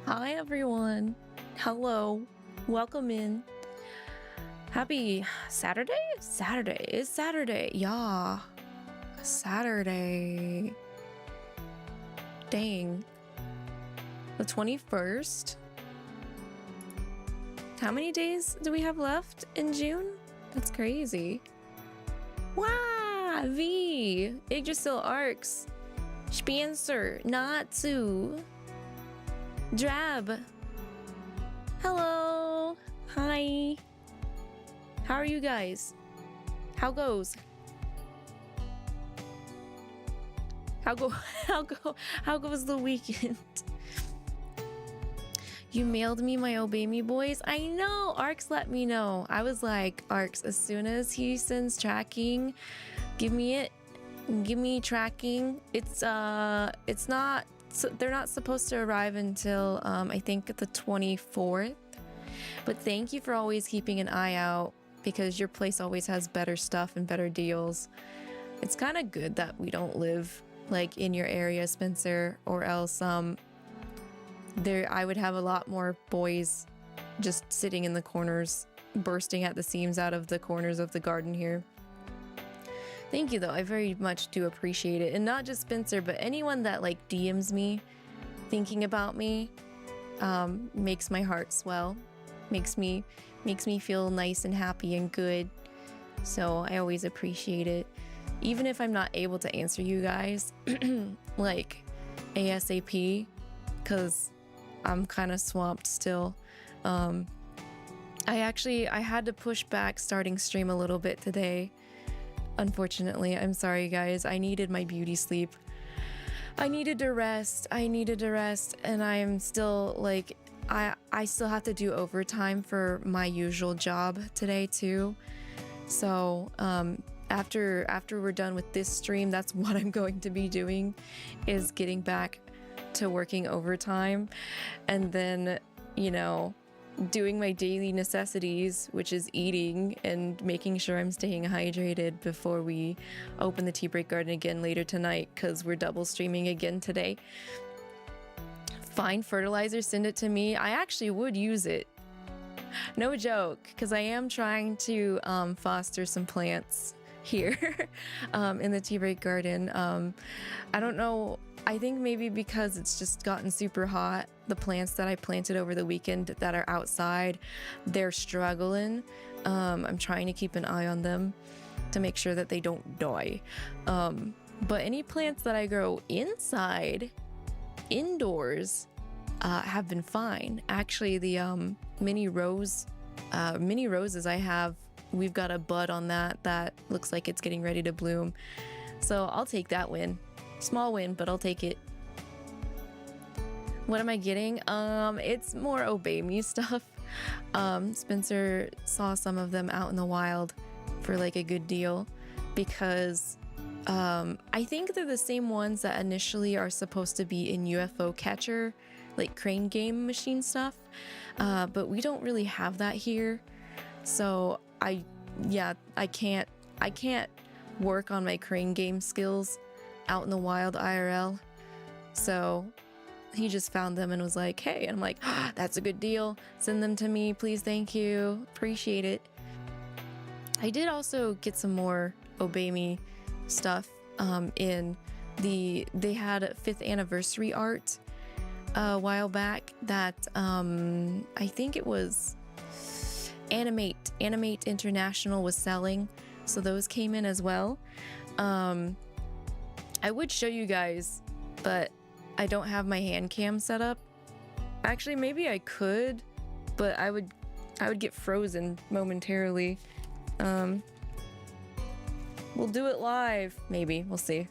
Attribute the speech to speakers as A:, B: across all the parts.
A: Hi everyone. Hello. Welcome in. Happy Saturday? Saturday. It's Saturday. Yeah. Saturday. Dang. The 21st. How many days do we have left in June? That's crazy. Wow! V! Yggdrasil Arcs. Spencer. Natsu. Drab. Hello. Hi. How are you guys? How goes? How goes the weekend? You mailed me my Obey Me boys? I know. Arcs let me know. I was like, Arcs, as soon as he sends tracking, give me it. Give me tracking. It's not, so they're not supposed to arrive until I think the 24th. But thank you for always keeping an eye out, because your place always has better stuff and better deals. It's kind of good that we don't live like in your area, Spencer, or else I would have a lot more boys just sitting in the corners, bursting at the seams out of the corners of the garden here. Thank you though, I very much do appreciate it. And not just Spencer, but anyone that like DMs me thinking about me makes my heart swell, makes me feel nice and happy and good. So I always appreciate it. Even if I'm not able to answer you guys like ASAP, because I'm kind of swamped still. I had to push back starting stream a little bit today. Unfortunately, I'm sorry guys. I needed my beauty sleep. I needed to rest. And I am still like, I still have to do overtime for my usual job today too. So after we're done with this stream, that's what I'm going to be doing, is getting back to working overtime, and then, you know, doing my daily necessities, which is eating and making sure I'm staying hydrated before we open the tea break garden again later tonight, because we're double streaming again today. Find fertilizer, send it to me. I actually would use it. No joke, because I am trying to foster some plants here in the tea break garden. I don't know. I think maybe because it's just gotten super hot, the plants that I planted over the weekend that are outside, they're struggling. I'm trying to keep an eye on them to make sure that they don't die. But any plants that I grow inside, indoors, have been fine. Actually, the mini roses I have, we've got a bud on that looks like it's getting ready to bloom. So I'll take that win. Small win, but I'll take it. What am I getting? It's more Obey Me stuff. Spencer saw some of them out in the wild for like a good deal, because I think they're the same ones that initially are supposed to be in UFO catcher, like crane game machine stuff. But we don't really have that here. So I can't work on my crane game skills out in the wild IRL. So he just found them and was like, hey, and I'm like, oh, that's a good deal. Send them to me, please. Thank you. Appreciate it. I did also get some more Obey Me stuff they had a 5th anniversary art a while back that I think it was Animate International was selling. So those came in as well. I would show you guys, but I don't have my hand cam set up. Actually, maybe I could, but I would get frozen momentarily. We'll do it live. Maybe. We'll see.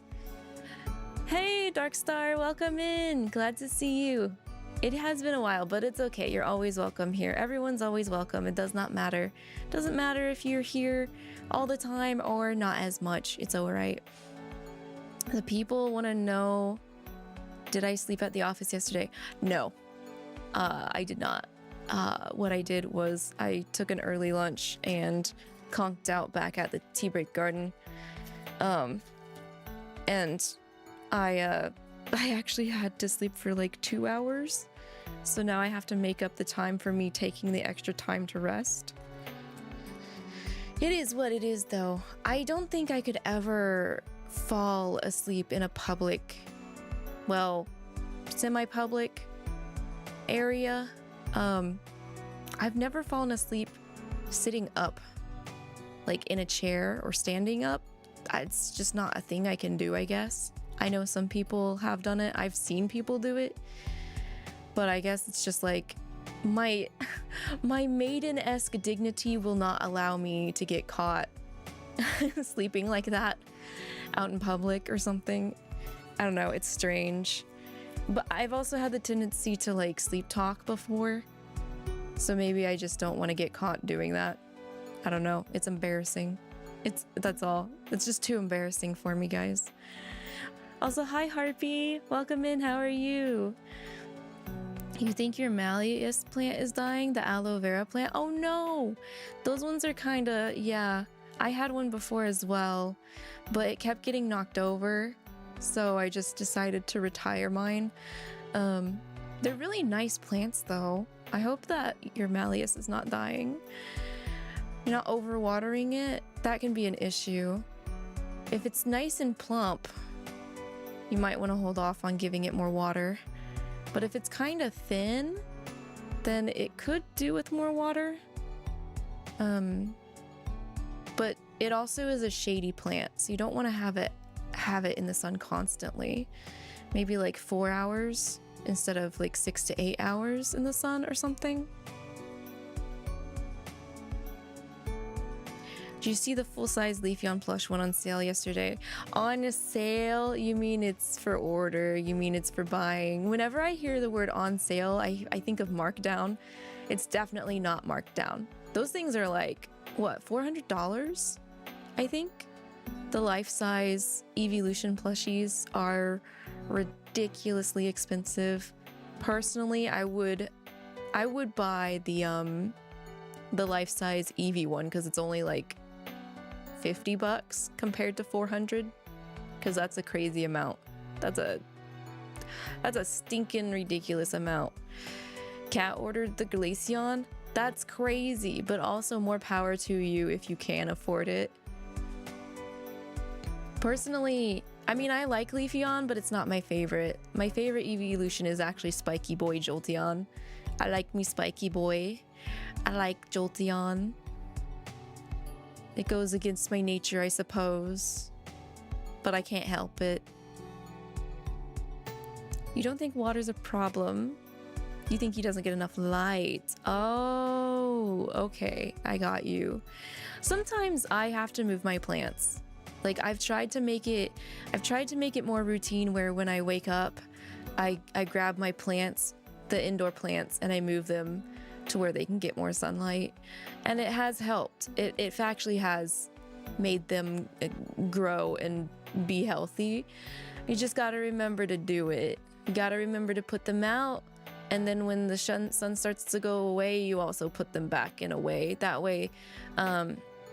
A: Hey, Darkstar, welcome in. Glad to see you. It has been a while, but it's okay. You're always welcome here. Everyone's always welcome. It does not matter. It doesn't matter if you're here all the time or not as much. It's all right. The people want to know, did I sleep at the office yesterday? No, I did not. What I did was I took an early lunch and conked out back at the tea break garden. And I actually had to sleep for like 2 hours. So now I have to make up the time for me taking the extra time to rest. It is what it is, though. I don't think I could ever fall asleep in a public, well, semi-public area. I've never fallen asleep sitting up, like in a chair or standing up. It's just not a thing I can do, I guess. I know some people have done it. I've seen people do it. But I guess it's just like my maiden-esque dignity will not allow me to get caught sleeping like that out in public or something. I don't know, it's strange. But I've also had the tendency to like sleep talk before. So maybe I just don't want to get caught doing that. I don't know, it's embarrassing. That's all. It's just too embarrassing for me, guys. Also, hi Harpy, welcome in, how are you? You think your malleus plant is dying? The aloe vera plant? Oh no! Those ones are kinda, yeah. I had one before as well, but it kept getting knocked over, so I just decided to retire mine. They're really nice plants though. I hope that your malleus is not dying. You're not overwatering it? That can be an issue. If it's nice and plump, you might want to hold off on giving it more water. But if it's kind of thin, then it could do with more water. But it also is a shady plant, so you don't want to have it in the sun constantly. Maybe like 4 hours instead of like 6 to 8 hours in the sun or something. Did you see the full-size Leafeon plush went on sale yesterday? On a sale? You mean it's for order? You mean it's for buying? Whenever I hear the word on sale, I think of markdown. It's definitely not markdown. Those things are like, what, $400? I think. The life-size Evolution plushies are ridiculously expensive. Personally, I would buy the life-size Eevee one because it's only like $50 compared to 400, because that's a crazy amount. That's a stinking ridiculous amount. Cat ordered the Glaceon. That's crazy, but also more power to you if you can afford it. Personally, I mean, I like Leafeon, but it's not my favorite. My favorite evolution is actually Spiky Boy Jolteon. I like me Spiky Boy. I like Jolteon. It goes against my nature, I suppose, but I can't help it. You don't think water's a problem? You think he doesn't get enough light? Oh, okay, I got you. Sometimes I have to move my plants. Like I've tried to make it more routine where when I wake up, I grab my plants, the indoor plants, and I move them to where they can get more sunlight, and it has helped. It actually has made them grow and be healthy. You just got to remember to do it. You got to remember to put them out, and then when the sun starts to go away, you also put them back in a way. That way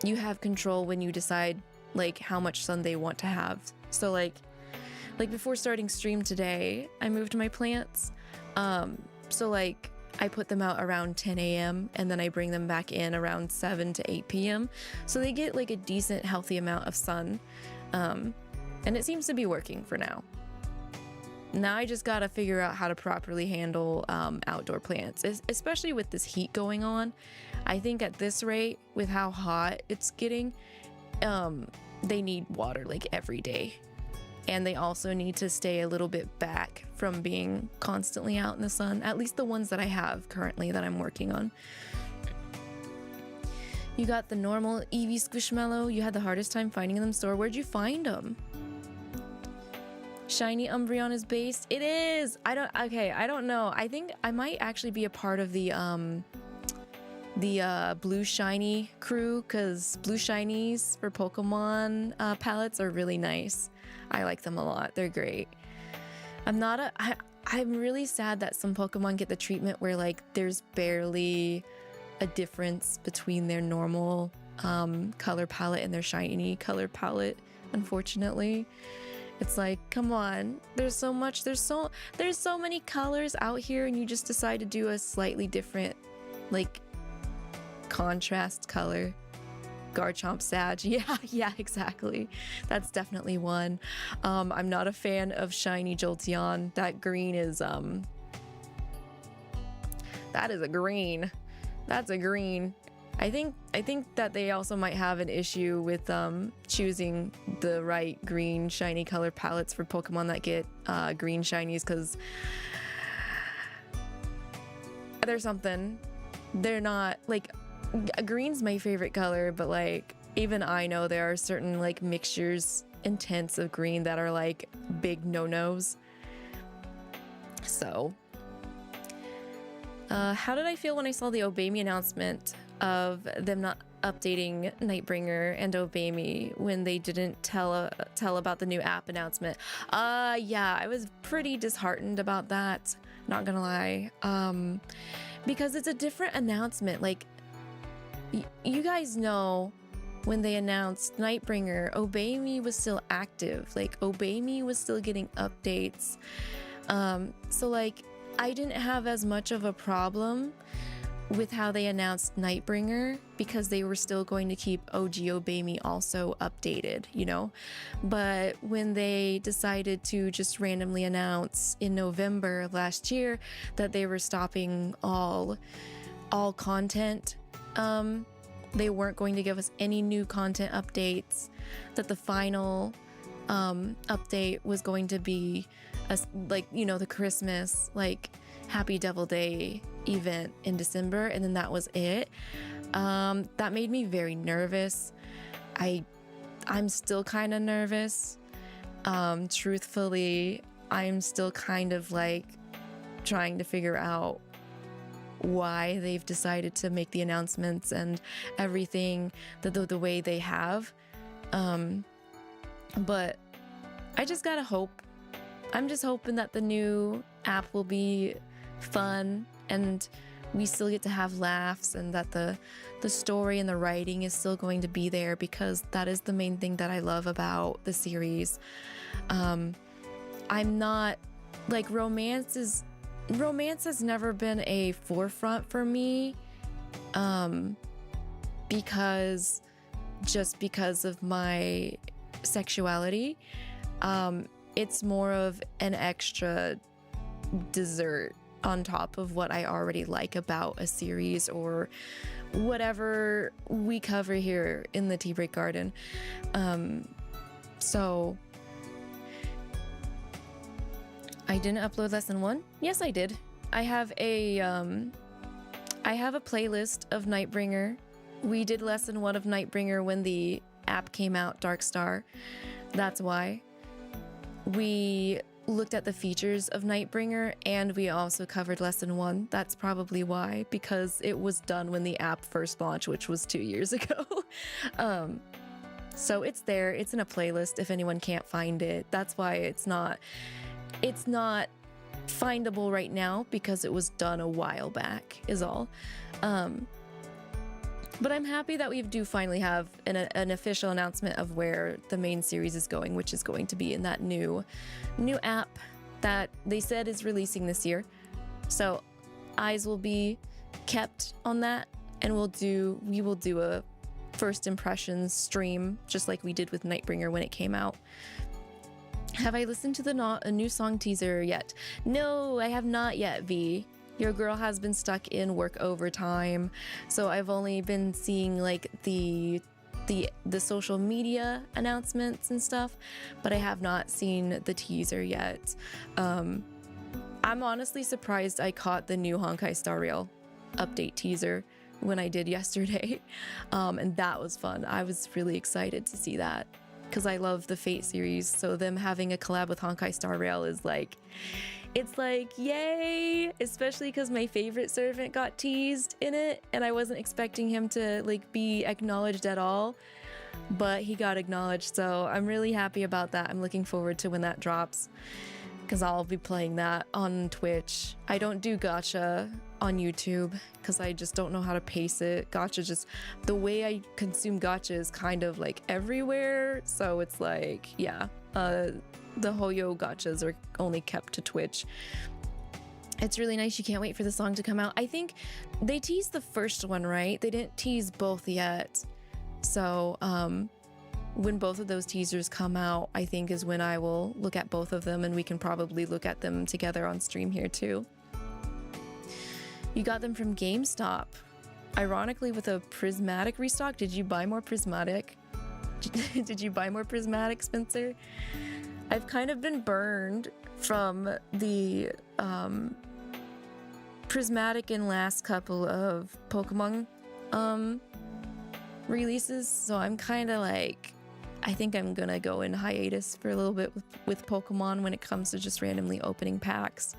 A: you have control when you decide like how much sun they want to have. So like before starting stream today, I moved my plants. So like I put them out around 10 a.m. and then I bring them back in around 7 to 8 p.m. So they get like a decent, healthy amount of sun. And it seems to be working for now. Now I just gotta figure out how to properly handle outdoor plants, especially with this heat going on. I think at this rate, with how hot it's getting, they need water like every day. And they also need to stay a little bit back from being constantly out in the sun, at least the ones that I have currently that I'm working on. You got the normal Eevee Squishmallow. You had the hardest time finding them in the store. Where'd you find them? Shiny Umbreon is based. It is. I don't know. I think I might actually be a part of the blue shiny crew, because blue shinies for Pokemon palettes are really nice. I like them a lot. They're great. I'm really sad that some Pokemon get the treatment where like there's barely a difference between their normal color palette and their shiny color palette, unfortunately. It's like, come on, there's so many colors out here, and you just decide to do a slightly different, like, contrast color. Garchomp Sag. Yeah, exactly. That's definitely one. I'm not a fan of shiny Jolteon. That green is that is a green. That's a green. I think that they also might have an issue with choosing the right green shiny color palettes for Pokemon that get green shinies, because there's something. They're not like, green's my favorite color, but like even I know there are certain like mixtures and tints of green that are like big no-nos. So how did I feel when I saw the Obame announcement of them not updating Nightbringer and Obame when they didn't tell about the new app announcement? Yeah, I was pretty disheartened about that, not gonna lie, because it's a different announcement. Like, you guys know, when they announced Nightbringer, Obame was still active. Like, Obame was still getting updates. So like, I didn't have as much of a problem with how they announced Nightbringer, because they were still going to keep OG Obame also updated, you know? But when they decided to just randomly announce in November of last year that they were stopping all content, they weren't going to give us any new content updates, that the final update was going to be like, you know, the Christmas, like, Happy Devil Day event in December, and then that was it. That made me very nervous. I'm still kind of nervous. Truthfully, I'm still kind of like trying to figure out why they've decided to make the announcements and everything the way they have. But I just gotta hope. I'm just hoping that the new app will be fun and we still get to have laughs, and that the story and the writing is still going to be there, because that is the main thing that I love about the series. I'm not like, romance has never been a forefront for me, because of my sexuality. It's more of an extra dessert on top of what I already like about a series or whatever we cover here in the Tea Break Garden. So I didn't upload lesson 1. Yes, I did. I have a playlist of Nightbringer. We did lesson 1 of Nightbringer when the app came out, Dark Star. That's why. We looked at the features of Nightbringer, and we also covered lesson 1. That's probably why, because it was done when the app first launched, which was 2 years ago. So it's there. It's in a playlist if anyone can't find it. That's why it's not findable right now, because it was done a while back is all. But I'm happy that we do finally have an official announcement of where the main series is going, which is going to be in that new app that they said is releasing this year. So eyes will be kept on that, and we will do a first impressions stream, just like we did with Nightbringer when it came out. Have I listened to a new song teaser yet? No, I have not yet, V. Your girl has been stuck in work overtime, so I've only been seeing like the social media announcements and stuff, but I have not seen the teaser yet. I'm honestly surprised I caught the new Honkai Star Rail update teaser when I did yesterday, and that was fun. I was really excited to see that, because I love the Fate series, so them having a collab with Honkai Star Rail is like, it's like, yay, especially because my favorite servant got teased in it, and I wasn't expecting him to like be acknowledged at all, but he got acknowledged, so I'm really happy about that. I'm looking forward to when that drops, because I'll be playing that on Twitch. I don't do gacha on YouTube because I just don't know how to pace it. The way I consume gacha is kind of like everywhere, so it's like, yeah, the Hoyo gachas are only kept to Twitch. It's really nice. You can't wait for the song to come out. I think they teased the first one, right? They didn't tease both yet. So when both of those teasers come out, I think is when I will look at both of them, and we can probably look at them together on stream here too. You got them from GameStop. Ironically, with a prismatic restock. Did you buy more prismatic? Did you buy more prismatic, Spencer? I've kind of been burned from the prismatic in last couple of Pokemon releases, so I'm kind of like, I think I'm gonna go in hiatus for a little bit with Pokemon when it comes to just randomly opening packs.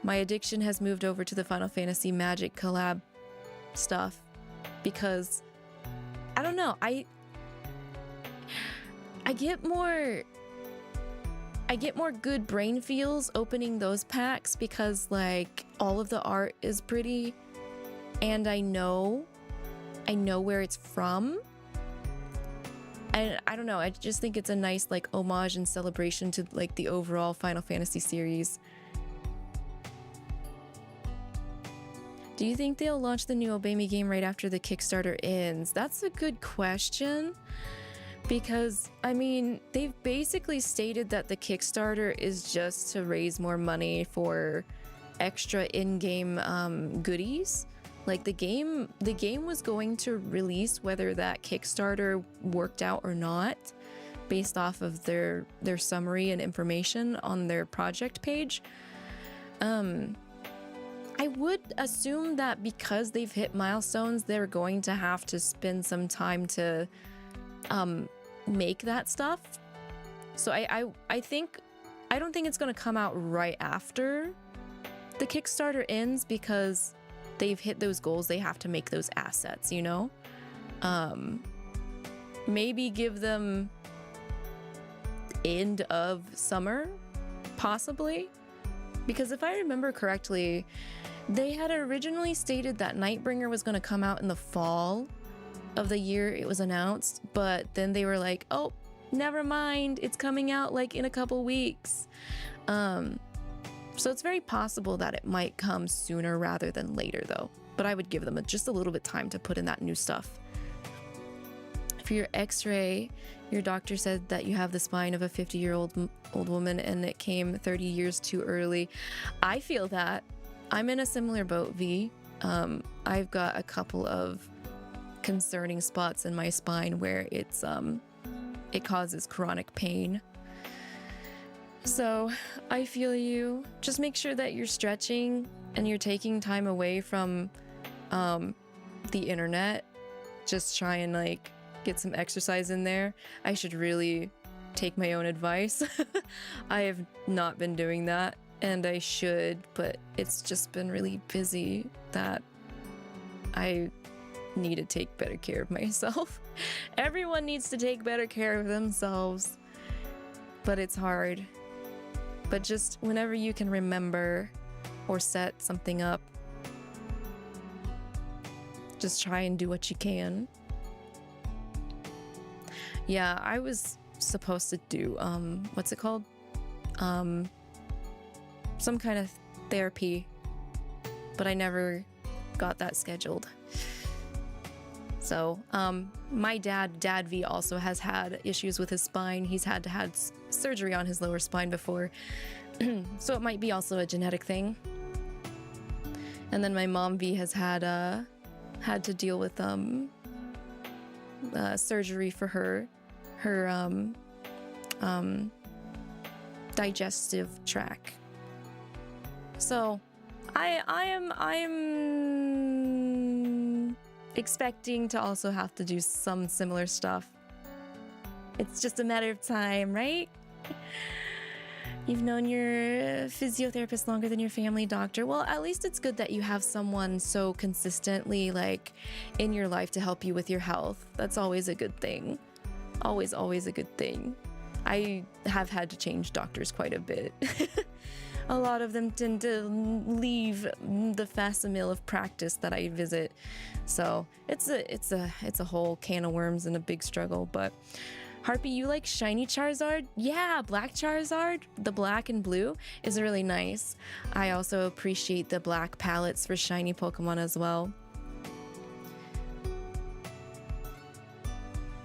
A: My addiction has moved over to the Final Fantasy Magic collab stuff because I don't know, I get more good brain feels opening those packs because like all of the art is pretty and I know where it's from. And I don't know, I just think it's a nice like homage and celebration to like the overall Final Fantasy series. Do you think they'll launch the new Obey Me game right after the Kickstarter ends? That's a good question. Because, I mean, they've basically stated that the Kickstarter is just to raise more money for extra in-game goodies. Like the game was going to release whether that Kickstarter worked out or not, based off of their summary and information on their project page. I would assume that because they've hit milestones, they're going to have to spend some time to make that stuff. So I don't think it's gonna come out right after the Kickstarter ends because they've hit those goals. They have to make those assets, you know? Maybe give them end of summer, possibly, because if I remember correctly, they had originally stated that Nightbringer was going to come out in the fall of the year it was announced, but then they were like, oh, never mind, it's coming out like in a couple weeks. So it's very possible that it might come sooner rather than later though, but I would give them just a little bit time to put in that new stuff. For your x-ray, your doctor said that you have the spine of a 50-year-old woman and it came 30 years too early. I feel that. I'm in a similar boat, V. I've got a couple of concerning spots in my spine where it causes chronic pain. So I feel you. Just make sure that you're stretching and you're taking time away from the internet. Just try and like get some exercise in there. I should really take my own advice. I have not been doing that, and I should, but it's just been really busy that I need to take better care of myself. Everyone needs to take better care of themselves, but it's hard. But just whenever you can remember or set something up, just try and do what you can. Yeah, I was supposed to do, what's it called? Some kind of therapy, but I never got that scheduled. So, my dad V also has had issues with his spine. He's had to have surgery on his lower spine before. So it might be also a genetic thing. And then my mom V has had to deal with surgery for her digestive tract. So I am expecting to also have to do some similar stuff. It's just a matter of time, right? You've known your physiotherapist longer than your family doctor. Well, at least it's good that you have someone so consistently like in your life to help you with your health. That's always a good thing. Always a good thing. I have had to change doctors quite a bit. A lot of them tend to leave the facsimile of practice that I visit. So it's a whole can of worms and a big struggle, but Harpy, you like shiny Charizard? Yeah, black Charizard, the black and blue is really nice. I also appreciate the black palettes for shiny Pokemon as well.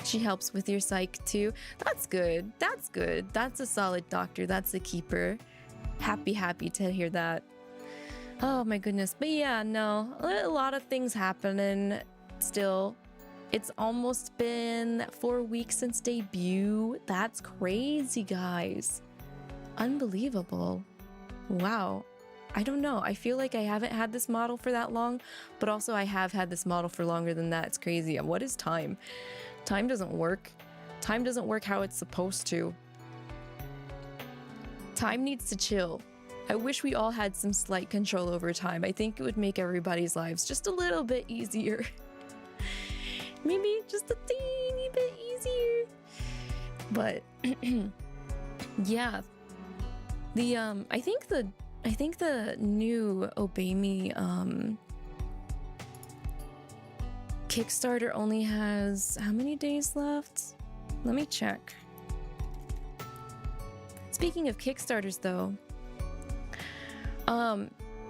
A: She helps with your psych too. That's good. That's good. That's a solid doctor. That's a keeper. Happy to hear that. Oh my goodness. But yeah, no, a lot of things happening still. It's almost been 4 weeks since debut. That's crazy, guys. Unbelievable. Wow. I don't know. I feel like I haven't had this model for that long, but also I have had this model for longer than that. It's crazy. What is time? Time doesn't work. Time doesn't work how it's supposed to. Time needs to chill. I wish we all had some slight control over time. I think it would make everybody's lives just a little bit easier. Maybe just a teeny bit easier. But yeah. The I think the new Obey Me Kickstarter only has how many days left? Let me check. Speaking of Kickstarters though,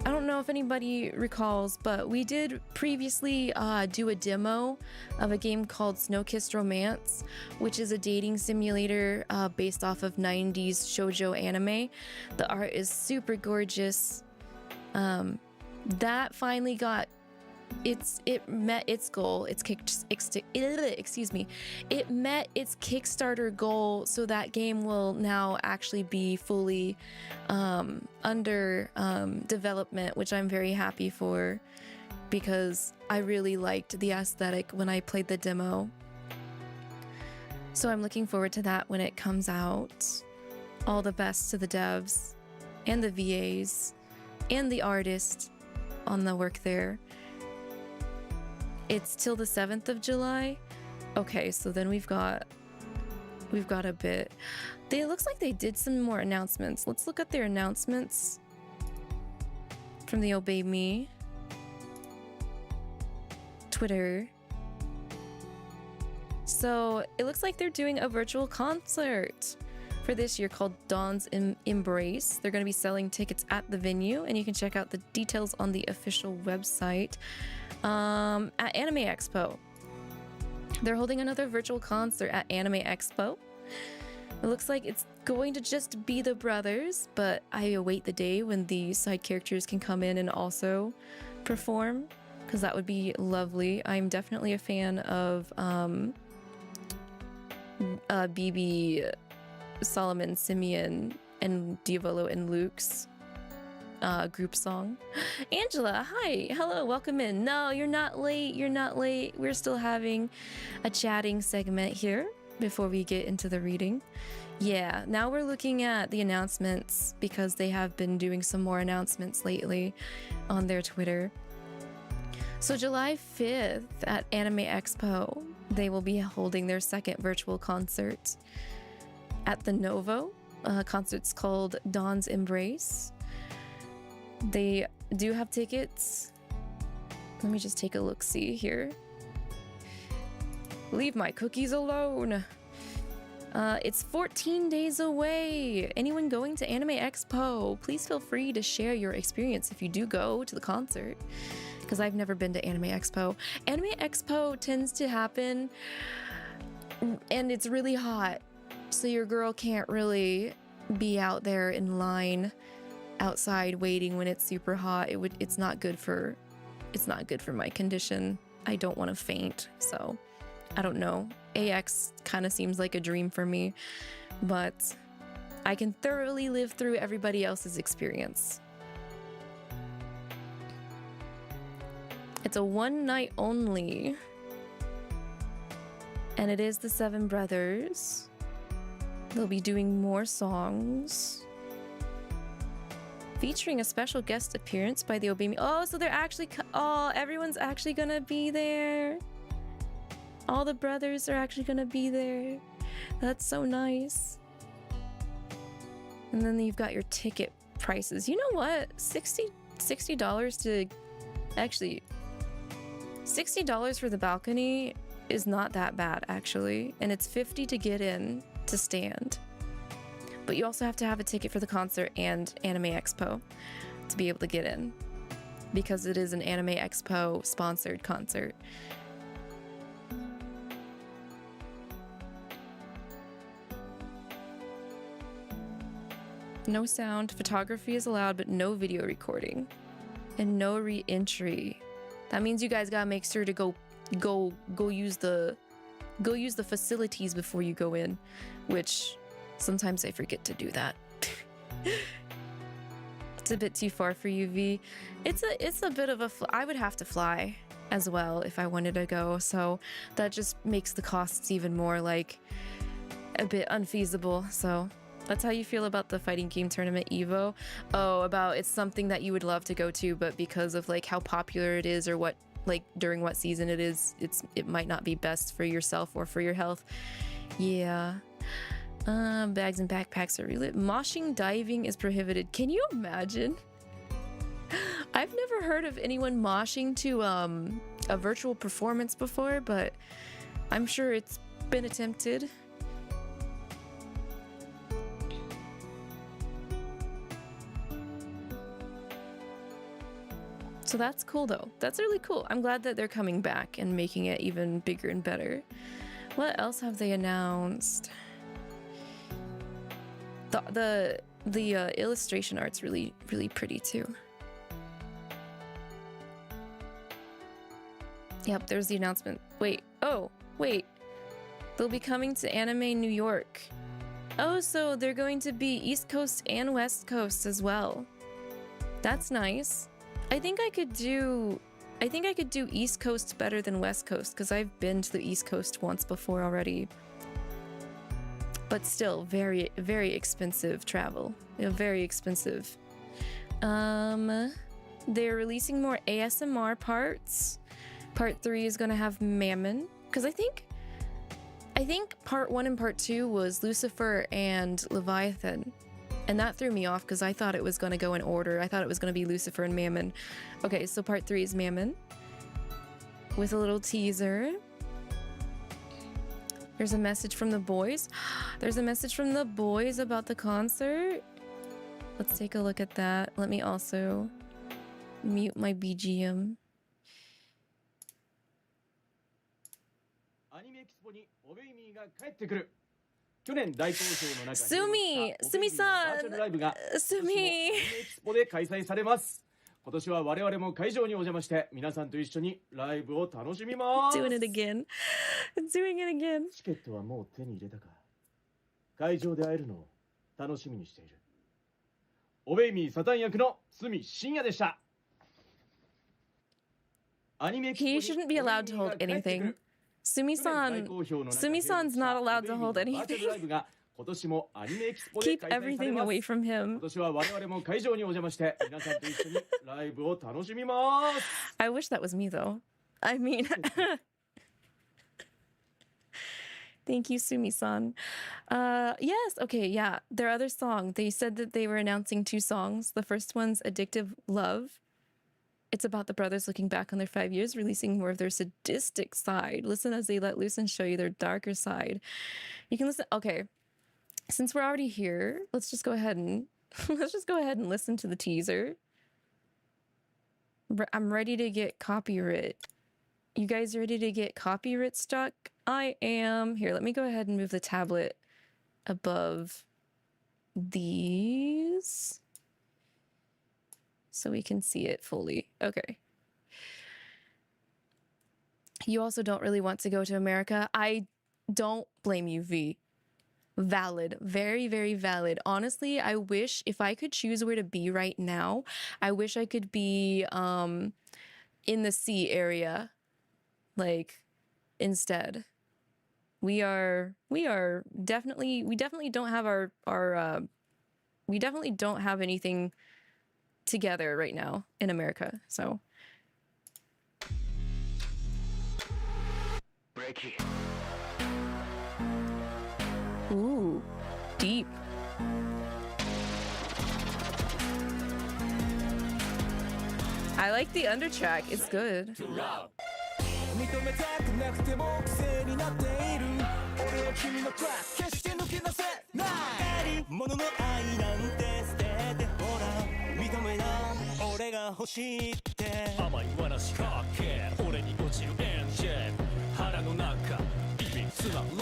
A: I don't know if anybody recalls, but we did previously do a demo of a game called Snow-Kissed Romance, which is a dating simulator based off of 90s shoujo anime. The art is super gorgeous. That finally got it met its goal. It met its Kickstarter goal, so that game will now actually be fully under development, which I'm very happy for because I really liked the aesthetic when I played the demo. So I'm looking forward to that when it comes out. All the best to the devs and the VAs and the artist on the work there. It's till the 7th of July. Okay, so then we've got a bit. It looks like they did some more announcements. Let's look at their announcements from the Obey Me Twitter. So it looks like they're doing a virtual concert for this year called Dawn's Embrace. They're going to be selling tickets at the venue, and you can check out the details on the official website. At Anime Expo. They're holding another virtual concert at Anime Expo. It looks like it's going to just be the brothers, but I await the day when the side characters can come in and also perform, because that would be lovely. I'm definitely a fan of BB, Solomon, Simeon, and Diavolo and Luke's group song. Angela, hi, hello, welcome in. No, you're not late. You're not late. We're still having a chatting segment here before we get into the reading. Yeah, now we're looking at the announcements because they have been doing some more announcements lately on their Twitter. So July 5th at Anime Expo, they will be holding their second virtual concert at the Novo. Concert's called Dawn's Embrace. They do have tickets. Let me just take a look-see here. Leave my cookies alone. It's 14 days away. Anyone going to Anime Expo, please feel free to share your experience if you do go to the concert, because I've never been to Anime Expo. Anime Expo tends to happen and it's really hot, so your girl can't really be out there in line outside waiting when it's super hot. It's not good for my condition. I don't want to faint, so I don't know. AX kind of seems like a dream for me, but I can thoroughly live through everybody else's experience. It's a one night only, and it is the Seven Brothers. They'll be doing more songs, featuring a special guest appearance by the Obey Me. Oh, so they're actually, everyone's actually gonna be there. All the brothers are actually gonna be there. That's so nice. And then you've got your ticket prices. You know what? $60 to, actually, $60 for the balcony is not that bad actually, and it's $50 to get in to stand. But you also have to have a ticket for the concert and Anime Expo to be able to get in, because it is an Anime Expo sponsored concert. No sound, photography is allowed, but no video recording, and no re-entry. That means you guys gotta make sure to go use the facilities before you go in, which sometimes I forget to do that. It's a bit too far for you, V. It's a bit of a I would have to fly as well if I wanted to go, so that just makes the costs even more like a bit unfeasible. So that's how you feel about the fighting game tournament Evo? Oh, about it's something that you would love to go to, but because of like how popular it is or what like during what season it is, it might not be best for yourself or for your health. Yeah. Bags and backpacks are relit. Moshing diving is prohibited. Can you imagine? I've never heard of anyone moshing to a virtual performance before, but I'm sure it's been attempted. So that's cool though. That's really cool. I'm glad that they're coming back and making it even bigger and better. What else have they announced? The illustration art's really pretty too. Yep, there's the announcement. Wait, oh, wait. They'll be coming to Anime New York. Oh, so they're going to be East Coast and West Coast as well. That's nice. I think I could do East Coast better than West Coast because I've been to the East Coast once before already. But still very expensive travel. Very expensive. They're releasing more ASMR parts. Part 3 is gonna have Mammon, because I think part 1 and part 2 was Lucifer and Leviathan. And that threw me off because I thought it was going to go in order. I thought it was going to be Lucifer and Mammon. Okay, so part 3 is Mammon. With a little teaser. There's a message from the boys. There's a message from the boys about the concert. Let's take a look at that. Let me also mute my BGM. Sumi! Sumi-san! Sumi!
B: 今年は我々も会場にお邪魔して皆さんと一緒にライブを楽しみます。
A: Doing it again. Doing it again.
B: チケットはもう手に入れたか。会場で会えるのを楽しみにしている。オベイミーサタン役の角真也でした。
A: He shouldn't be allowed to hold anything. Sumi-san's not allowed to hold anything. Keep everything away from him. I wish that was me though. I mean, thank you, Sumi-san. Yes, okay, yeah. Their other song, they said that they were announcing 2 songs. The first one's Addictive Love. It's about the brothers looking back on their 5 years, releasing more of their sadistic side. Listen as they let loose and show you their darker side. You can listen. Okay, since we're already here, let's just go ahead and listen to the teaser. I'm ready to get copyright. You guys ready to get copyright struck? I am. Here, let me go ahead and move the tablet above these so we can see it fully. Okay. You also don't really want to go to America. I don't blame you, V. Valid. Very, very valid. Honestly, I wish if I could choose where to be right now, I wish I could be in the sea area, like, instead. We definitely don't have we definitely don't have anything together right now in America, so. Ooh, deep. I like the undertrack, it's good.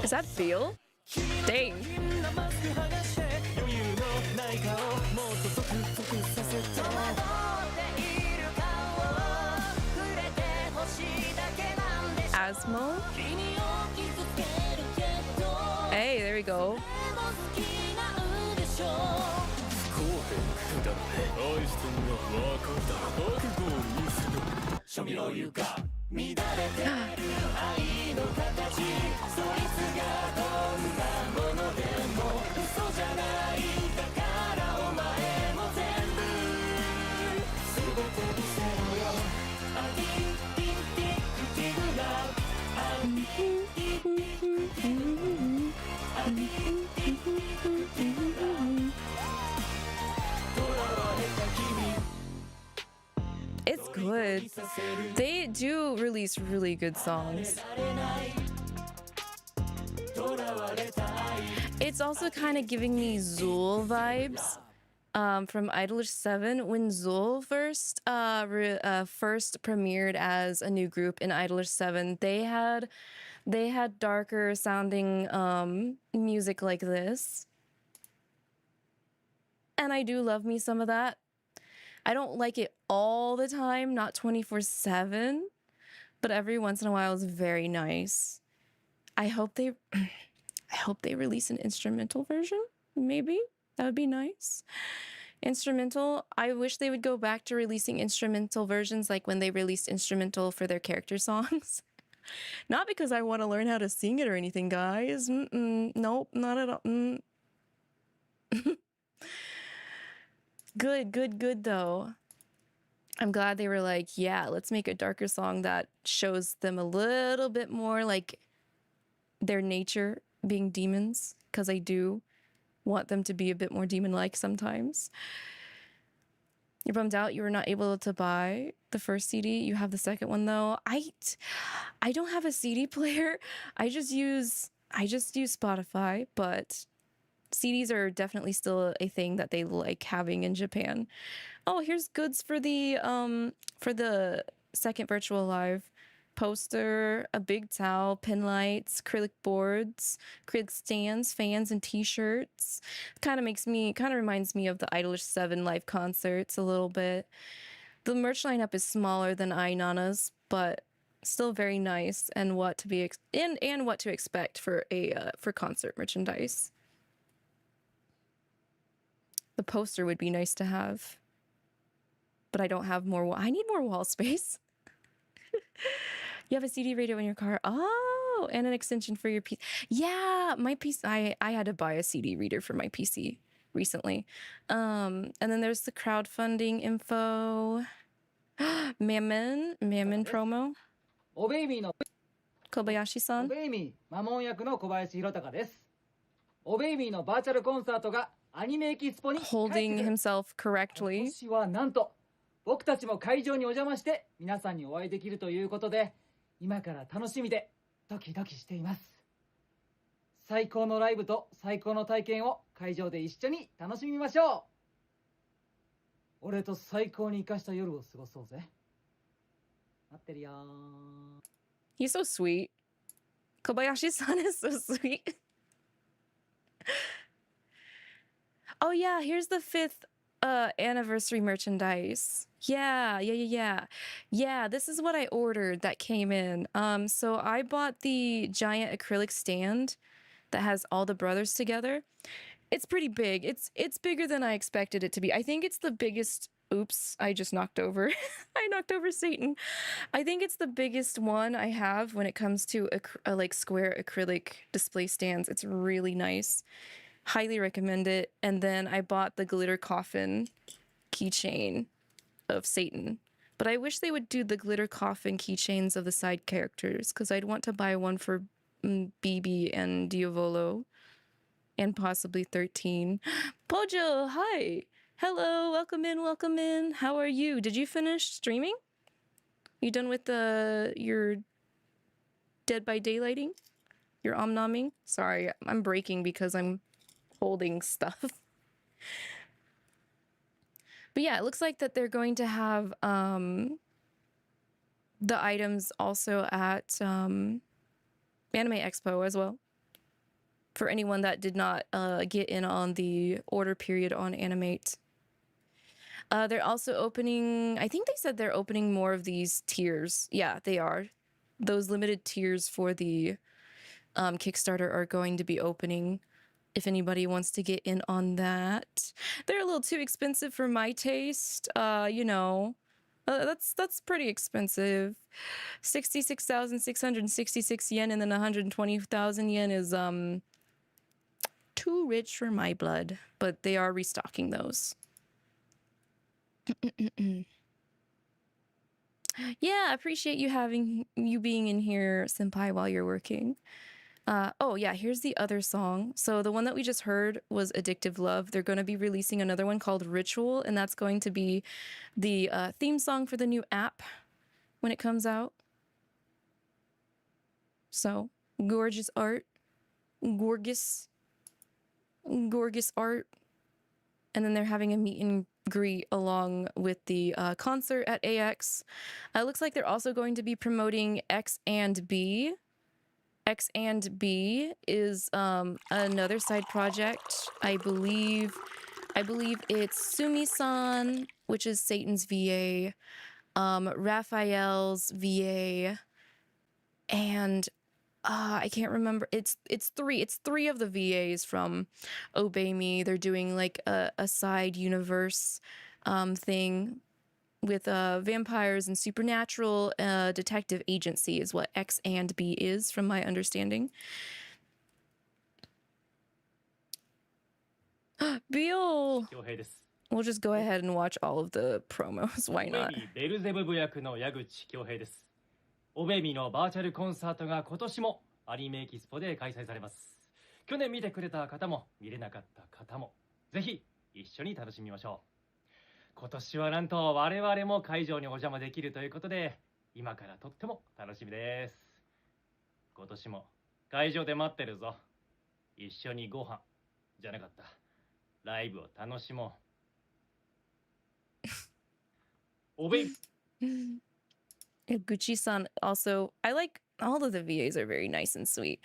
A: Is that Feel? Dang. Asmo? Hey, there we go. It's good. They do release really good songs. It's also kind of giving me Zool vibes from Idolish 7 when Zool first premiered as a new group in Idolish 7. They had darker sounding music like this. And I do love me some of that. I don't like it all the time, not 24/7, but every once in a while is very nice. I hope they release an instrumental version. Maybe that would be nice. Instrumental, I wish they would go back to releasing instrumental versions like when they released instrumental for their character songs. Not because I want to learn how to sing it or anything, guys. Nope, not at all. Good though. I'm glad they were like, yeah, let's make a darker song that shows them a little bit more like their nature being demons, because I do want them to be a bit more demon-like sometimes. You're bummed out you were not able to buy the first CD. You have the second one though. I don't have a CD player. I just use Spotify, but CDs are definitely still a thing that they like having in Japan. Oh, here's goods for the second virtual live. Poster, a big towel, pin lights, acrylic boards, acrylic stands, fans, and t-shirts. Kind of reminds me of the Idolish 7 live concerts a little bit. The merch lineup is smaller than Ainana's, but still very nice and what to be and what to expect for concert merchandise. The poster would be nice to have, but I don't have more. I need more wall space. You have a CD radio in your car. Oh, and an extension for your PC. Yeah, my PC. I had to buy a CD reader for my PC recently. And then there's the crowdfunding info. Mammon promo. Kobayashi-san.
C: おベイミーマモン役の小林弘隆です。おベイミーのバーチャルコンサートがアニメエキスポに帰ってくる。
A: Holding himself correctly.
C: 今年はなんと僕たちも会場にお邪魔して皆さんにお会いできるということで、今から楽しみでドキドキしています。最高のライブと最高の体験を会場で一緒に楽しみましょう。俺と最高に生かした夜を過ごそうぜ。待ってるよ。
A: He's so sweet. Kobayashi-san is so sweet. Oh yeah, here's the 5th anniversary merchandise. Yeah, this is what I ordered that came in. So I bought the giant acrylic stand that has all the brothers together. It's pretty big. It's bigger than I expected it to be. I think it's the biggest. Oops, I just knocked over. I knocked over Satan. I think it's the biggest one I have when it comes to like square acrylic display stands. It's really nice. Highly recommend it. And then I bought the glitter coffin keychain of Satan. But I wish they would do the glitter coffin keychains of the side characters, because I'd want to buy one for BB and Diavolo and possibly 13. Pojo, hi! Hello, welcome in. How are you? Did you finish streaming? You done with your Dead by Daylighting? You're omnomming? Sorry, I'm breaking because I'm holding stuff. But yeah, it looks like that they're going to have the items also at Anime Expo as well. For anyone that did not get in on the order period on Animate. They're also opening, I think they said they're opening more of these tiers. Yeah, they are. Those limited tiers for the Kickstarter are going to be opening if anybody wants to get in on that. They're a little too expensive for my taste. You know, that's pretty expensive. 66,666 yen and then 120,000 yen is too rich for my blood, but they are restocking those. Yeah, I appreciate you being in here, senpai, while you're working. Oh yeah, here's the other song. So the one that we just heard was Addictive Love. They're going to be releasing another one called Ritual, and that's going to be the theme song for the new app when it comes out. So, gorgeous art. Gorgeous art. And then they're having a meet and greet along with the concert at AX. It looks like they're also going to be promoting X and B. X and B is another side project. I believe it's Sumi-san, which is Satan's VA, Raphael's VA, and I can't remember. It's three of the VAs from Obey Me. They're doing like a side universe thing with vampires and supernatural detective agency is what X and B is, from my understanding. Bill! We'll just go ahead and watch all of the promos. Why not?
D: ベルゼブブ役の矢口恭平です。オベミのバーチャルコンサートが今年もアニメエキスポで開催されます。去年見てくれた方も見れなかった方もぜひ一緒に楽しみましょう。今年はなんと我々も会場にお邪魔できるということで今からとっても楽しみです。今年も会場で待ってるぞ。一緒にご飯じゃなかった。ライブを楽しもう。おべい
A: Gucci-san also, I like all of the VAs are very nice and sweet.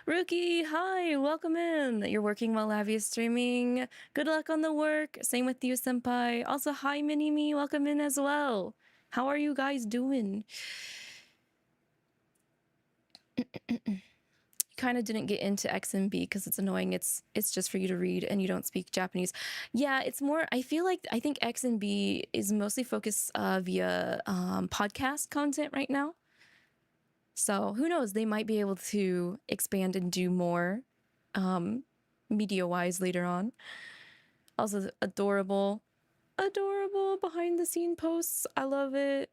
A: Rookie, hi, welcome in. You're working while Lavi is streaming. Good luck on the work. Same with you, senpai. Also, hi, Mini-Me, welcome in as well. How are you guys doing? Kind of didn't get into X and B because it's annoying. It's just for you to read and you don't speak Japanese. Yeah, it's more, I think X and B is mostly focused via podcast content right now. So who knows, they might be able to expand and do more media-wise later on. Also adorable behind the scene posts. I love it.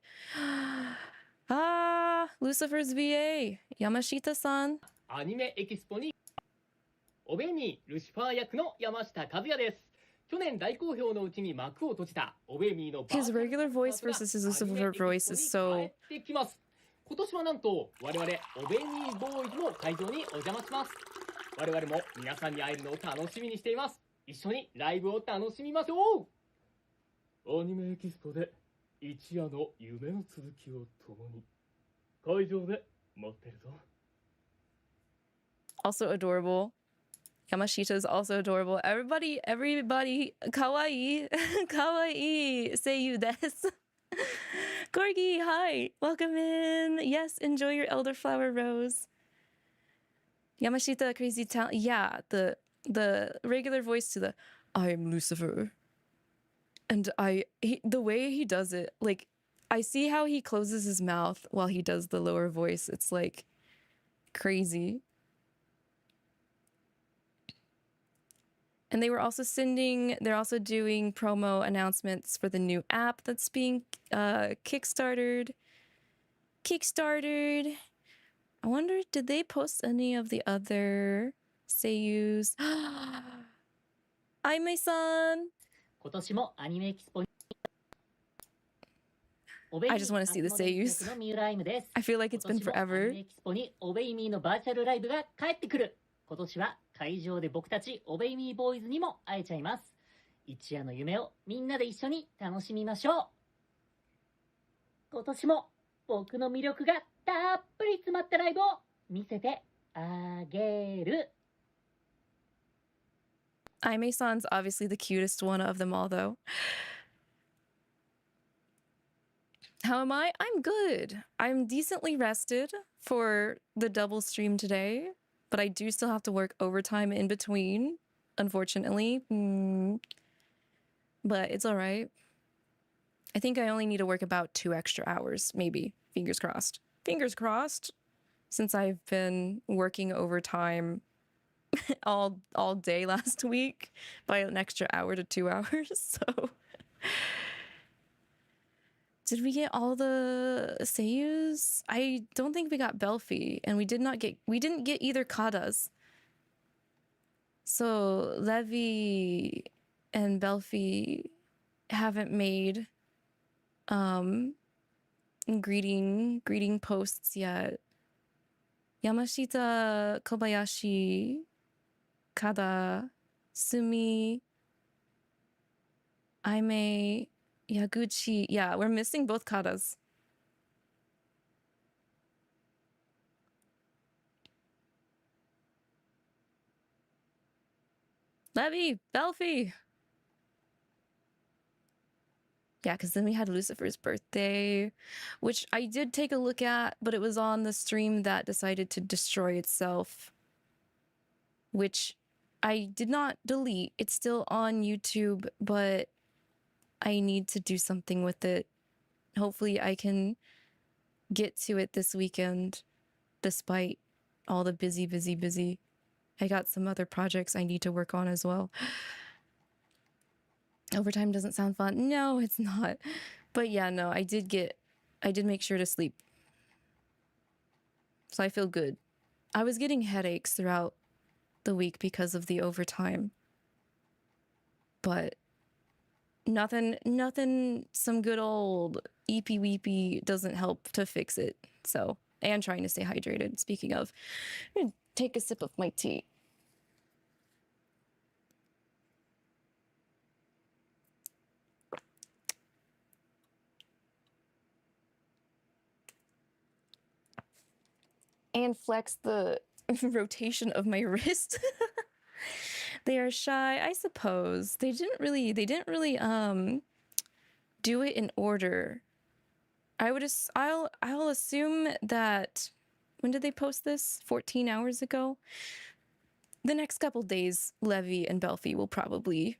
A: Lucifer's VA, Yamashita-san.
E: アニメエキスポにおべみルシファー役の山下和也です。去年大好評のうちに幕を閉じたおべみの
A: His regular voice versus his Lucifer voice is so
E: 今年はなんと我々おべみボーイズも会場にお邪魔します。我々も皆さんに会えるのを楽しみにしています。一緒にライブを楽しみましょう。アニメエキスポで一夜の夢の続きを共に会場で待ってるぞ。
A: Also adorable. Yamashita is also adorable. Everybody, kawaii, kawaii, seiyu desu. Corgi, hi, welcome in. Yes, enjoy your elderflower rose. Yamashita, crazy talent. Yeah, the regular voice to the I am Lucifer. And the way he does it, like, I see how he closes his mouth while he does the lower voice. It's like crazy. And they're also doing promo announcements for the new app that's being kickstarted. I wonder, did they post any of the other seiyus? Aimei-san!
E: 今年もアニメエキスポに
A: I just want to see the seiyus. I feel like it's been
F: 今年もアニ
A: forever.
F: メエキスポにオベイミーのバーチャルライブが帰ってくる。今年は会場で僕たちオベイミーボーイズにも会えちゃいます。一夜の夢をみんなで一緒に楽しみましょう。今年も僕の魅力がたっぷり詰まったライブを見せてあげる。
A: Aime-san's obviously the cutest one of them all, though. How am I? I'm good. I'm decently rested for the double stream today, but I do still have to work overtime in between, unfortunately. But it's all right. I think I only need to work about 2 extra hours, maybe. Fingers crossed. Fingers crossed, since I've been working overtime all day last week by an extra hour to 2 hours. So did we get all the seiyus? I don't think we got Belfi, and we didn't get either Kadas. So Levi and Belfi haven't made greeting posts yet. Yamashita, Kobayashi, Kada, Sumi, Aime, Yaguchi. Yeah, we're missing both Kadas. Levi, Belfi. Yeah, because then we had Lucifer's birthday, which I did take a look at, but it was on the stream that decided to destroy itself, which I did not delete. It's still on YouTube, but I need to do something with it. Hopefully I can get to it this weekend, despite all the busy. I got some other projects I need to work on as well. Overtime doesn't sound fun. No, it's not. But yeah, no, I did make sure to sleep. So I feel good. I was getting headaches throughout the week because of the overtime. But nothing, some good old eepy weepy doesn't help to fix it. So, and trying to stay hydrated. Speaking of, I'm gonna take a sip of my tea. And flex the rotation of my wrist. They are shy, I suppose. They didn't really do it in order. I'll assume that, when did they post this? 14 hours ago? The next couple days, Levi and Belfi will probably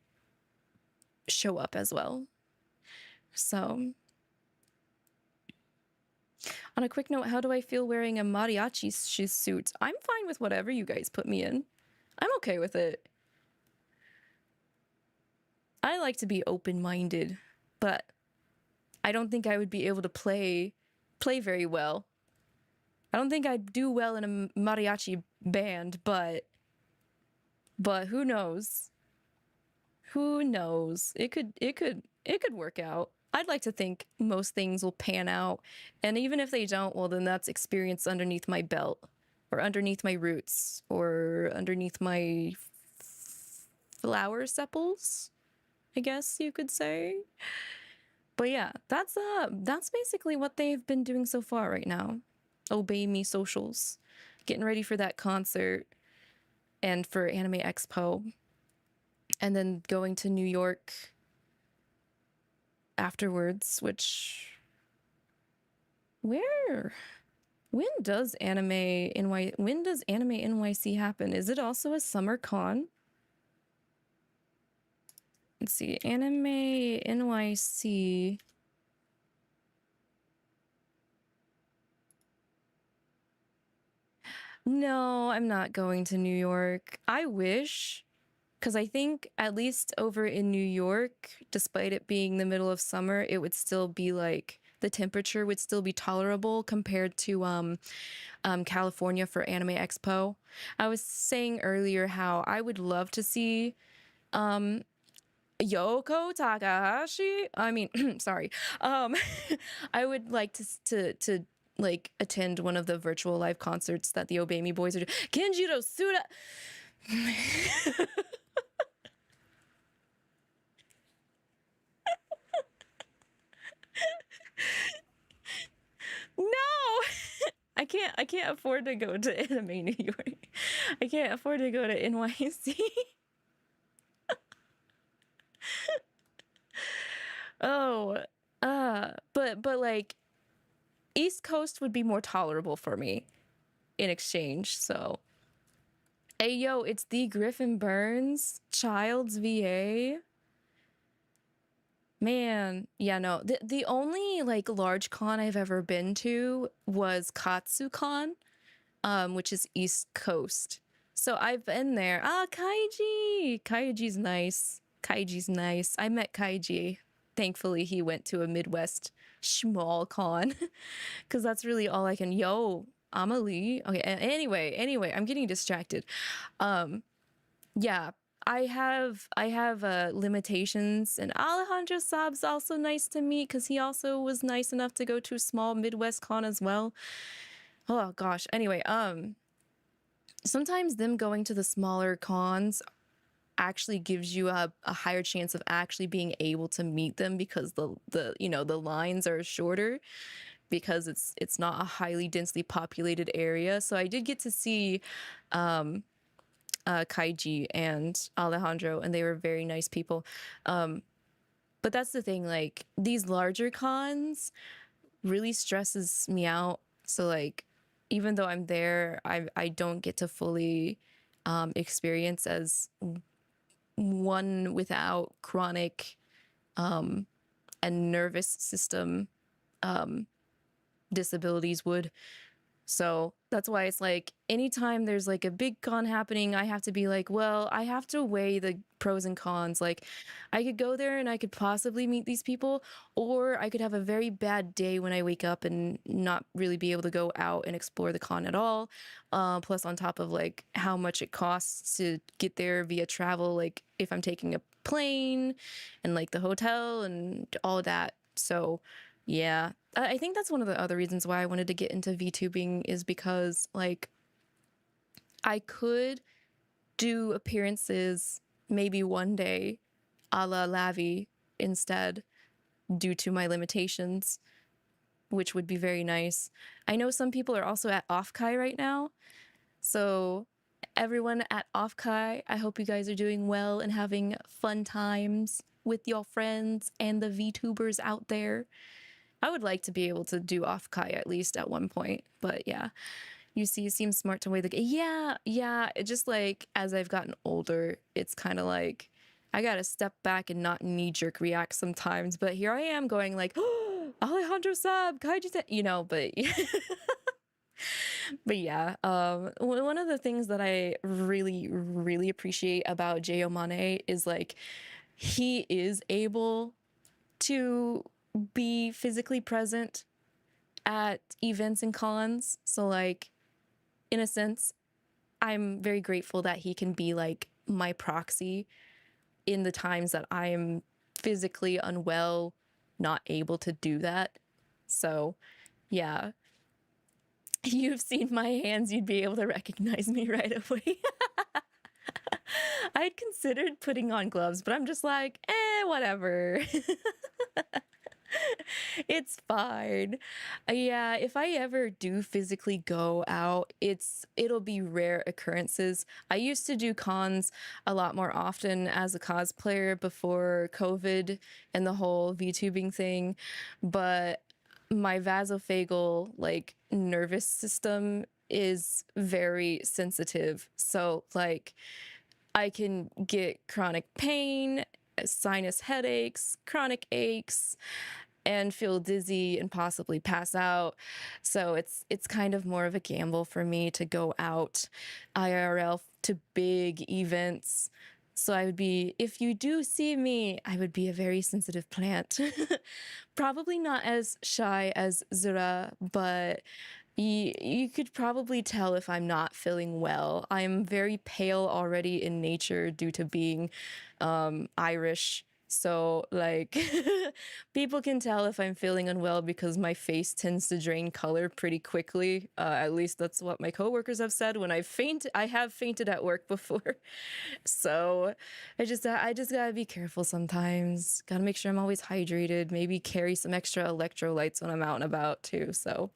A: show up as well. So, on a quick note, how do I feel wearing a mariachi suit? I'm fine with whatever you guys put me in. I'm okay with it. I like to be open-minded, but I don't think I would be able to play very well. I don't think I'd do well in a mariachi band, but who knows? Who knows? It could work out. I'd like to think most things will pan out, and even if they don't, well, then that's experience underneath my belt, or underneath my roots, or underneath my flower sepals, I guess you could say. But yeah, that's basically what they've been doing so far right now. Obey Me socials, getting ready for that concert, and for Anime Expo, and then going to New York afterwards, which when does Anime NYC happen? Is it also a summer con? Let's see, Anime NYC. No, I'm not going to New York. I wish, because I think at least over in New York, despite it being the middle of summer, it would still be like, the temperature would still be tolerable compared to California for Anime Expo. I was saying earlier how I would love to see Yoko Takahashi. I mean, sorry. I would like to like attend one of the virtual live concerts that the Obey boys are doing. Kenjiro Suda. No. I can't afford to go to Anime New York. I can't afford to go to NYC. Oh, but like East Coast would be more tolerable for me in exchange. So, hey yo, it's the Griffin Burns Child's VA. Man, yeah, no. The only like large con I've ever been to was KatsuCon, which is East Coast. So I've been there. Ah, Kaiji. Kaiji's nice. Kaiji's nice. I met Kaiji. Thankfully, he went to a Midwest small con because that's really all I can. Yo, Amelie. Okay. Anyway, I'm getting distracted. Yeah, I have limitations, and Alejandro Saab's also nice to meet because he also was nice enough to go to a small Midwest con as well. Oh gosh. Anyway, sometimes them going to the smaller cons actually gives you a higher chance of actually being able to meet them because the you know, the lines are shorter because it's not a highly densely populated area. So I did get to see Kaiji and Alejandro, and they were very nice people. But that's the thing, like these larger cons really stresses me out. So like even though I'm there, I don't get to fully experience as one without chronic and nervous system disabilities would. So that's why it's like anytime there's like a big con happening, I have to be like, well, I have to weigh the pros and cons. Like I could go there and I could possibly meet these people, or I could have a very bad day when I wake up and not really be able to go out and explore the con at all. Plus on top of like how much it costs to get there via travel, like if I'm taking a plane and like the hotel and all that. So yeah, I think that's one of the other reasons why I wanted to get into VTubing is because like I could do appearances maybe one day a la Lavi instead due to my limitations, which would be very nice. I know some people are also at Offkai right now. So everyone at Offkai, I hope you guys are doing well and having fun times with your friends and the VTubers out there. I would like to be able to do Offkai at least at one point, but yeah. You see, it seems smart to weigh the... Yeah. It just like, as I've gotten older, it's kind of like, I gotta step back and not knee-jerk react sometimes, but here I am going like, oh, Alejandro Saab, Kaiji, you know, but... But yeah, one of the things that I really, really appreciate about J.O. Mane is like, he is able to be physically present at events and cons. So like, in a sense, I'm very grateful that he can be like my proxy in the times that I am physically unwell, not able to do that. So yeah, you've seen my hands, you'd be able to recognize me right away. I'd considered putting on gloves, but I'm just like, whatever. It's fine. Yeah, if I ever do physically go out, it'll be rare occurrences. I used to do cons a lot more often as a cosplayer before COVID and the whole VTubing thing, but my vasophagal like nervous system is very sensitive. So like I can get chronic pain, sinus headaches, chronic aches, and feel dizzy and possibly pass out. So it's kind of more of a gamble for me to go out IRL to big events. So I would be, if you do see me, I would be a very sensitive plant. Probably not as shy as Zura, but You could probably tell if I'm not feeling well. I'm very pale already in nature due to being Irish. So, like, people can tell if I'm feeling unwell because my face tends to drain color pretty quickly. At least that's what my coworkers have said when I have fainted at work before. So, I just gotta be careful sometimes. Gotta make sure I'm always hydrated. Maybe carry some extra electrolytes when I'm out and about too. So.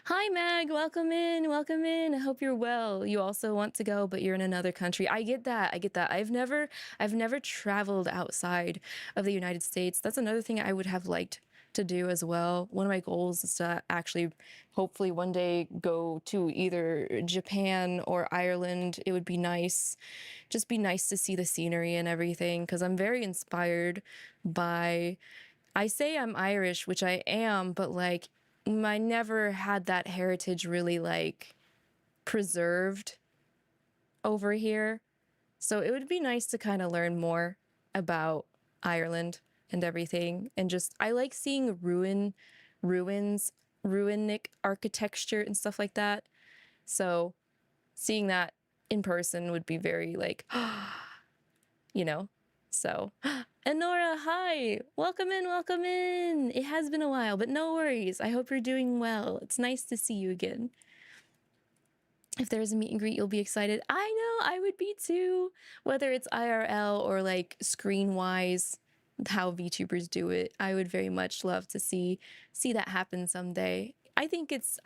A: Hi Mag, welcome in, welcome in. I hope you're well. You also want to go, but you're in another country. I get that. I've never traveled outside of the United States. That's another thing I would have liked to do as well. One of my goals is to actually hopefully one day go to either Japan or Ireland. It would be nice. Just be nice to see the scenery and everything because I'm very inspired by I say I'm Irish, which I am, but like I never had that heritage really like preserved over here. So it would be nice to kind of learn more about Ireland and everything. And just, I like seeing ruinic architecture and stuff like that. So seeing that in person would be very like, you know, so. And Nora, hi! Welcome in, welcome in! It has been a while, but no worries. I hope you're doing well. It's nice to see you again. If there's a meet and greet, you'll be excited. I know, I would be too. Whether it's IRL or like screen-wise, how VTubers do it, I would very much love to see that happen someday. I think it's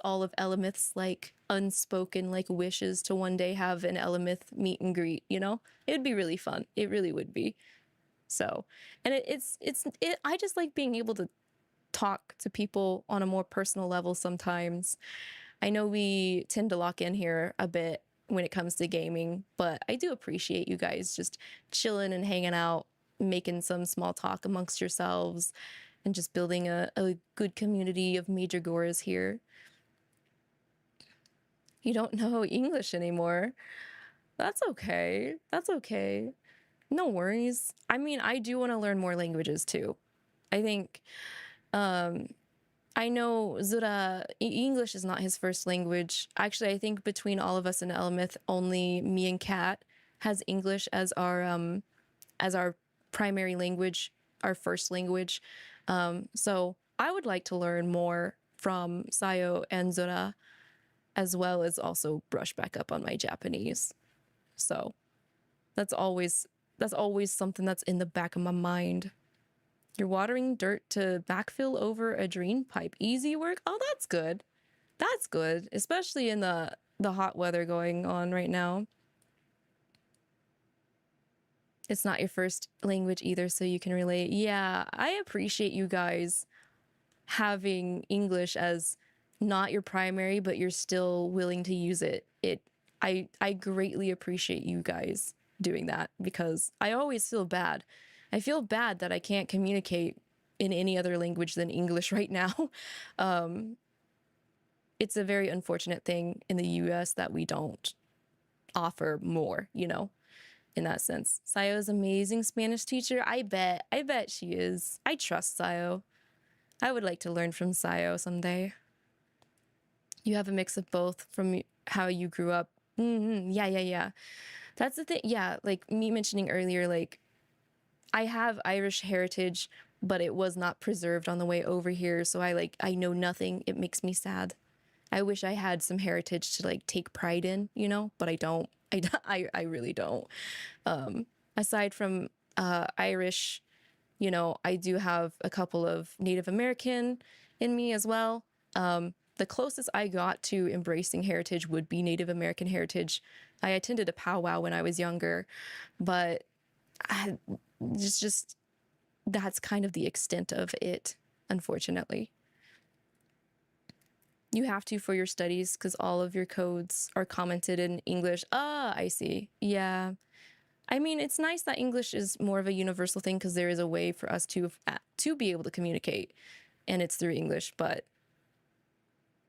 A: all of Elemeth's like unspoken like wishes to one day have an Elemeth meet and greet, you know? It would be really fun. It really would be. So, and I just like being able to talk to people on a more personal level sometimes. I know we tend to lock in here a bit when it comes to gaming, but I do appreciate you guys just chilling and hanging out, making some small talk amongst yourselves, and just building a good community of major goras here. You don't know English anymore. That's okay. That's okay. No worries. I mean, I do want to learn more languages too. I think, I know Zura, English is not his first language. Actually, I think between all of us in Elamith, only me and Kat has English as our primary language, our first language. So I would like to learn more from Sayo and Zura, as well as also brush back up on my Japanese. So that's always something that's in the back of my mind. You're watering dirt to backfill over a drain pipe. Easy work? Oh, that's good. That's good, especially in the hot weather going on right now. It's not your first language either, so you can relate. Yeah, I appreciate you guys having English as not your primary, but you're still willing to use it. I greatly appreciate you guys doing that because I always feel bad. I feel bad that I can't communicate in any other language than English right now. It's a very unfortunate thing in the US that we don't offer more, you know, in that sense. Sayo's amazing Spanish teacher. I bet she is. I trust Sayo. I would like to learn from Sayo someday. You have a mix of both from how you grew up. Yeah. That's the thing. Yeah, like me mentioning earlier, like I have Irish heritage, but it was not preserved on the way over here. So I know nothing. It makes me sad. I wish I had some heritage to like take pride in, you know, but I don't. I really don't. Aside from Irish, you know, I do have a couple of Native American in me as well. The closest I got to embracing heritage would be Native American heritage. I attended a powwow when I was younger, but just that's kind of the extent of it, unfortunately. You have to for your studies because all of your codes are commented in English. Ah, I see. Yeah. I mean, it's nice that English is more of a universal thing because there is a way for us to be able to communicate, and it's through English, but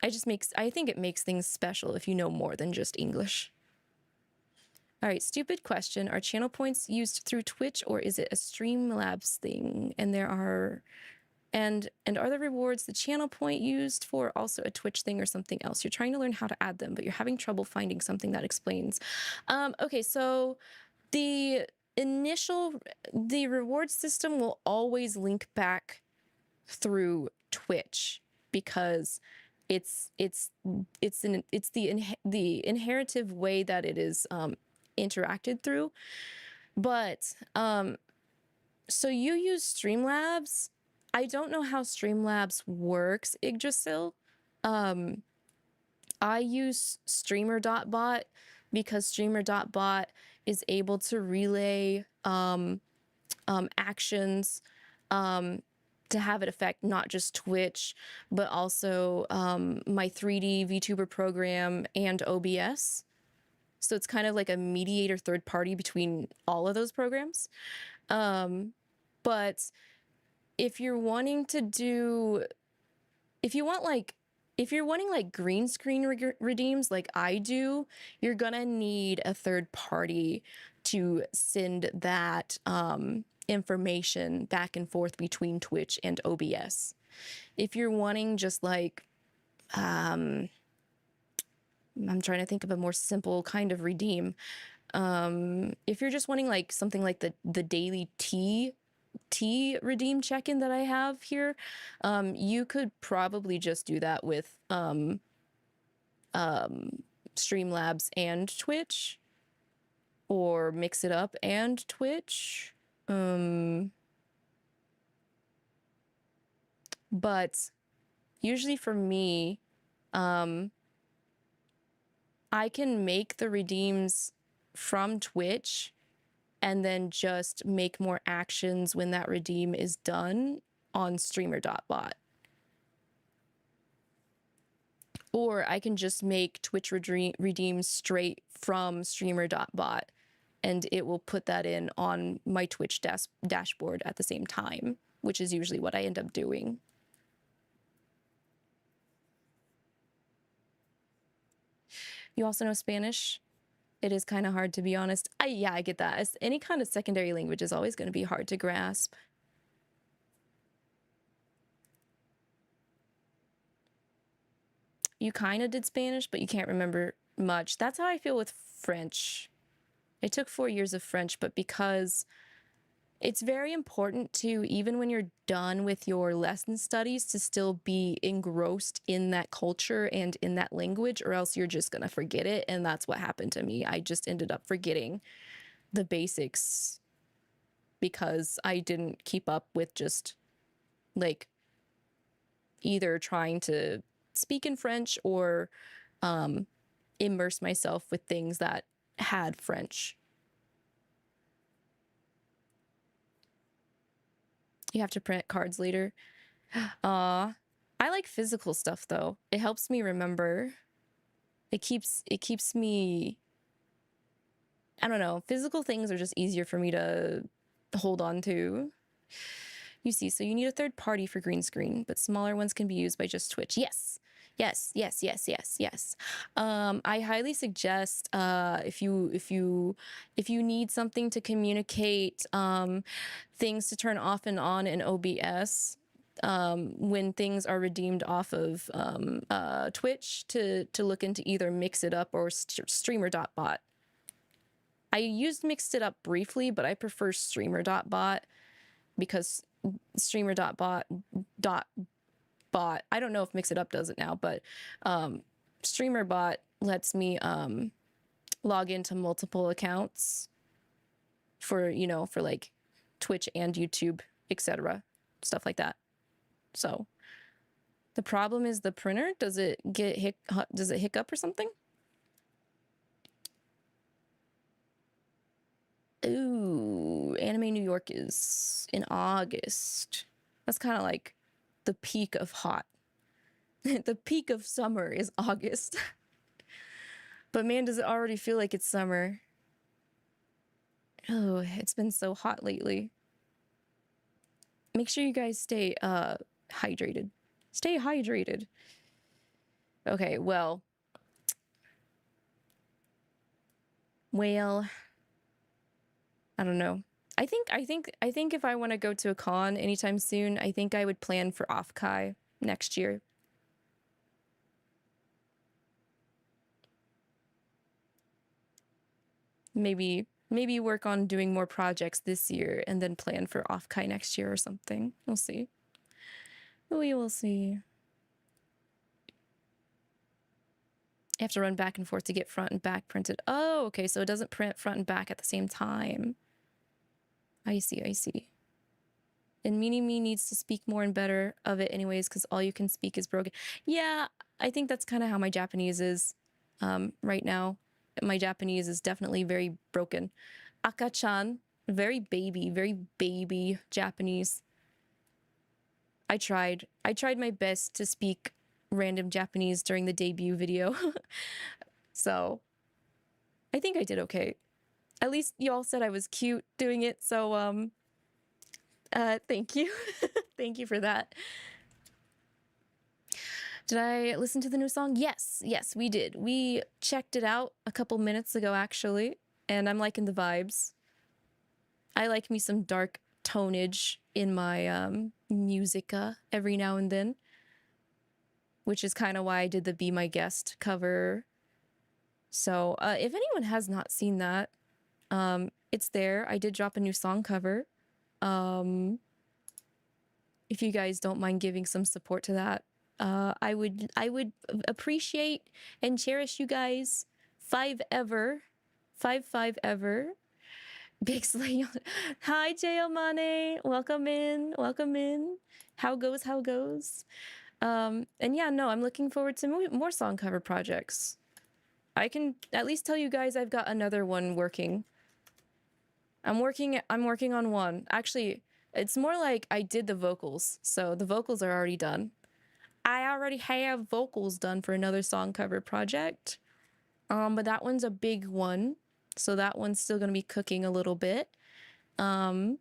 A: I think it makes things special if you know more than just English. All right, stupid question. Are channel points used through Twitch or is it a Streamlabs thing? And there are And are the rewards the channel point used for also a Twitch thing or something else? You're trying to learn how to add them, but you're having trouble finding something that explains. Okay, so the reward system will always link back through Twitch because it's the inheritive way that it is interacted through. But so you use Streamlabs. I don't know how Streamlabs works, Yggdrasil. I use streamer.bot because streamer.bot is able to relay actions to have it affect not just Twitch, but also my 3D VTuber program and OBS. So it's kind of like a mediator third party between all of those programs. But if you're wanting to do, if you're wanting like green screen redeems like I do, you're gonna need a third party to send that information back and forth between Twitch and OBS. If you're wanting just like, I'm trying to think of a more simple kind of redeem. If you're just wanting like something like the daily tea redeem check-in that I have here, you could probably just do that with Streamlabs and Twitch, or mix it up and Twitch. But usually for me, I can make the redeems from Twitch and then just make more actions when that redeem is done on streamer.bot. Or I can just make Twitch redeems straight from streamer.bot, and it will put that in on my Twitch dashboard at the same time, which is usually what I end up doing. You also know Spanish? It is kind of hard, to be honest. Yeah, I get that. Any kind of secondary language is always going to be hard to grasp. You kind of did Spanish, but you can't remember much. That's how I feel with French. I took 4 years of French, but because it's very important to, even when you're done with your lesson studies, to still be engrossed in that culture and in that language, or else you're just gonna forget it. And that's what happened to me. I just ended up forgetting the basics because I didn't keep up with just like either trying to speak in French or immerse myself with things that had French. You have to print cards later. I like physical stuff though. It helps me remember. It keeps me, I don't know, physical things are just easier for me to hold on to. You see, so you need a third party for green screen, but smaller ones can be used by just Twitch. Yes. Yes. I highly suggest if you need something to communicate things to turn off and on in OBS when things are redeemed off of Twitch, to look into either Mix It Up or Streamer.bot. I used Mixed It Up briefly, but I prefer Streamer.bot because Streamer.bot I don't know if Mix It Up does it now, but StreamerBot lets me log into multiple accounts for, you know, for like Twitch and YouTube, etc. Stuff like that. So the problem is the printer. Does it hiccup or something? Ooh, Anime New York is in August. That's kind of like the peak of hot. The peak of summer is August. But man, does it already feel like it's summer. Oh, it's been so hot lately. Make sure you guys stay hydrated. Stay hydrated. Okay, well, I don't know. I think if I want to go to a con anytime soon, I think I would plan for off-kai next year. Maybe work on doing more projects this year and then plan for off-kai next year or something. We'll see. We will see. I have to run back and forth to get front and back printed. Oh, okay, so it doesn't print front and back at the same time. I see, I see. And Me needs to speak more and better of it anyways, because all you can speak is broken. Yeah, I think that's kind of how my Japanese is right now. My Japanese is definitely very broken. Aka-chan, very baby Japanese. I tried my best to speak random Japanese during the debut video. So I think I did okay. At least y'all said I was cute doing it, so thank you. Thank you for that. Did I listen to the new song? Yes, we did. We checked it out a couple minutes ago, actually, and I'm liking the vibes. I like me some dark tonage in my musica every now and then, which is kind of why I did the Be My Guest cover. So if anyone has not seen that, it's there. I did drop a new song cover. If you guys don't mind giving some support to that, I would appreciate and cherish you guys. 5 ever. Big Slay. Hi, Jayomane. Welcome in. How goes? And yeah, no, I'm looking forward to more song cover projects. I can at least tell you guys I've got another one working. I'm working on one. Actually, it's more like I did the vocals, so the vocals are already done. I already have vocals done for another song cover project. But that one's a big one, so that one's still gonna be cooking a little bit. And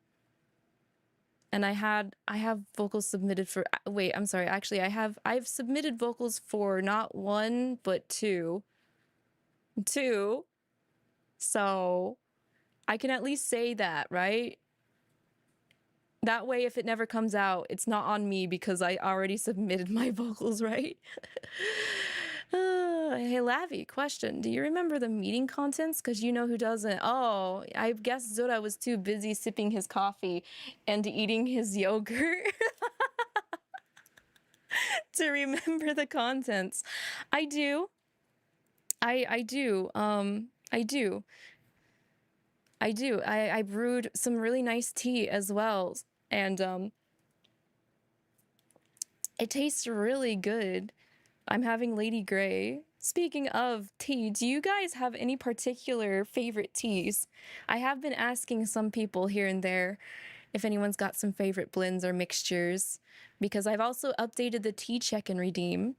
A: I have vocals submitted for, wait, I'm sorry, actually I've submitted vocals for not 1 but 2. So I can at least say that, right? That way, if it never comes out, it's not on me because I already submitted my vocals, right? Hey, Lavi, question. Do you remember the meeting contents? Because you know who doesn't. Oh, I guess Zora was too busy sipping his coffee and eating his yogurt to remember the contents. I do. I do. I brewed some really nice tea as well, and it tastes really good. I'm having Lady Grey. Speaking of tea, do you guys have any particular favorite teas? I have been asking some people here and there if anyone's got some favorite blends or mixtures, because I've also updated the tea check and redeem.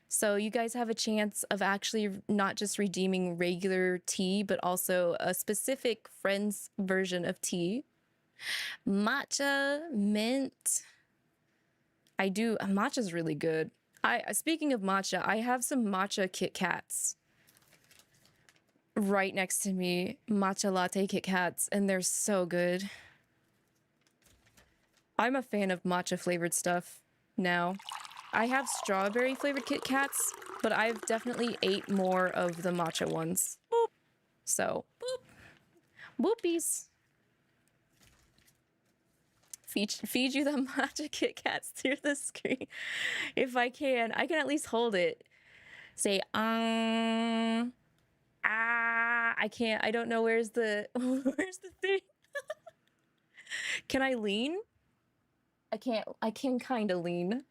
A: So you guys have a chance of actually not just redeeming regular tea, but also a specific friend's version of tea. Matcha, mint. I do. Matcha's really good. Speaking of matcha, I have some matcha Kit Kats right next to me. Matcha latte Kit Kats, and they're so good. I'm a fan of matcha flavored stuff now. I have strawberry flavored Kit Kats, but I've definitely ate more of the matcha ones. Boop. So, boop. Boopies. Feed you the matcha Kit Kats through the screen. If I can at least hold it. Say, I can't, I don't know where's the thing. Can I lean? I can kind of lean.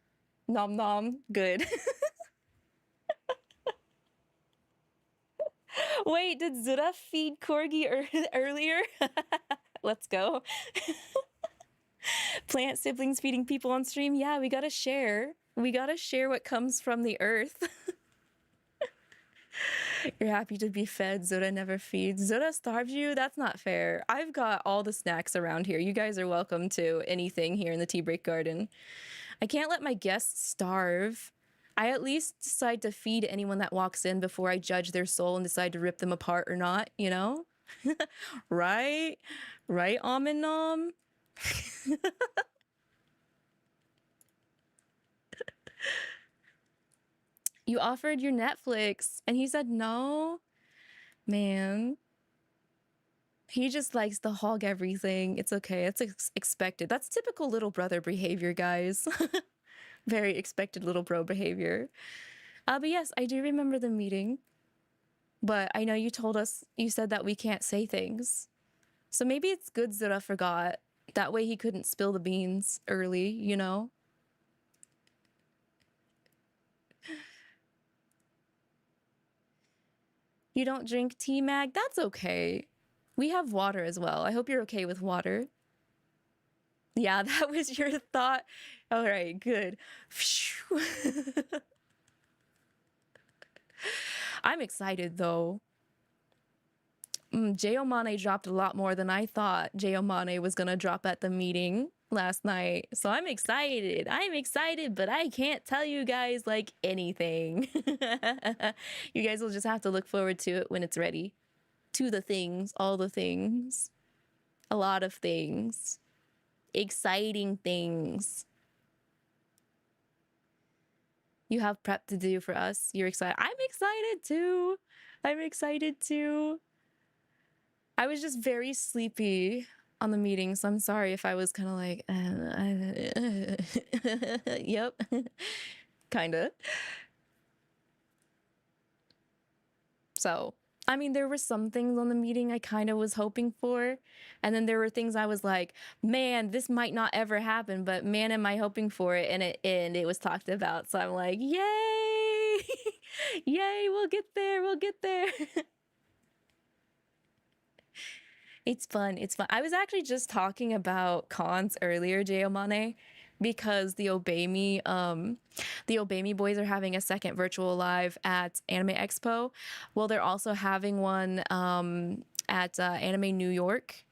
A: Nom nom, good. Wait, did Zura feed Corgi earlier? Let's go. Plant siblings feeding people on stream. Yeah, we gotta share. We gotta share what comes from the earth. You're happy to be fed. Zora never feeds. Zora starved you? That's not fair. I've got all the snacks around here. You guys are welcome to anything here in the Tea Break Garden. I can't let my guests starve. I at least decide to feed anyone that walks in before I judge their soul and decide to rip them apart or not, you know? Right? Right, ummm? You offered your Netflix and he said no? Man. He just likes to hog everything. It's okay. It's expected. That's typical little brother behavior, guys. Very expected little bro behavior. But yes, I do remember the meeting. But I know you told us, you said that we can't say things. So maybe it's good Zura forgot. That way he couldn't spill the beans early, you know? You don't drink tea, Mag? That's okay. We have water as well. I hope you're okay with water. Yeah, that was your thought. All right, good. I'm excited though. Jayomane dropped a lot more than I thought Jayomane was gonna drop at the meeting last night. So I'm excited. I'm excited, but I can't tell you guys like anything. You guys will just have to look forward to it when it's ready. To the things, all the things. A lot of things. Exciting things. You have prep to do for us. You're excited. I'm excited too. I'm excited too. I was just very sleepy on the meeting, so I'm sorry if I was kind of like, yep, kind of. So, I mean, there were some things on the meeting I kind of was hoping for, and then there were things I was like, man, this might not ever happen, but man, am I hoping for it, and it was talked about. So I'm like, yay, yay, we'll get there, we'll get there. It's fun. It's fun. I was actually just talking about cons earlier, Jayomane, because the Obey Me boys are having a second virtual live at Anime Expo. Well, they're also having one at Anime New York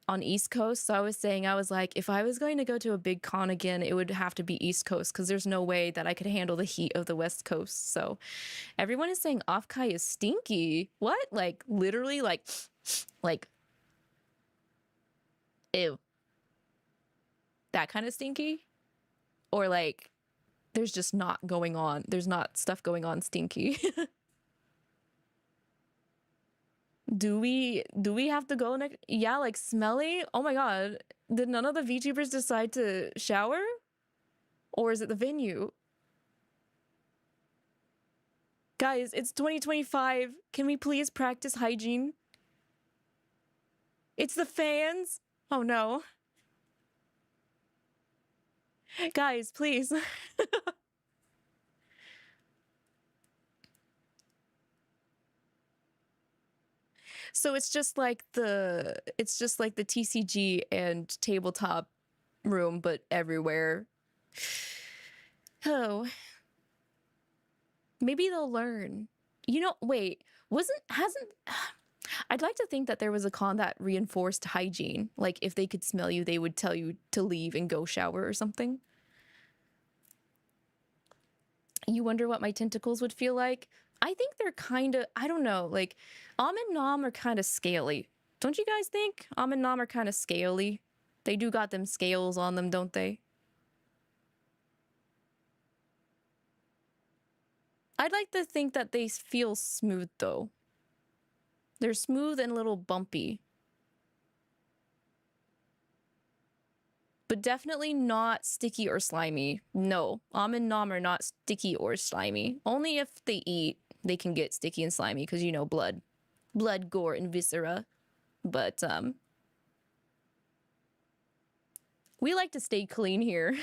A: on East Coast. So I was saying, I was like, if I was going to go to a big con again, it would have to be East Coast because there's no way that I could handle the heat of the West Coast. So everyone is saying Offkai is stinky. What? Like literally like ew. That kind of stinky? Or like there's just not going on. There's not stuff going on stinky. Do we have to go next? Yeah, like smelly? Oh my god. Did none of the VTubers decide to shower? Or is it the venue? Guys, it's 2025. Can we please practice hygiene? It's the fans? Oh no. Guys, please. So it's just like the TCG and tabletop room, but everywhere. Oh. Maybe they'll learn. You know, wait, hasn't I'd like to think that there was a con that reinforced hygiene. Like if they could smell you, they would tell you to leave and go shower or something. You wonder what my tentacles would feel like? I think they're kind of, I don't know, like and Nom are kind of scaly. Don't you guys think? And Nom are kind of scaly. They do got them scales on them, don't they? I'd like to think that they feel smooth though. They're smooth and a little bumpy. But definitely not sticky or slimy. No, and Nom are not sticky or slimy. Only if they eat, they can get sticky and slimy because, you know, blood, gore, and viscera. But, we like to stay clean here.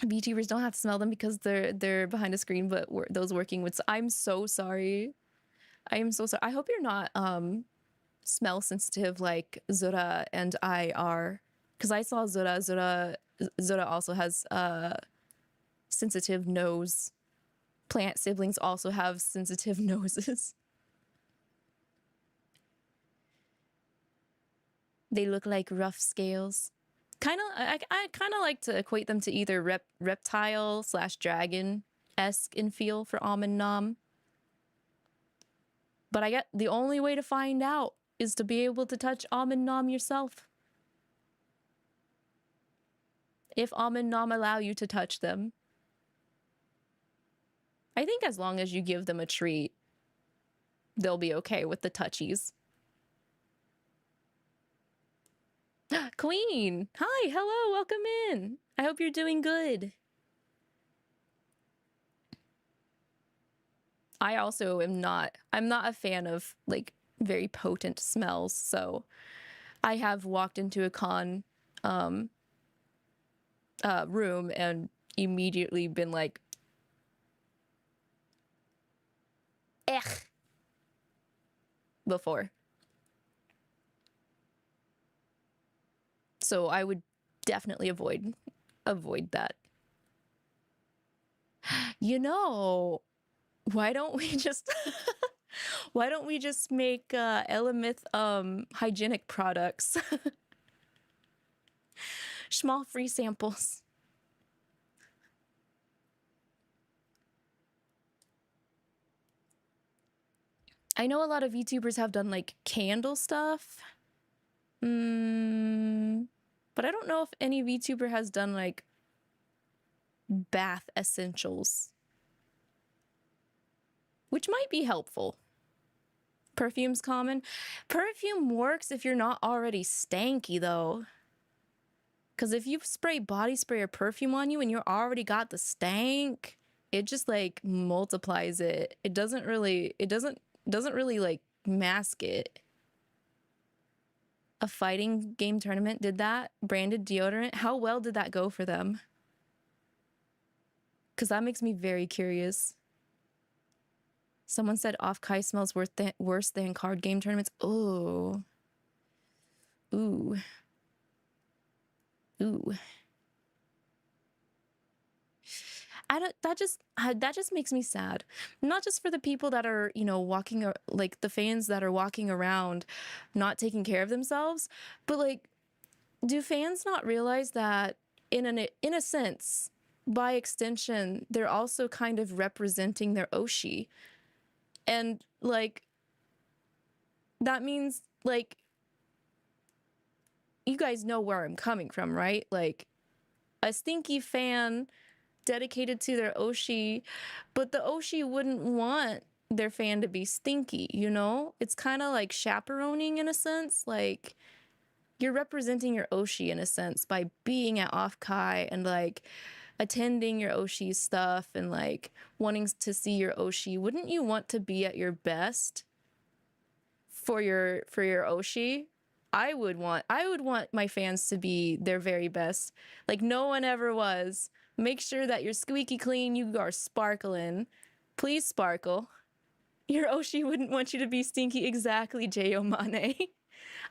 A: VTubers don't have to smell them because they're behind a screen, but those working with... I'm so sorry. I am so sorry. I hope you're not, smell sensitive like Zura and I are. Because I saw Zura. Zura also has sensitive nose. Plant siblings also have sensitive noses. They look like rough scales. I kind of like to equate them to either reptile / dragon-esque in feel for and Nom. But I get the only way to find out is to be able to touch ummm yourself. If ummm allow you to touch them. I think as long as you give them a treat, they'll be okay with the touchies. Queen! Hi, hello, welcome in. I hope you're doing good. I also am not, I'm not a fan of like very potent smells, so I have walked into a con room and immediately been like, ugh, before. So I would definitely avoid that. You know, why don't we just why don't we just make Elamith hygienic products? Small free samples. I know a lot of VTubers have done like candle stuff. But I don't know if any VTuber has done like bath essentials, which might be helpful. Perfume's common. Perfume works if you're not already stanky though. Because if you spray body spray or perfume on you and you already got the stank, it just like multiplies it. It doesn't really like mask it. A fighting game tournament did that. Branded deodorant. How well did that go for them? Because that makes me very curious. Someone said off-kai smells worse than card game tournaments. Oh. Ooh. Ooh. That just makes me sad. Not just for the people that are, you know, walking, like the fans that are walking around not taking care of themselves, but like, do fans not realize that in a sense, by extension, they're also kind of representing their oshi? And like, that means like, you guys know where I'm coming from, right? Like, a stinky fan dedicated to their oshi, but the oshi wouldn't want their fan to be stinky, you know? It's kind of like chaperoning in a sense. Like, you're representing your oshi in a sense by being at off-kai and like attending your oshi stuff and like wanting to see your oshi. Wouldn't you want to be at your best for your oshi? I would want my fans to be their very best, like no one ever was. Make sure that you're squeaky clean, you are sparkling. Please sparkle. Your oshi wouldn't want you to be stinky. Exactly, Jayomane.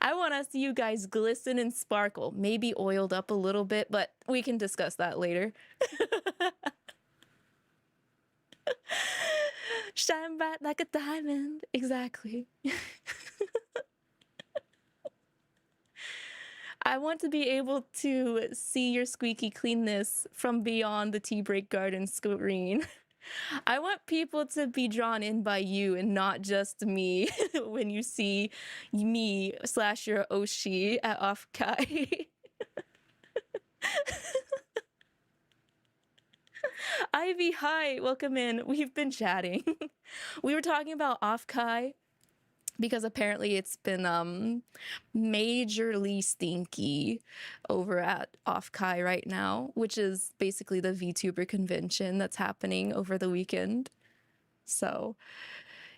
A: I want to see you guys glisten and sparkle. Maybe oiled up a little bit, but we can discuss that later. Shine bright like a diamond. Exactly. I want to be able to see your squeaky cleanness from beyond the tea break garden screen. I want people to be drawn in by you and not just me when you see me / your oshi at off-kai. Ivy, hi, welcome in. We've been chatting. We were talking about off-kai because apparently it's been majorly stinky over at off-kai right now, which is basically the VTuber convention that's happening over the weekend. So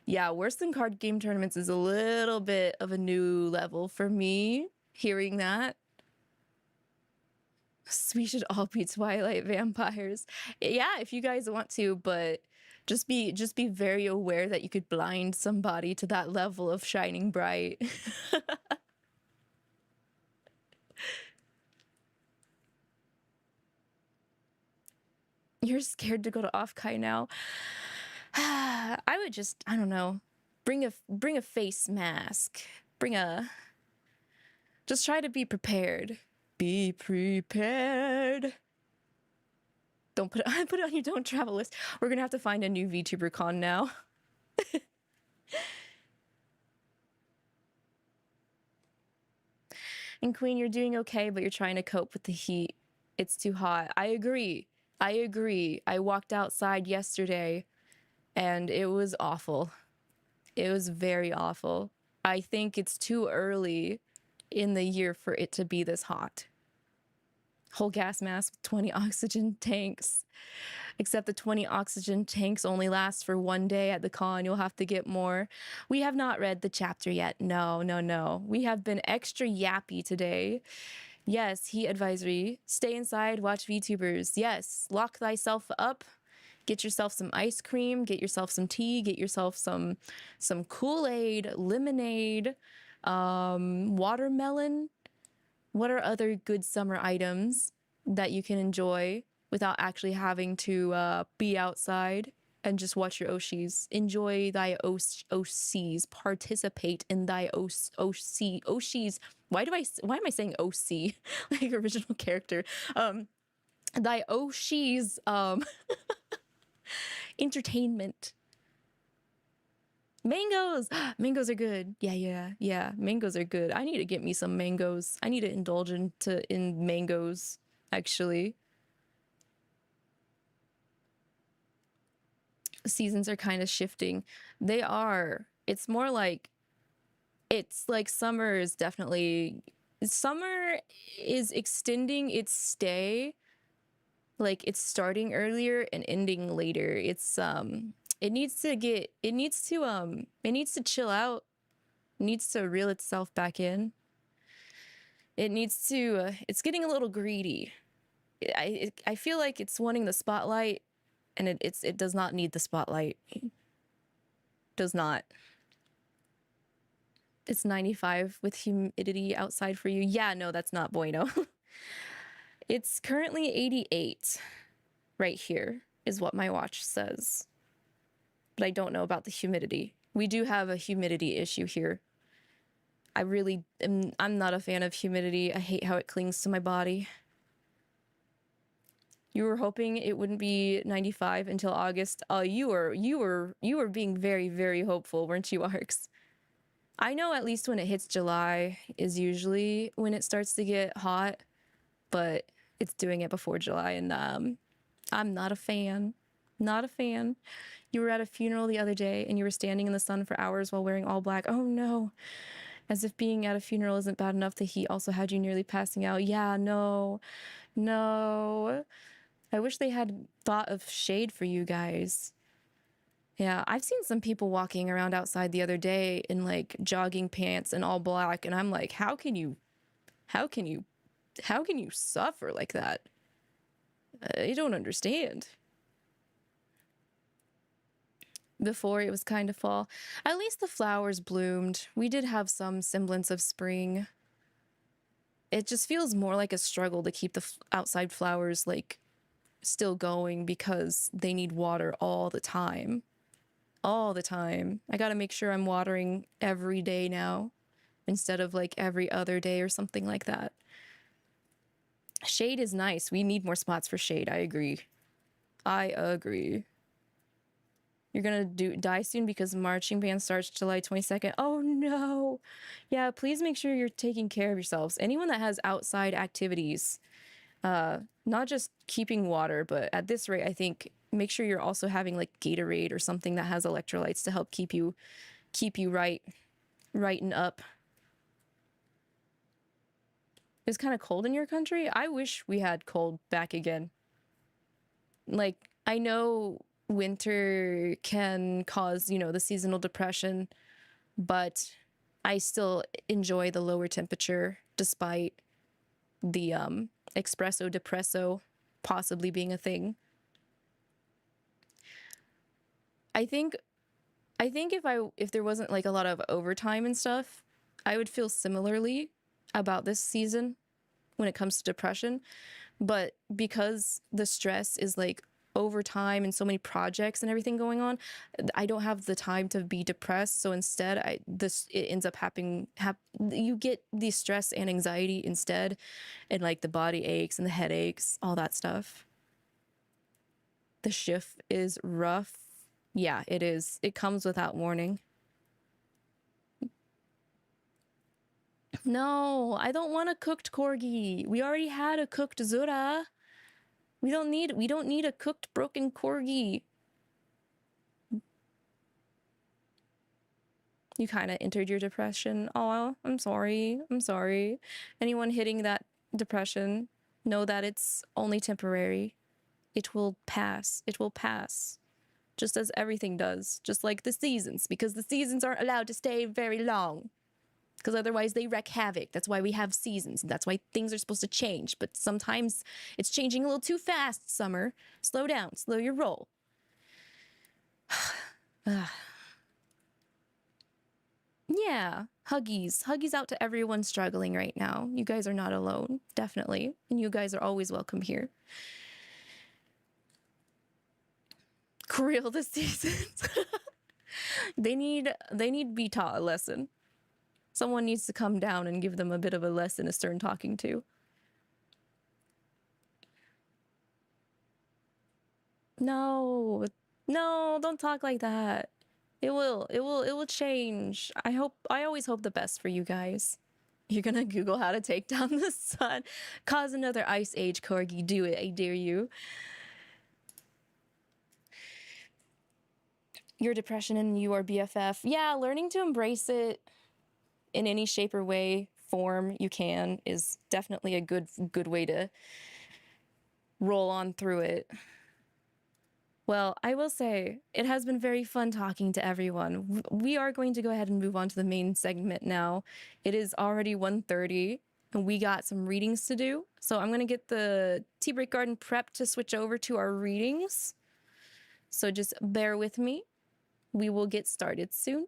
A: yeah, worse than card game tournaments is a little bit of a new level for me, hearing that. We should all be Twilight vampires. Yeah, if you guys want to, but just be very aware that you could blind somebody to that level of shining bright. You're scared to go to off-kai now. I would just, I don't know, bring a face mask. Just try to be prepared. Be prepared. Don't put it on your don't travel list. We're gonna have to find a new VTuber con now. And Queen, you're doing okay, but you're trying to cope with the heat. It's too hot. I agree. I agree. I walked outside yesterday and it was awful. It was very awful. I think it's too early in the year for it to be this hot. Whole gas mask with 20 oxygen tanks. Except the 20 oxygen tanks only last for 1 day at the con. You'll have to get more. We have not read the chapter yet. No, no, no. We have been extra yappy today. Yes, heat advisory. Stay inside, watch VTubers. Yes, lock thyself up. Get yourself some ice cream, get yourself some tea, get yourself some Kool-Aid, lemonade, watermelon. What are other good summer items that you can enjoy without actually having to be outside and just watch your Oshis? Enjoy thy Oshis. Participate in thy Oshis. Why am I saying OC? Like original character. Thy Oshis entertainment. Mangoes! Mangoes are good. Yeah. Mangoes are good. I need to get me some mangoes. I need to indulge in mangoes, actually. Seasons are kind of shifting. They are. It's more like, it's like summer is extending its stay. Like it's starting earlier and ending later. It needs to chill out. It needs to reel itself back in. It's getting a little greedy. I feel like it's wanting the spotlight, and it does not need the spotlight. Does not. It's 95 with humidity outside for you. Yeah, no, that's not bueno. It's currently 88 right here is what my watch says. But I don't know about the humidity. We do have a humidity issue here. I'm not a fan of humidity. I hate how it clings to my body. You were hoping it wouldn't be 95 until August. You were being very, very hopeful, weren't you, Arcs? I know at least when it hits July is usually when it starts to get hot, but it's doing it before July, and I'm not a fan. Not a fan. You were at a funeral the other day and you were standing in the sun for hours while wearing all black. Oh no. As if being at a funeral isn't bad enough, the heat also had you nearly passing out. Yeah, no. I wish they had thought of shade for you guys. Yeah, I've seen some people walking around outside the other day in like jogging pants and all black, and I'm like, how can you suffer like that? I don't understand. Before it was kind of fall. At least the flowers bloomed. We did have some semblance of spring. It just feels more like a struggle to keep the outside flowers like still going because they need water all the time. All the time. I gotta make sure I'm watering every day now instead of like every other day or something like that. Shade is nice. We need more spots for shade. I agree. You're gonna die soon because marching band starts July 22nd. Oh no. Yeah, please make sure you're taking care of yourselves. Anyone that has outside activities, not just keeping water, but at this rate, I think make sure you're also having like Gatorade or something that has electrolytes to help keep you right and up. It's kind of cold in your country. I wish we had cold back again. Like, I know winter can cause, the seasonal depression, but I still enjoy the lower temperature despite the espresso depresso possibly being a thing. I think if there wasn't like a lot of overtime and stuff, I would feel similarly about this season when it comes to depression. But because the stress is like overtime and so many projects and everything going on, I don't have the time to be depressed. So instead, it ends up happening. You get the stress and anxiety instead, and like the body aches and the headaches, all that stuff. The shift is rough. Yeah, it is. It comes without warning. No, I don't want a cooked corgi. We already had a cooked Zura. We don't need a cooked broken corgi. You kind of entered your depression. Oh, I'm sorry. I'm sorry. Anyone hitting that depression, know that it's only temporary. It will pass. It will pass. Just as everything does. Just like the seasons, because the seasons aren't allowed to stay very long. Because otherwise they wreak havoc. That's why we have seasons. And that's why things are supposed to change. But sometimes it's changing a little too fast, Summer. Slow down. Slow your roll. Yeah, huggies. Huggies out to everyone struggling right now. You guys are not alone, definitely. And you guys are always welcome here. Creel the seasons. They need to be taught a lesson. Someone needs to come down and give them a bit of a lesson, a stern talking to. No, no, don't talk like that. It will change. I always hope the best for you guys. You're gonna Google how to take down the sun. Cause another ice age corgi. Do it, I dare you. Your depression and you are BFF. Yeah, learning to embrace it in any shape or way, form you can is definitely a good way to roll on through it. Well, I will say, it has been very fun talking to everyone. We are going to go ahead and move on to the main segment now. It is already 1:30, and we got some readings to do. So I'm going to get the Tea Break Garden prep to switch over to our readings. So just bear with me. We will get started soon.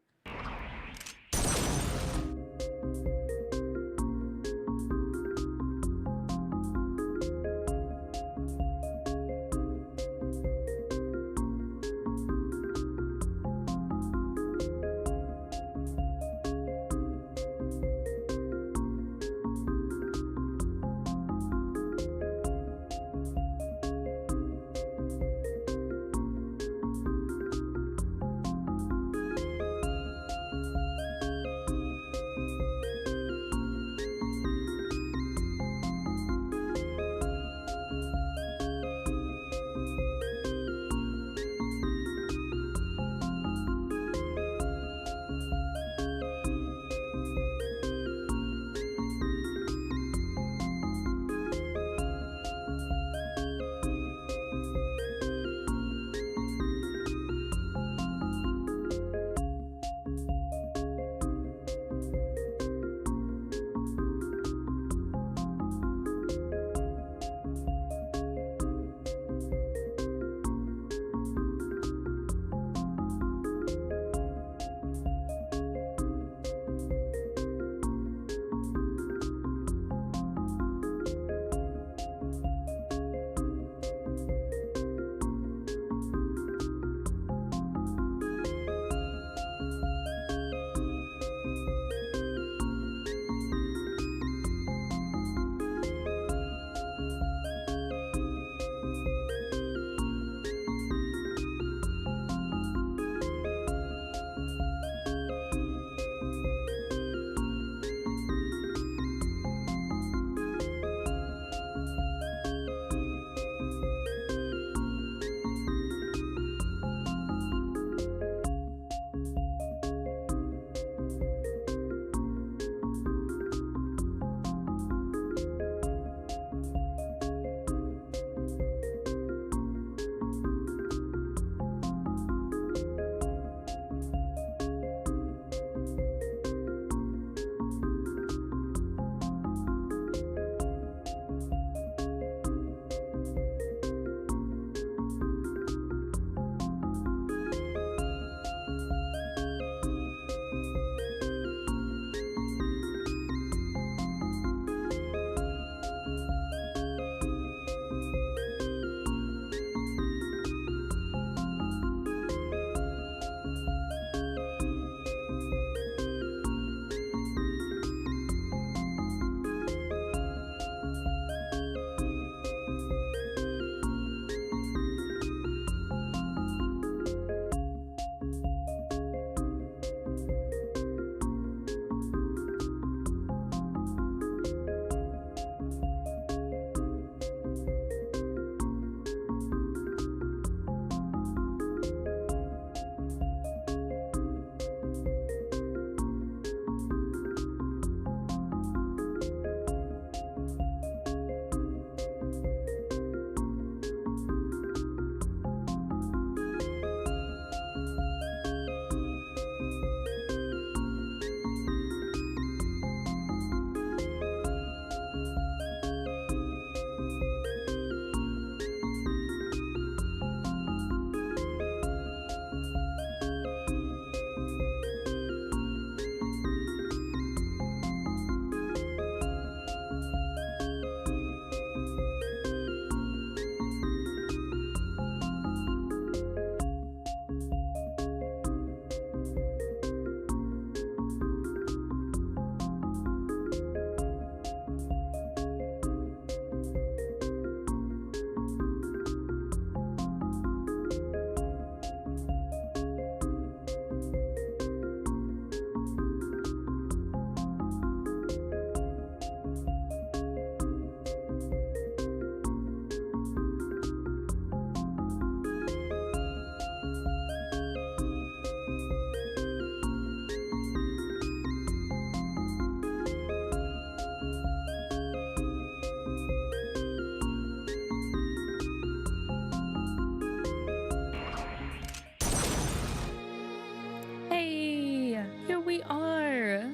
A: Hey, here we are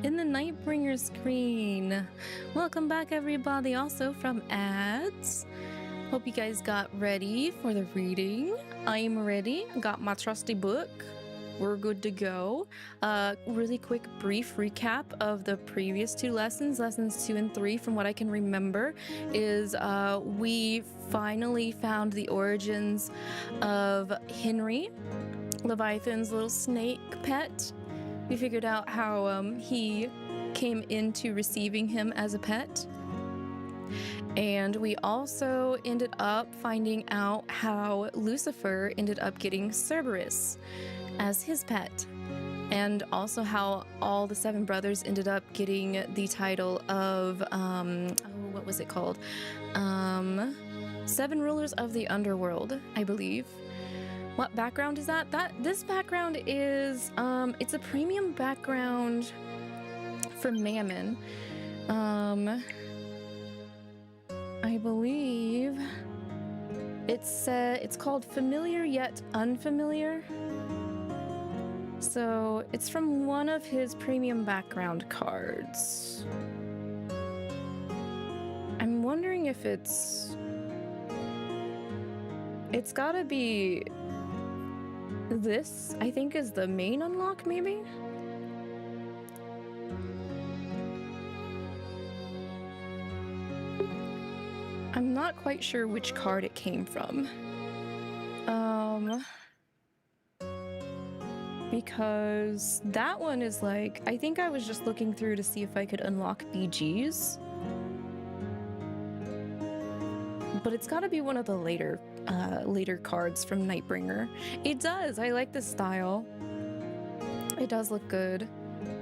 A: in the Nightbringer screen. Welcome back, everybody, also from ads. Hope you guys got ready for the reading. I'm ready. Got my trusty book. We're good to go. Really quick, brief recap of the previous two lessons, lessons 2 and 3, from what I can remember, is we finally found the origins of Henry, Leviathan's little snake pet. We figured out how he came into receiving him as a pet. And we also ended up finding out how Lucifer ended up getting Cerberus as his pet. And also how all the 7 brothers ended up getting the title of, what was it called? 7 Rulers of the Underworld, I believe. What background is that? This background is, it's a premium background for Mammon. I believe it's called Familiar Yet Unfamiliar. So it's from one of his premium background cards. I'm wondering if it's gotta be this, I think, is the main unlock, maybe? I'm not quite sure which card it came from. Because that one is like, I think I was just looking through to see if I could unlock BGs. But it's gotta be one of the later cards from Nightbringer. It does, I like the style. It does look good.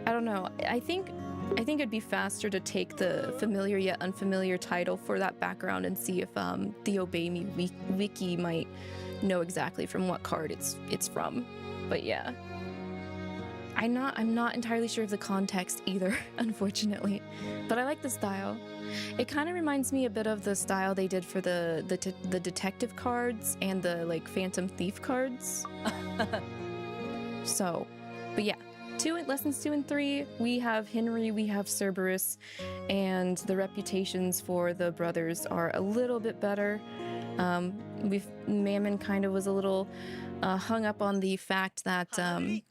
A: I don't know, I think it'd be faster to take the Familiar Yet Unfamiliar title for that background and see if the Obey Me wiki might know exactly from what card it's from. But yeah. I'm not entirely sure of the context either, unfortunately. But I like the style. It kind of reminds me a bit of the style they did for the detective cards and the like Phantom Thief cards. So, but yeah. Lessons 2 and 3, we have Henry, we have Cerberus, and the reputations for the brothers are a little bit better. Mammon kind of was a little hung up on the fact that the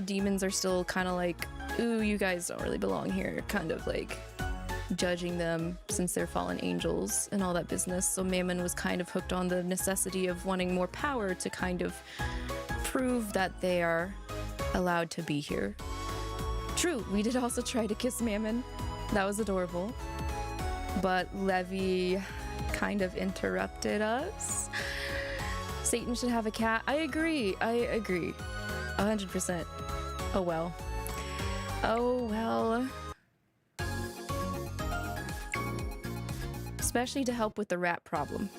A: demons are still kind of like, ooh, you guys don't really belong here, kind of like judging them since they're fallen angels and all that business. So Mammon was kind of hooked on the necessity of wanting more power to kind of prove that they are allowed to be here. True, we did also try to kiss Mammon. That was adorable. But Levi kind of interrupted us. Satan should have a cat. I agree. 100%. Oh well. Oh well. Especially to help with the rat problem.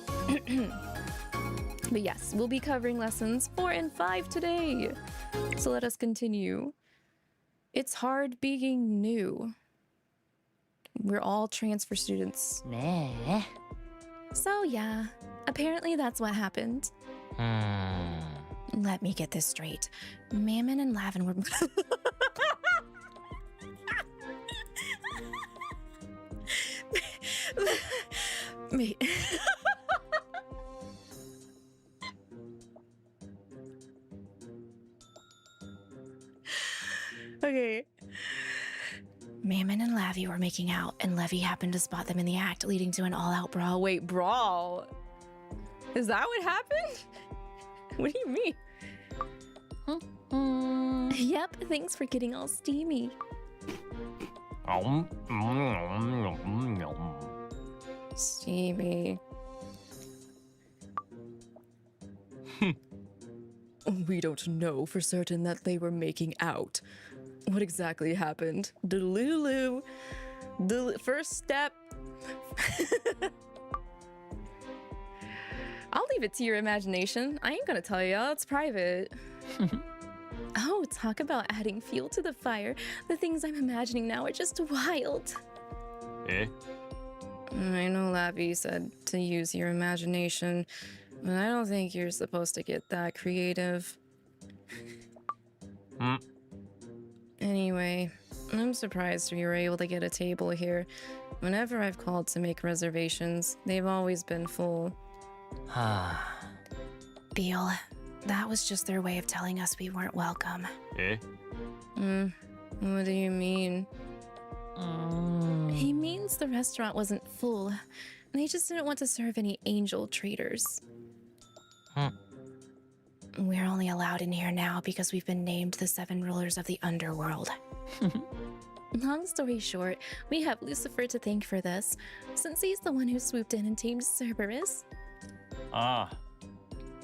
A: But yes, we'll be covering lessons 4 and 5 today. So let us continue. It's hard being new. We're all transfer students.
F: Nah.
A: So yeah, apparently that's what happened. Let me get this straight. Mammon and Lavin were... Me. Okay. Mammon and Lavi were making out, and Levi happened to spot them in the act, leading to an all-out brawl. Wait, brawl? Is that what happened? What do you mean? Yep, thanks for getting all steamy. Steamy. We don't know for certain that they were making out. What exactly happened? Delulu. First step. I'll leave it to your imagination. I ain't gonna tell y'all, it's private. Oh, talk about adding fuel to the fire. The things I'm imagining now are just wild.
B: Eh?
A: I know Lavi said to use your imagination. I don't think you're supposed to get that creative. Anyway, I'm surprised we were able to get a table here. Whenever I've called to make reservations, they've always been full.
G: Beale, that was just their way of telling us we weren't welcome.
A: What do you mean? He means the restaurant wasn't full. They just didn't want to serve any angel traders.
G: We're only allowed in here now because we've been named the 7 rulers of the underworld.
A: Long story short, we have Lucifer to thank for this, since he's the one who swooped in and tamed Cerberus.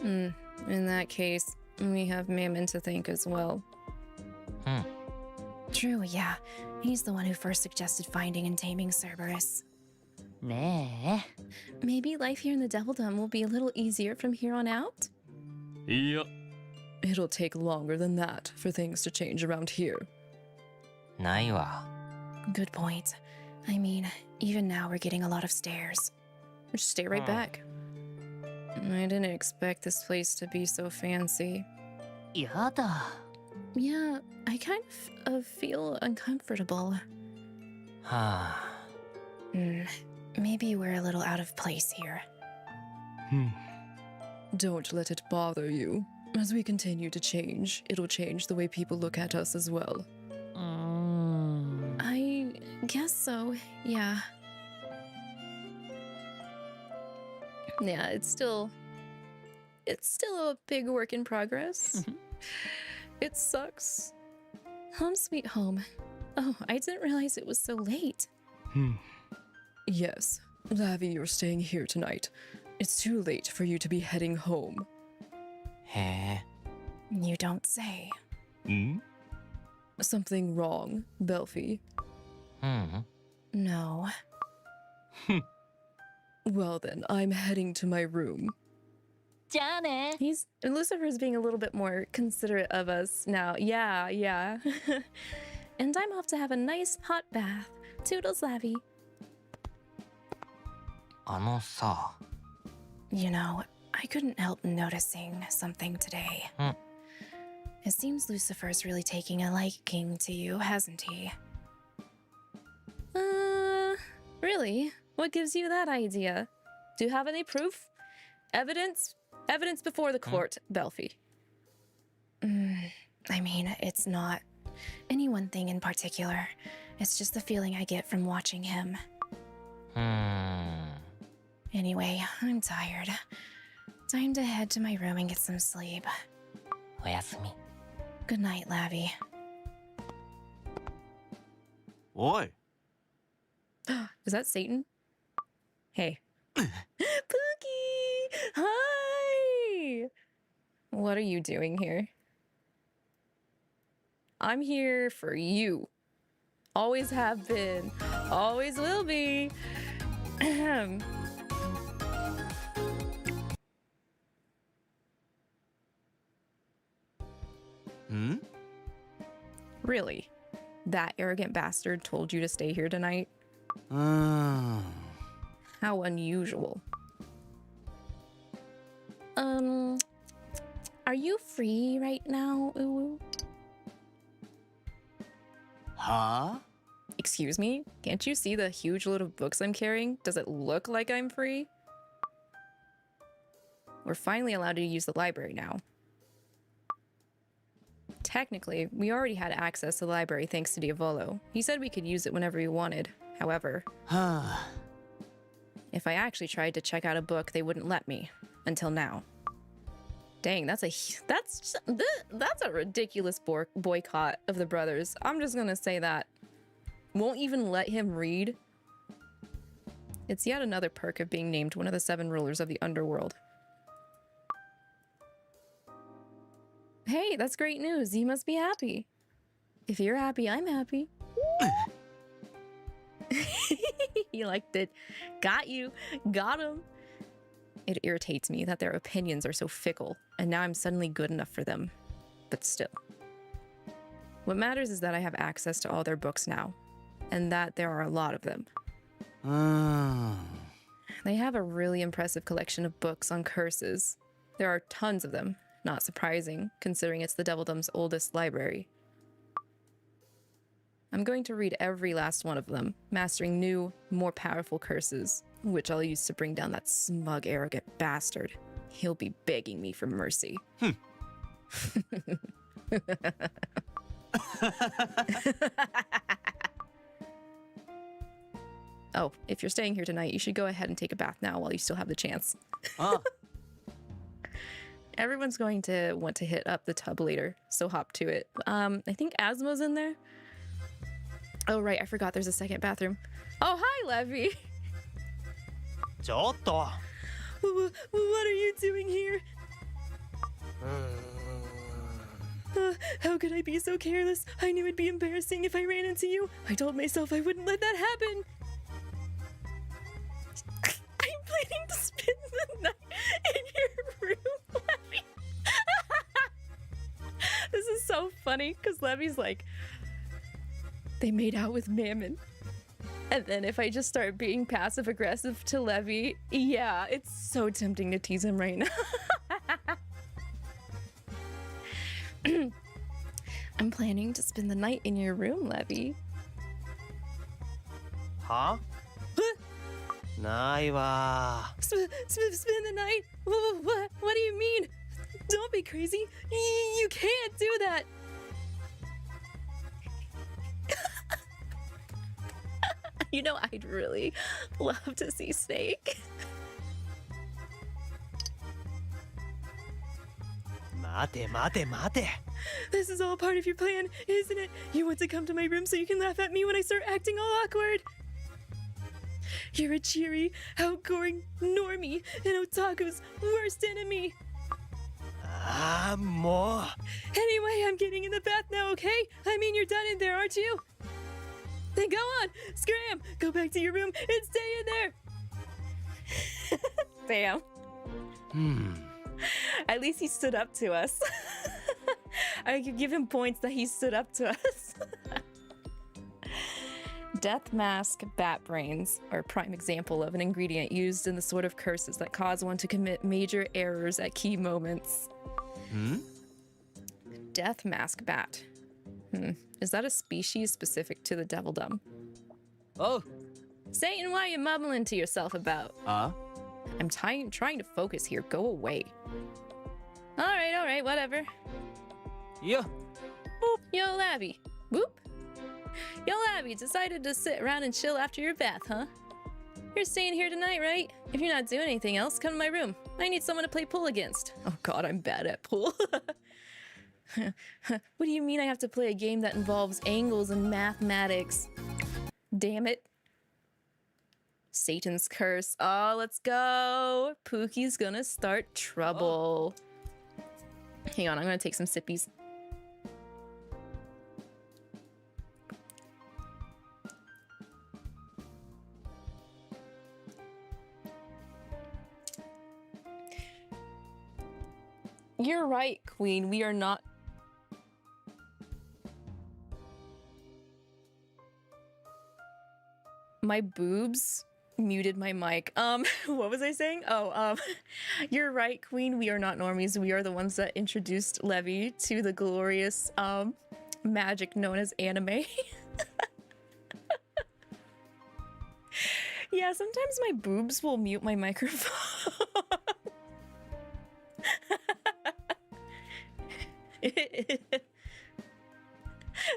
A: In that case, we have Mammon to thank as well.
G: True, yeah. He's the one who first suggested finding and taming Cerberus.
F: Nah.
A: Maybe life here in the Devildom will be a little easier from here on out?
H: It'll take longer than that for things to change around here.
G: ないわ. Good point. I mean, even now we're getting a lot of stares.
A: Just stay right back. I didn't expect this place to be so fancy.
F: やだ。
A: Yeah, I kind of feel uncomfortable.
G: Maybe we're a little out of place here.
H: Don't let it bother you. As we continue to change, it'll change the way people look at us as well.
A: I guess so, yeah. Yeah, it's still a big work in progress. It sucks. Home sweet home. Oh, I didn't realize it was so late.
H: Yes, Lavi, you're staying here tonight. It's too late for you to be heading home.
G: You don't say.
H: Something wrong, Belphie?
G: No.
H: Well then, I'm heading to my room.
F: じゃあね。
A: Lucifer's being a little bit more considerate of us now. Yeah. And I'm off to have a nice hot bath. Toodles, Lavi.
G: あのさ. You know, I couldn't help noticing something today. It seems Lucifer's really taking a liking to you, hasn't he?
A: Really? What gives you that idea? Do you have any proof? Evidence? Evidence before the court, Belphie.
G: I mean, it's not any one thing in particular. It's just the feeling I get from watching him. Anyway, I'm tired. Time to head to my room and get some sleep.
F: おやすみ。
G: Good night, Lavi.
B: おい
A: Is that Satan? Hey. Pookie! Hi! What are you doing here? I'm here for you. Always have been. Always will be. Ahem. Really? That arrogant bastard told you to stay here tonight? How unusual. Are you free right now, Uwu?
B: Huh?
A: Excuse me? Can't you see the huge load of books I'm carrying? Does it look like I'm free? We're finally allowed to use the library now. Technically, we already had access to the library thanks to Diavolo. He said we could use it whenever we wanted. However, if I actually tried to check out a book, they wouldn't let me. Until now. Dang, that's a ridiculous boycott of the brothers. I'm just gonna say that. Won't even let him read. It's yet another perk of being named one of the 7 rulers of the underworld. Hey, that's great news. You must be happy. If you're happy, I'm happy. You liked it. Got you. Got him. It irritates me that their opinions are so fickle, and now I'm suddenly good enough for them. But still. What matters is that I have access to all their books now, and that there are a lot of them. They have a really impressive collection of books on curses. There are tons of them. Not surprising, considering it's the Devildom's oldest library. I'm going to read every last one of them, mastering new, more powerful curses, which I'll use to bring down that smug, arrogant bastard. He'll be begging me for mercy. Oh, if you're staying here tonight, you should go ahead and take a bath now while you still have the chance. Everyone's going to want to hit up the tub later, so hop to it. I think Asmo's in there. Oh, right, I forgot there's a second bathroom. Oh, hi, Levi.
I: ちょっと
A: What are you doing here? How could I be so careless? I knew it'd be embarrassing if I ran into you. I told myself I wouldn't let that happen. I'm planning to spend the night in your room, Levy. This is so funny because Levy's like, they made out with Mammon. And then if I just start being passive aggressive to Levy, yeah, it's so tempting to tease him right now. I'm planning to spend the night in your room, Levy.
I: はないわ
A: Spend the night? What do you mean? Don't be crazy. You can't do that. You know, I'd really love to see Snake.
I: 待て待て待て
A: This is all part of your plan, isn't it? You want to come to my room so you can laugh at me when I start acting all awkward. You're a cheery, outgoing normie and otaku's worst enemy.
I: ああもう
A: Anyway, I'm getting in the bath now, okay? I mean, you're done in there, aren't you? Then go on, scram, go back to your room and stay in there. Damn. At least he stood up to us. I could give him points that he stood up to us. Death mask bat brains are a prime example of an ingredient used in the sort of curses that cause one to commit major errors at key moments. Death mask bat. Is that a species specific to the Devildom?
I: Oh.
A: Satan, what are you mumbling to yourself about? I'm trying to focus here. Go away. All right, whatever.
I: Yeah.
A: Boop. Yo, Labby. Boop. Yo, Labby, decided to sit around and chill after your bath, huh? You're staying here tonight, right? If you're not doing anything else, come to my room. I need someone to play pool against. Oh god, I'm bad at pool. What do you mean I have to play a game that involves angles and mathematics? Damn it. Satan's curse. Oh, let's go. Pookie's gonna start trouble. Hang on, I'm gonna take some sippies. You're right, Queen. We are not... My boobs muted my mic. What was I saying? Oh, you're right, Queen. We are not normies. We are the ones that introduced Levy to the glorious, magic known as anime. Yeah, sometimes my boobs will mute my microphone.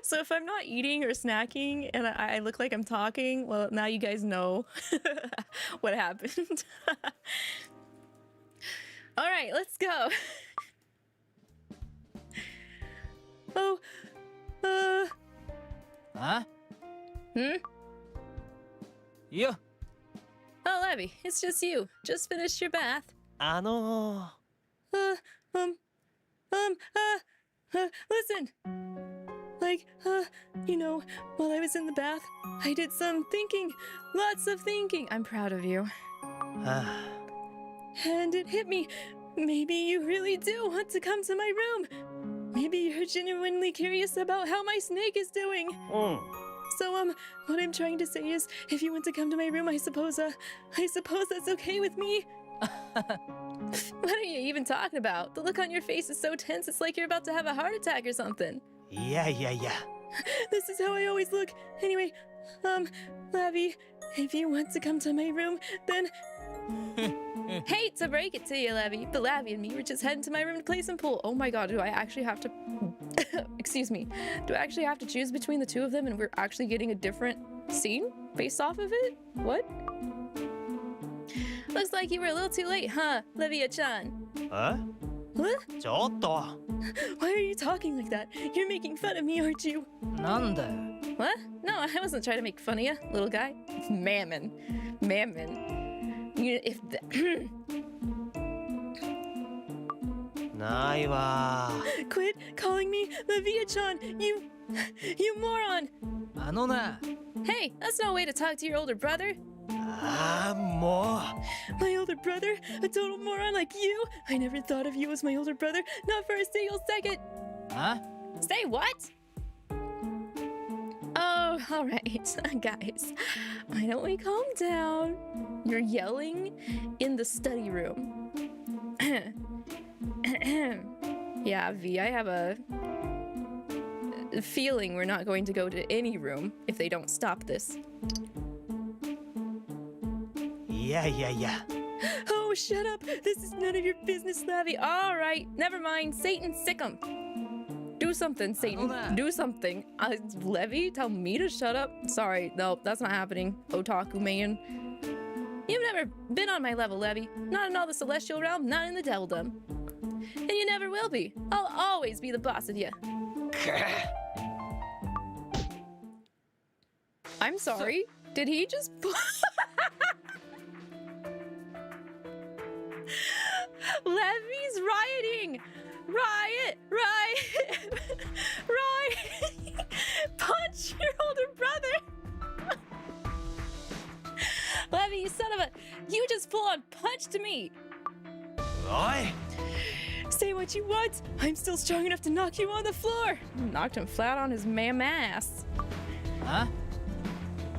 A: So if I'm not eating or snacking and I look like I'm talking, well, now you guys know what happened. All right, let's go. Oh,
I: Huh? Yeah.
A: Oh, Labby, it's just you. Just finished your bath. Listen. Like, you know, while I was in the bath, I did some thinking. Lots of thinking. I'm proud of you. And it hit me. Maybe you really do want to come to my room. Maybe you're genuinely curious about how my snake is doing.
H: So, what I'm trying to say is, if you want to come to my room, I suppose that's okay with me.
A: What are you even talking about? The look on your face is so tense, it's like you're about to have a heart attack or something.
I: Yeah.
H: This is how I always look. Anyway, Lavi, if you want to come to my room, then...
A: Hate to break it to you, Lavi, but Lavi and me were just heading to my room to play some pool. Oh my god, do I actually have to... Excuse me. Do I actually have to choose between the two of them and we're actually getting a different scene based off of it? What? Looks like you were a little too late, huh, Olivia-chan?
I: Huh?
H: What?
I: ちょっと
H: Why are you talking like that? You're making fun of me, aren't you?
I: なんだよ
A: What? No, I wasn't trying to make fun of you, little guy. Mammon. You, if the...
I: ないわ
H: Quit calling me Olivia-chan, you moron!
I: あのな
A: Hey, that's no way to talk to your older brother.
I: ああも
H: My older brother? A total moron like you? I never thought of you as my older brother, not for a single second!
I: うあ
A: Say what? Oh, alright. Guys, why don't we calm down? You're yelling in the study room. Yeah, V, I have a feeling we're not going to go to any room if they don't stop this.
I: いや
H: Oh, shut up! This is none of your business, Lavi.
A: Alright, never mind. Satan, sick 'em. Do something, Satan.
I: that.
A: Do something. Levi, tell me to shut up? Sorry, no, that's not happening. Otaku man. You've never been on my level, Levi. Not in all the celestial realm, not in the devilдom. And you never will be. I'll always be the boss of you. I'm sorry. Did he just... Levi's rioting! Riot! Punch your older brother! Levi, you son of a... You just full-on punched me!
I: おい
H: Say what you want! I'm still strong enough to knock you on the floor!
A: Knocked him flat on his mam ass.
I: あ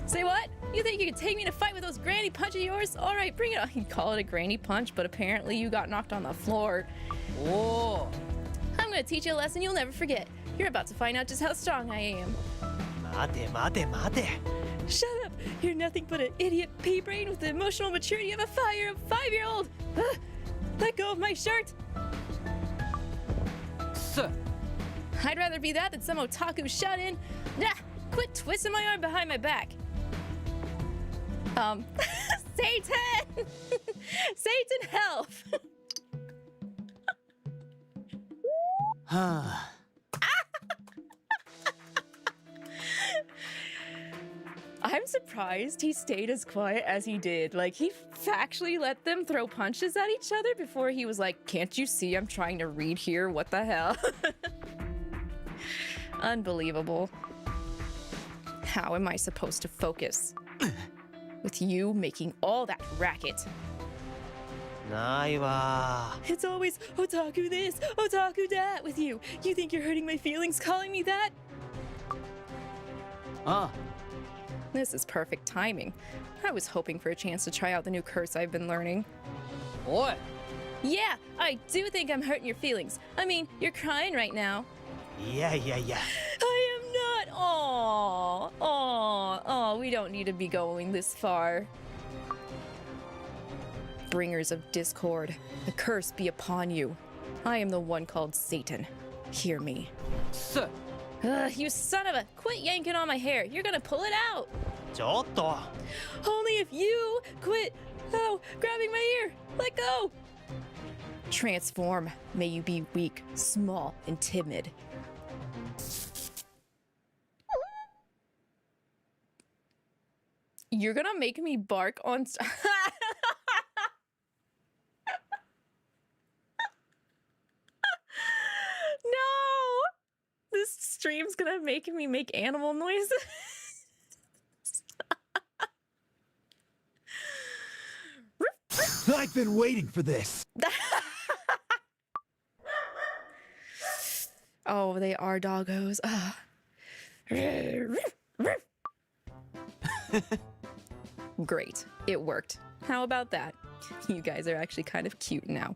A: Say what? You think you could take me in a fight with those granny punch of yours? Alright, bring it on. You call it a granny punch, but apparently you got knocked on the floor.
I: おお
A: I'm gonna teach you a lesson you'll never forget. You're about to find out just how strong I am.
I: 待て
H: Shut up! You're nothing but an idiot pea brain with the emotional maturity of a 5-year-old! Let go of my shirt!
I: す
A: I'd rather be that than some otaku shut-in. Nah, quit twisting my arm behind my back. Satan! Satan, help!
I: はあ
A: I'm surprised he stayed as quiet as he did. Like, he actually let them throw punches at each other before he was like, can't you see I'm trying to read here? What the hell? Unbelievable. How am I supposed to focus? With you making all that racket.
I: ないわ
H: It's always otaku this, otaku that with you. You think you're hurting my feelings calling me that?
I: あ
A: This is perfect timing. I was hoping for a chance to try out the new curse I've been learning.
I: おい
A: Yeah, I do think I'm hurting your feelings. I mean, you're crying right now.
I: いや
H: I am not.
A: Aw, we don't need to be going this far. Bringers of discord, the curse be upon you. I am the one called Satan. Hear me.
I: す
A: You son of a... Quit yanking on my hair. You're gonna pull it out.
I: ちょっと
H: Only if you quit. Oh, grabbing my ear. Let go.
A: Transform. May you be weak, small, and timid. You're gonna make me bark on... No! This stream's gonna make me make animal noises.
J: I've been waiting for this.
A: Oh, they are doggos.
H: Great. It worked. How about that? You guys are actually kind of cute now.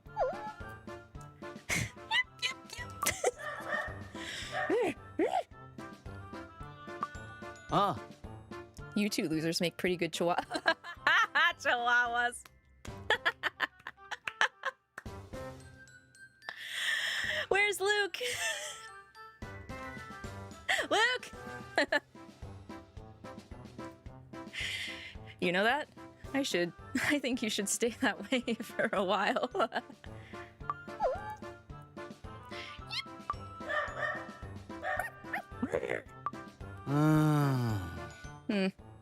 I: Ah,
H: You two losers make pretty good chihuahuas. Where's Luke? Luke! You know that? I think you should stay that way for a while.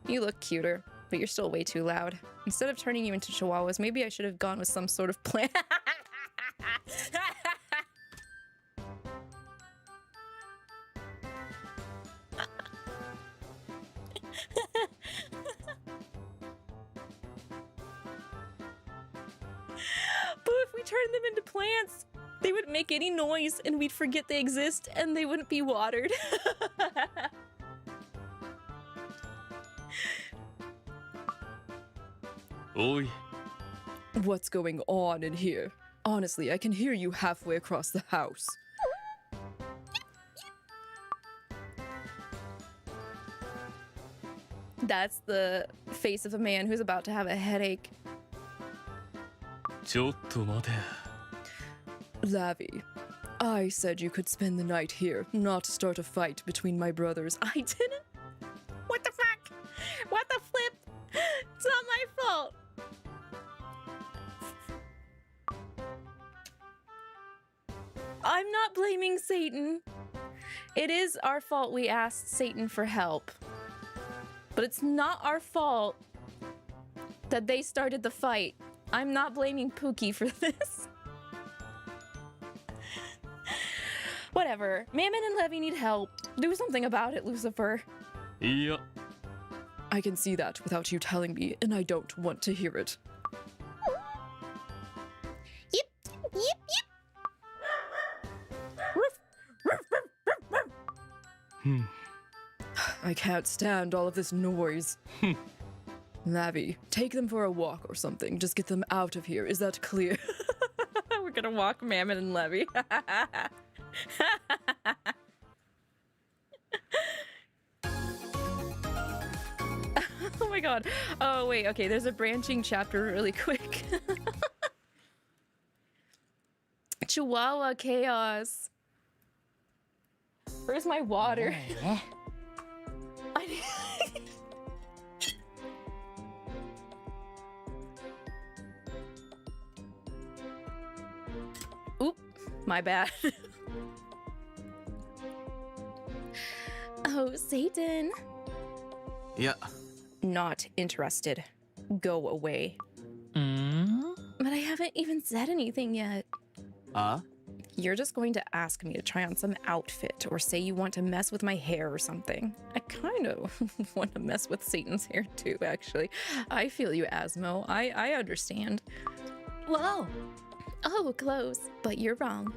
H: You look cuter, but you're still way too loud. Instead of turning you into chihuahuas, maybe I should have gone with some sort of plan. But if we turned them into plants, they wouldn't make any noise and we'd forget they exist and they wouldn't be watered.
I: oi.
H: What's going on in here? Honestly, I can hear you halfway across the house. That's the face of a man who's about to have a headache.
I: ちょっと待て。
H: Lavi, I said you could spend the night here, not start a fight between my brothers. I didn't? What the fuck? What the flip? It's not my fault. I'm not blaming Satan. It is our fault we asked Satan for help. But it's not our fault that they started the fight. I'm not blaming Pookie for this. Whatever. Mammon and Levy need help. Do something about it, Lucifer.
I: いや、
H: I can see that without you telling me, and I don't want to hear it. Yip, yip, yip. I can't stand all of this noise. Lavi, take them for a walk or something. Just get them out of here. Is that clear? We're gonna walk Mammon and Levy. Oh my god. Oh wait, okay, there's a branching chapter really quick. Chihuahua chaos. Where's my water? Oop, my bad. Oh, Satan.
I: いや、
H: Not interested. Go away.
I: ん
H: But I haven't even said anything yet.
I: あ
H: You're just going to ask me to try on some outfit or say you want to mess with my hair or something. I kind of want to mess with Satan's hair too, actually. I feel you, Asmo. I understand. Whoa. Oh, close. But you're wrong.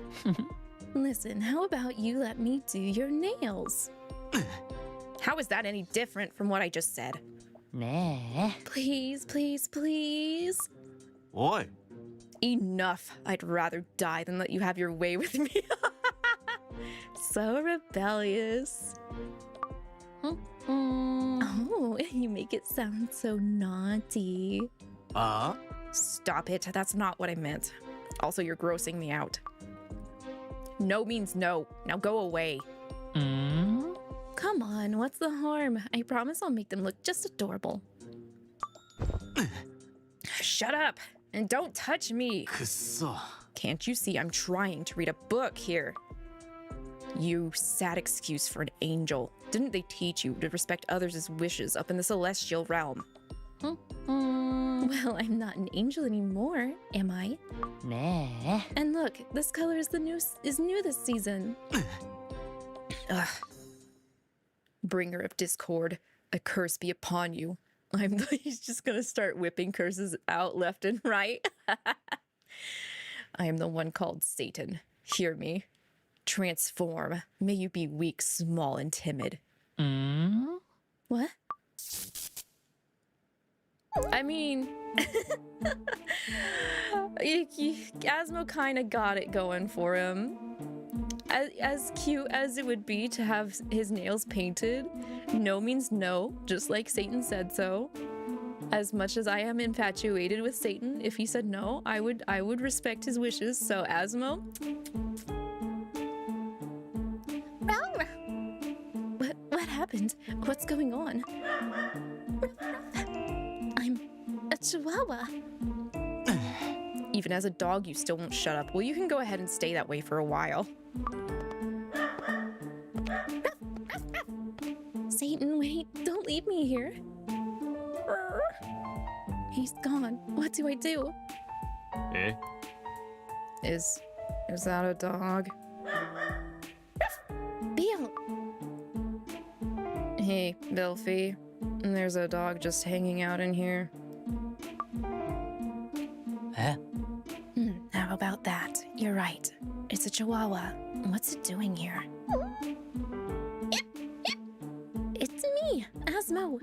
H: Listen, how about you let me do your nails? How is that any different from what I just said?
F: ね
H: Please, please, please.
I: おい。
H: Enough. I'd rather die than let you have your way with me. So rebellious. Oh, you make it sound so naughty.
I: あ
H: Stop it. That's not what I meant. Also, you're grossing me out. No means no. Now go away.
F: ん
H: Come on, what's the harm? I promise I'll make them look just adorable. Shut up and don't touch me.
I: くっそ。
H: Can't you see I'm trying to read a book here? You sad excuse for an angel. Didn't they teach you to respect others' wishes up in the celestial realm? Well, I'm not an angel anymore, am I?
F: ね
H: And look, this color is new this season. Ugh. Bringer of discord, a curse be upon you. He's just gonna start whipping curses out left and right. I am the one called Satan. Hear me. Transform. May you be weak, small, and timid.
F: ん
H: What? I mean, Asmo kind of got it going for him. As cute as it would be to have his nails painted, no means no, just like Satan said so. As much as I am infatuated with Satan, if he said no, I would respect his wishes. So Asmo, what happened? What's going on? I'm a chihuahua. Even as a dog, you still won't shut up. Well, you can go ahead and stay that way for a while. Satan, wait, don't leave me here. He's gone. What do I do?
I: Eh?
H: Is that a dog? Bill! Hey, Belfie. There's a dog just hanging out in here.
I: Huh?
G: How about that? You're right. It's a chihuahua. What's it doing here? It's me, Asmo.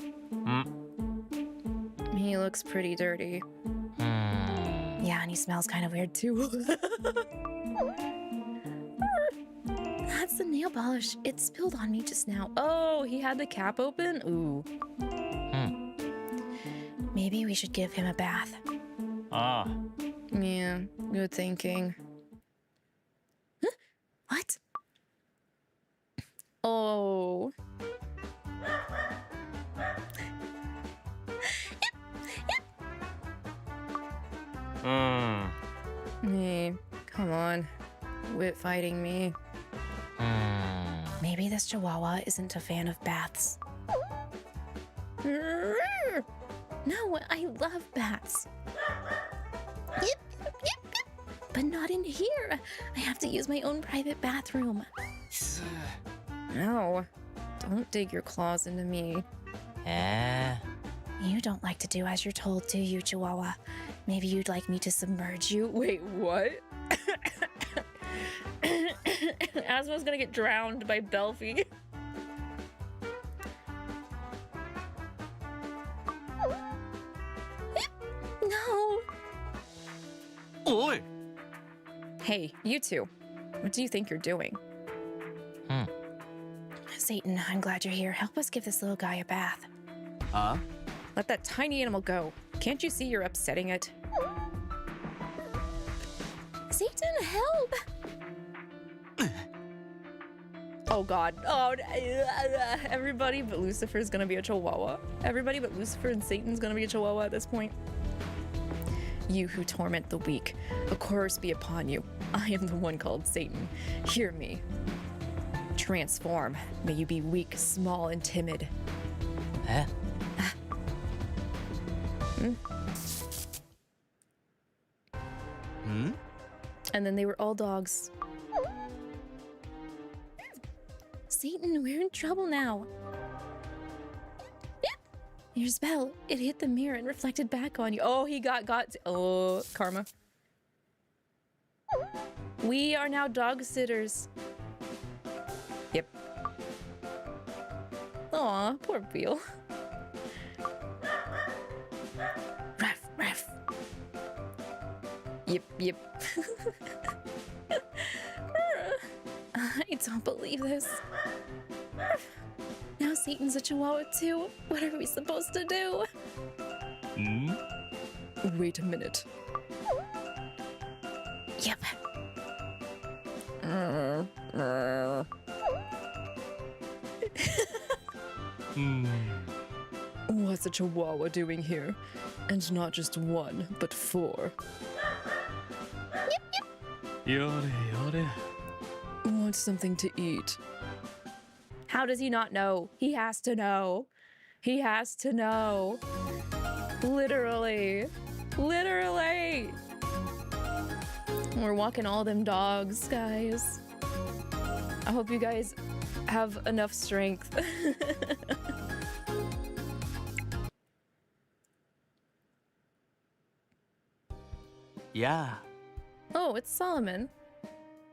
H: He looks pretty dirty.
G: Yeah, and he smells kind of weird too. That's the nail polish. It spilled on me just now.
H: Oh, he had the cap open? Ooh.
G: Maybe we should give him a bath.
I: Ah.
H: Yeah, good thinking.
G: Huh? What?
H: Oh. Hey, come on. Quit fighting me.
G: Maybe this chihuahua isn't a fan of baths. No, I love baths. But not in here. I have to use my own private bathroom.
H: No. Don't dig your claws into me.
G: You don't like to do as you're told, do you, Chihuahua? Maybe you'd like me to submerge you?
H: Wait, what? Asmo's gonna get drowned by Belfie.
G: No!
I: Oi!
H: Hey, you two. What do you think you're doing?
G: Satan, I'm glad you're here. Help us give this little guy a bath.
I: Huh?
H: Let that tiny animal go. Can't you see you're upsetting it?
G: Satan, help!
H: Oh god. Oh, everybody but Lucifer's gonna be a chihuahua. Everybody but Lucifer and Satan's gonna be a chihuahua at this point. You who torment the weak, a curse be upon you. I am the one called Satan. Hear me. Transform. May you be weak, small, and timid.
I: Huh?
H: And then they were all dogs.
G: Satan, we're in trouble now. Your spell, it hit the mirror and reflected back on you.
H: Oh, he got oh, karma. We are now dog sitters. Yep. Aw, poor Beal.
G: Ruff, ruff.
H: Yep.
G: I don't believe this. Now Satan's a chihuahua too. What are we supposed to do?
H: Wait a minute.
G: Yep.
H: What's a chihuahua doing here? And not just one, but 4.
I: Yore.
H: Want something to eat? How does he not know? He has to know. He has to know. Literally. We're walking all them dogs, guys. I hope you guys have enough strength.
I: Yeah.
H: Oh, it's Solomon.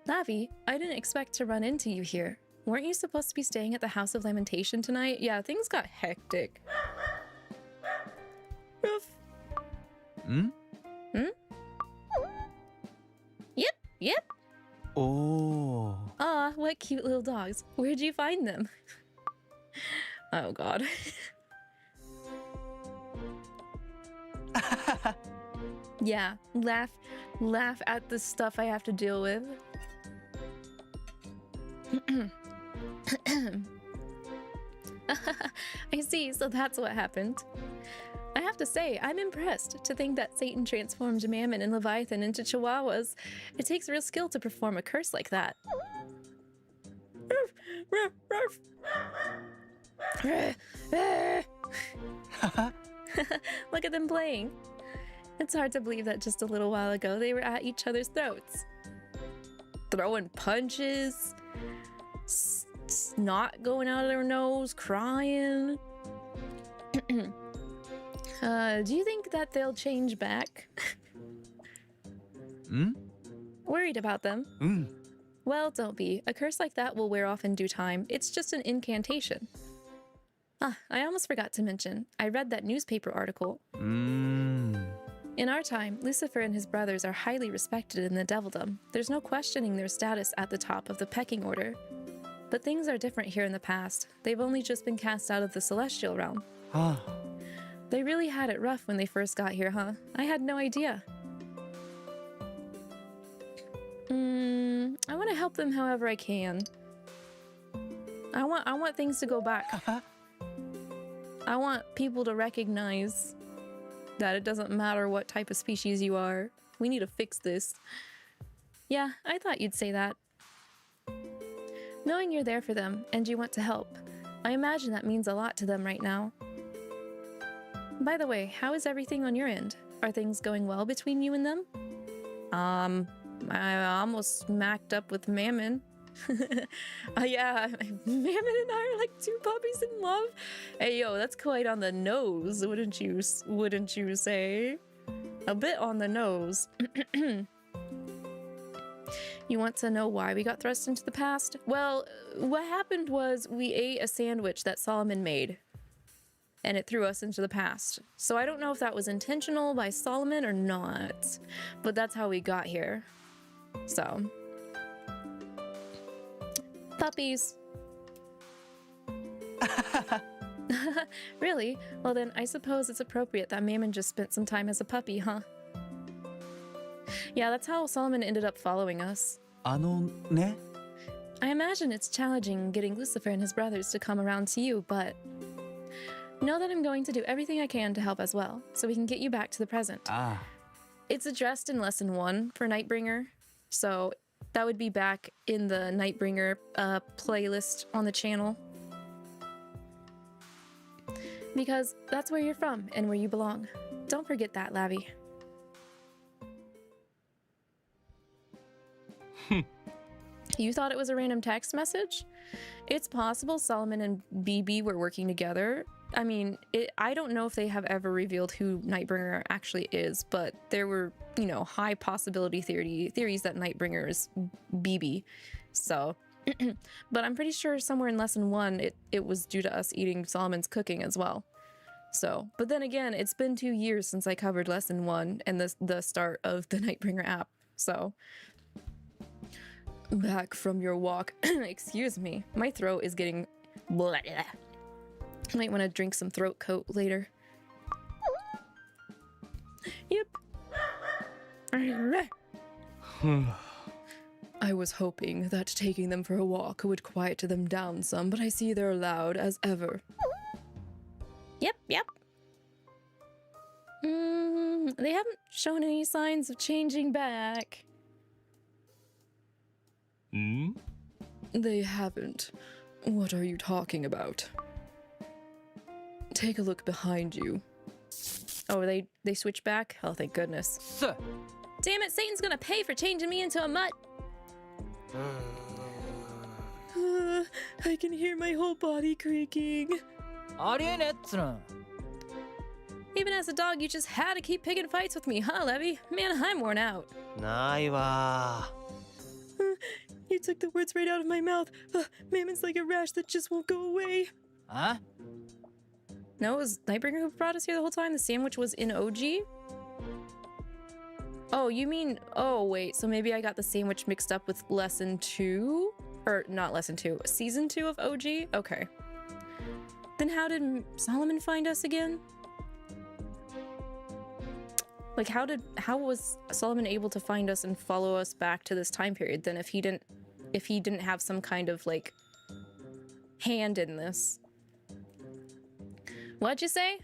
H: Lavi, I didn't expect to run into you here. Weren't you supposed to be staying at the House of Lamentation tonight? Yeah, things got hectic. Ruff.
I: ん
A: Hmm? Yep.
I: Oh.
A: Aw, what cute little dogs. Where'd you find them? Oh god. Yeah, laugh at the stuff I have to deal with. I see, so that's what happened. I have to say, I'm impressed to think that Satan transformed Mammon and Leviathan into chihuahuas. It takes real skill to perform a curse like that. Ruff, ruff, ruff. Look at them playing. It's hard to believe that just a little while ago they were at each other's throats. Throwing punches, snot going out of their nose, crying. Do you think that they'll change back? Worried about them? Well, don't be. A curse like that will wear off in due time. It's just an incantation. Ah, I almost forgot to mention. I read that newspaper article. In our time, Lucifer and his brothers are highly respected in the Devildom. There's no questioning their status at the top of the pecking order. But things are different here in the past. They've only just been cast out of the celestial realm. They really had it rough when they first got here, huh? I had no idea. I want to help them however I can. I want things to go back. I want people to recognize that it doesn't matter what type of species you are. We need to fix this. Yeah, I thought you'd say that. Knowing you're there for them and you want to help, I imagine that means a lot to them right now. By the way, how is everything on your end? Are things going well between you and them? I almost smacked up with Mammon. Yeah, Mammon and I are like two puppies in love. Hey yo, that's quite on the nose, wouldn't you say? A bit on the nose. You want to know why we got thrust into the past? Well, what happened was we ate a sandwich that Solomon made, and it threw us into the past. So I don't know if that was intentional by Solomon or not, but that's how we got here. So, puppies. Really? Well then, I suppose it's appropriate that Mammon just spent some time as a puppy, huh? Yeah, that's how Solomon ended up following us.
I: ne?
A: I imagine it's challenging getting Lucifer and his brothers to come around to you, but know that I'm going to do everything I can to help as well, so we can get you back to the present. It's addressed in Lesson 1 for Nightbringer, so that would be back in the Nightbringer playlist on the channel. Because that's where you're from and where you belong. Don't forget that, Lavi. You thought it was a random text message? It's possible Solomon and BB were working together. I mean, I don't know if they have ever revealed who Nightbringer actually is, but there were, you know, high possibility theories that Nightbringer is BB. So, but I'm pretty sure somewhere in Lesson 1, it was due to us eating Solomon's cooking as well. So, but then again, it's been 2 years since I covered Lesson 1 and the start of the Nightbringer app. So, back from your walk. Excuse me, my throat is getting blah. I might want to drink some throat coat later. Yep. I was hoping that taking them for a walk would quiet them down some, but I see they're loud as ever. Yep. They haven't shown any signs of changing back. They haven't. What are you talking about? Take a look behind you. Oh, they switch back? Oh, thank goodness. Damn it, Satan's gonna pay for changing me into a mutt! I can hear my whole body creaking. Even as a dog, you just had to keep picking fights with me, huh, Levy? Man, I'm worn out.
I: ないわ
A: You took the words right out of my mouth. Mammon's like a rash that just won't go away. No, it was Nightbringer who brought us here the whole time. The sandwich was in OG.
H: Oh, you mean, oh wait, so maybe I got the sandwich mixed up with lesson 2? Or not lesson 2, season 2 of OG? Okay. Then how did Solomon find us again? Like how was Solomon able to find us and follow us back to this time period then if he didn't have some kind of like hand in this? What'd you say?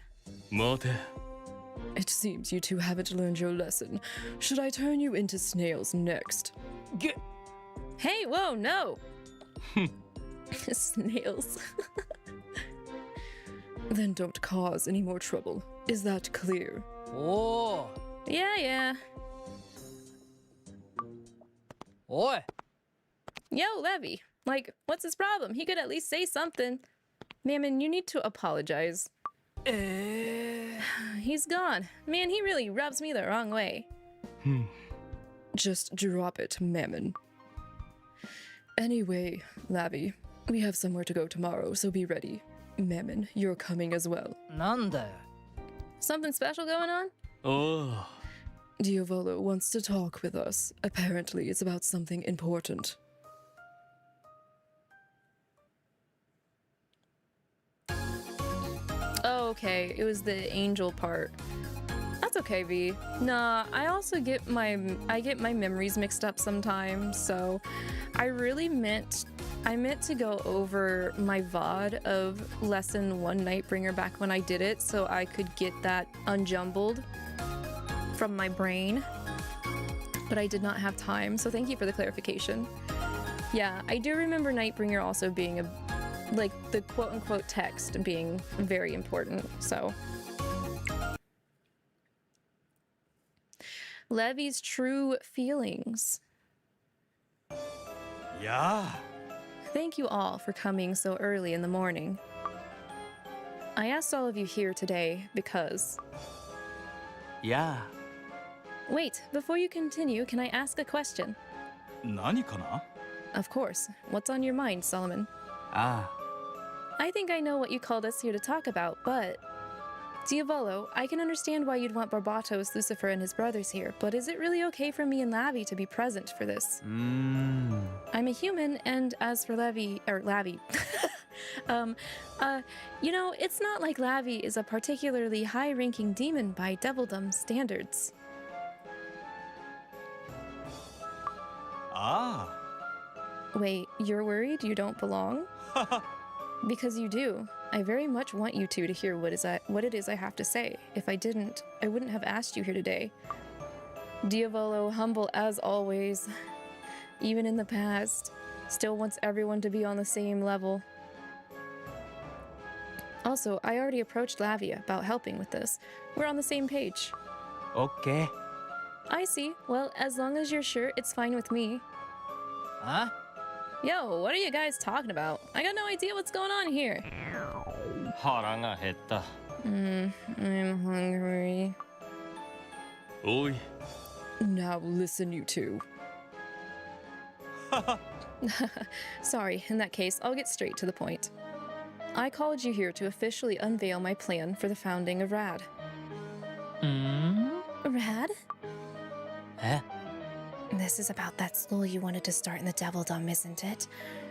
H: It seems you two haven't learned your lesson. Should I turn you into snails next? Hey, whoa, no! Snails. Then don't cause any more trouble. Is that clear?
C: Oh.
H: Yeah.
C: Oi.
H: Yo, Levy. Like, what's his problem? He could at least say something. Mammon, you need to apologize. He's gone. Man, he really rubs me the wrong way. Just drop it, Mammon. Anyway, Lavi, we have somewhere to go tomorrow, so be ready. Mammon, you're coming as well.
C: Nanda.
H: Something special going on?
I: Oh.
H: Diavolo wants to talk with us. Apparently, it's about something important. Oh, okay. It was the angel part. That's okay, V. Nah, I also get my memories mixed up sometimes, so I meant to go over my VOD of lesson 1 Nightbringer back when I did it so I could get that unjumbled from my brain, but I did not have time, so thank you for the clarification. Yeah, I do remember Nightbringer also being like the quote-unquote text being very important, so. Levy's true feelings.
I: Yeah.
H: Thank you all for coming so early in the morning. I asked all of you here today because...
I: Yeah.
H: Wait, before you continue, can I ask a question?
I: 何かな?
H: Of course. What's on your mind, Solomon?
I: Ah.
H: I think I know what you called us here to talk about, but... Diavolo, I can understand why you'd want Barbatos, Lucifer, and his brothers here, but is it really okay for me and Lavi to be present for this? I'm a human, and as for Lavi, you know, it's not like Lavi is a particularly high-ranking demon by Devildom standards.
I: Ah.
H: Wait, you're worried you don't belong? Because you do. I very much want you two to hear what it is I have to say. If I didn't, I wouldn't have asked you here today. Diavolo, humble as always, even in the past, still wants everyone to be on the same level. Also, I already approached Lavia about helping with this. We're on the same page.
I: Okay.
H: I see. Well, as long as you're sure, it's fine with me.
C: Huh?
H: Yo, what are you guys talking about? I got no idea what's going on here.
D: 腹が減った。
H: I'm hungry.
I: おい。
H: Now listen, you two. Sorry, in that case, I'll get straight to the point. I called you here to officially unveil my plan for the founding of RAD. RAD?
I: Eh?
G: This is about that school you wanted to start in the Devildom, isn't it?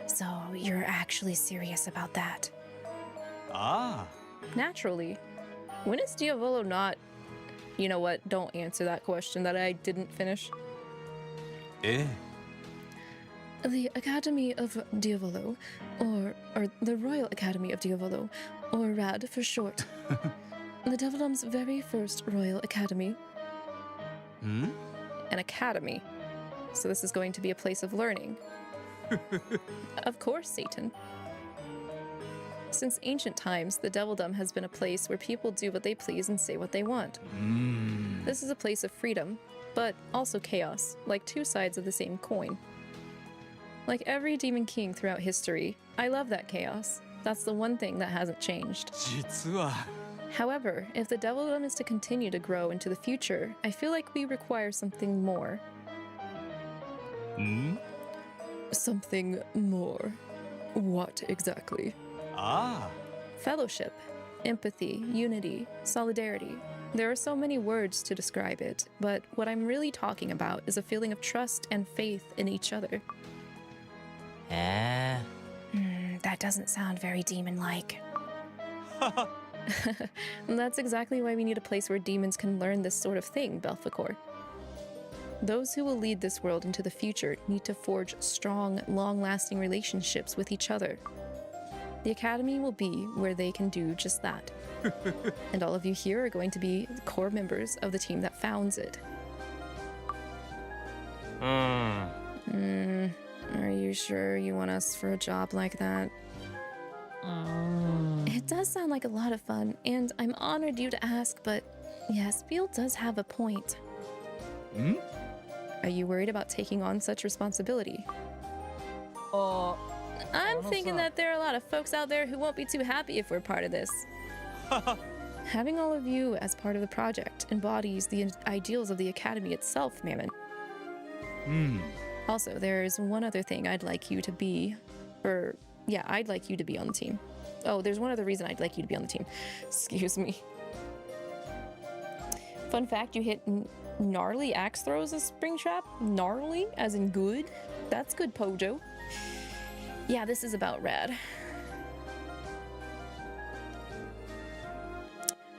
G: So you're actually serious about that?
I: Ah.
H: Naturally. When is Diavolo not... You know what? Don't answer that question that I didn't finish.
I: Eh?
H: The Academy of Diavolo, or the Royal Academy of Diavolo, or RAD for short. The Devildom's very first Royal Academy.
I: Hmm?
H: An academy. So this is going to be a place of learning. Of course, Satan. Since ancient times, the Devildom has been a place where people do what they please and say what they want. This is a place of freedom, but also chaos, like two sides of the same coin. Like every Demon King throughout history, I love that chaos. That's the one thing that hasn't changed.
I: 実は
H: However, if the Devildom is to continue to grow into the future, I feel like we require something more. Something more. What exactly?
I: Ah.
H: Fellowship, empathy, unity, solidarity. There are so many words to describe it, but what I'm really talking about is a feeling of trust and faith in each other.
G: That doesn't sound very demon-like.
H: And that's exactly why we need a place where demons can learn this sort of thing, Belphegor. Those who will lead this world into the future need to forge strong, long-lasting relationships with each other. The Academy will be where they can do just that. And all of you here are going to be core members of the team that founds it. Are you sure you want us for a job like that? It does sound like a lot of fun, and I'm honored you to ask, but yes, Biel does have a point. Are you worried about taking on such responsibility? I'm thinking that there are a lot of folks out there who won't be too happy if we're part of this. Having all of you as part of the project embodies the ideals of the Academy itself, Mammon. Also, there's one other thing I'd like you to be, I'd like you to be on the team. Oh, there's one other reason I'd like you to be on the team. Excuse me. Fun fact, you hit gnarly axe throws as Springtrap? Gnarly, as in good? That's good, Pojo. Yeah, this is about rad.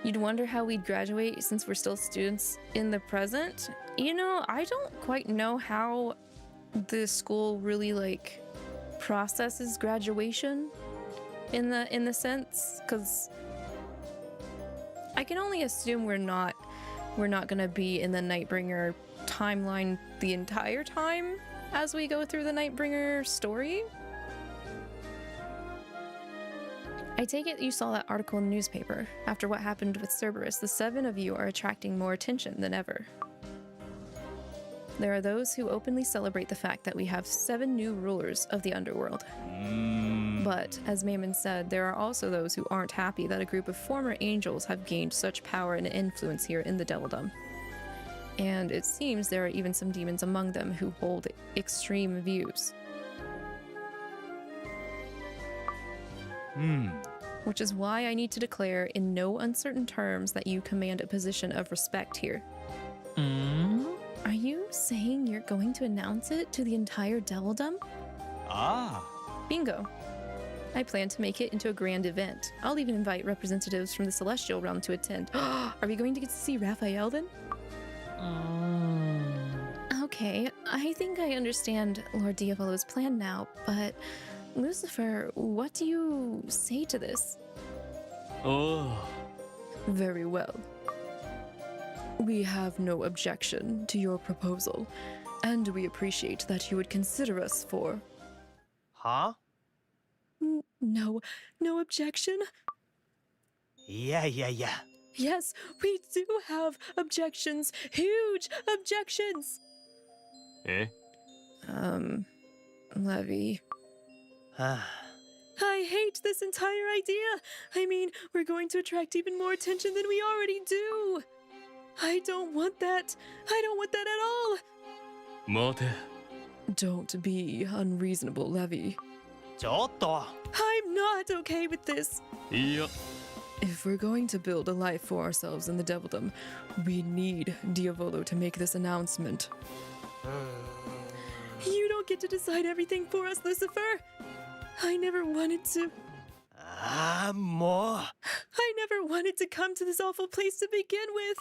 H: You'd wonder how we'd graduate since we're still students in the present. You know, I don't quite know how the school really processes graduation in the sense, because I can only assume we're not gonna be in the Nightbringer timeline the entire time as we go through the Nightbringer story. I take it you saw that article in the newspaper. After what happened with Cerberus, the 7 of you are attracting more attention than ever. There are those who openly celebrate the fact that we have 7 new rulers of the underworld. But, as Mammon said, there are also those who aren't happy that a group of former angels have gained such power and influence here in the Devildom. And it seems there are even some demons among them who hold extreme views. Which is why I need to declare in no uncertain terms that you command a position of respect here. Are you saying you're going to announce it to the entire Devildom? Bingo. I plan to make it into a grand event. I'll even invite representatives from the Celestial Realm to attend. Are we going to get to see Raphael then? Okay, I think I understand Lord Diavolo's plan now, but Lucifer, what do you say to this? Very well. We have no objection to your proposal, and we appreciate that you would consider us for... No objection?
I: Yeah.
H: Yes, we do have objections. Huge objections! Levi. I hate this entire idea. I mean, we're going to attract even more attention than we already do. I don't want that. I don't want that at all. Don't be unreasonable, Levi. I'm not okay with this. If we're going to build a life for ourselves in the Devildom, we need Diavolo to make this announcement. You don't get to decide everything for us, Lucifer. I never wanted to... I never wanted to come to this awful place to begin with.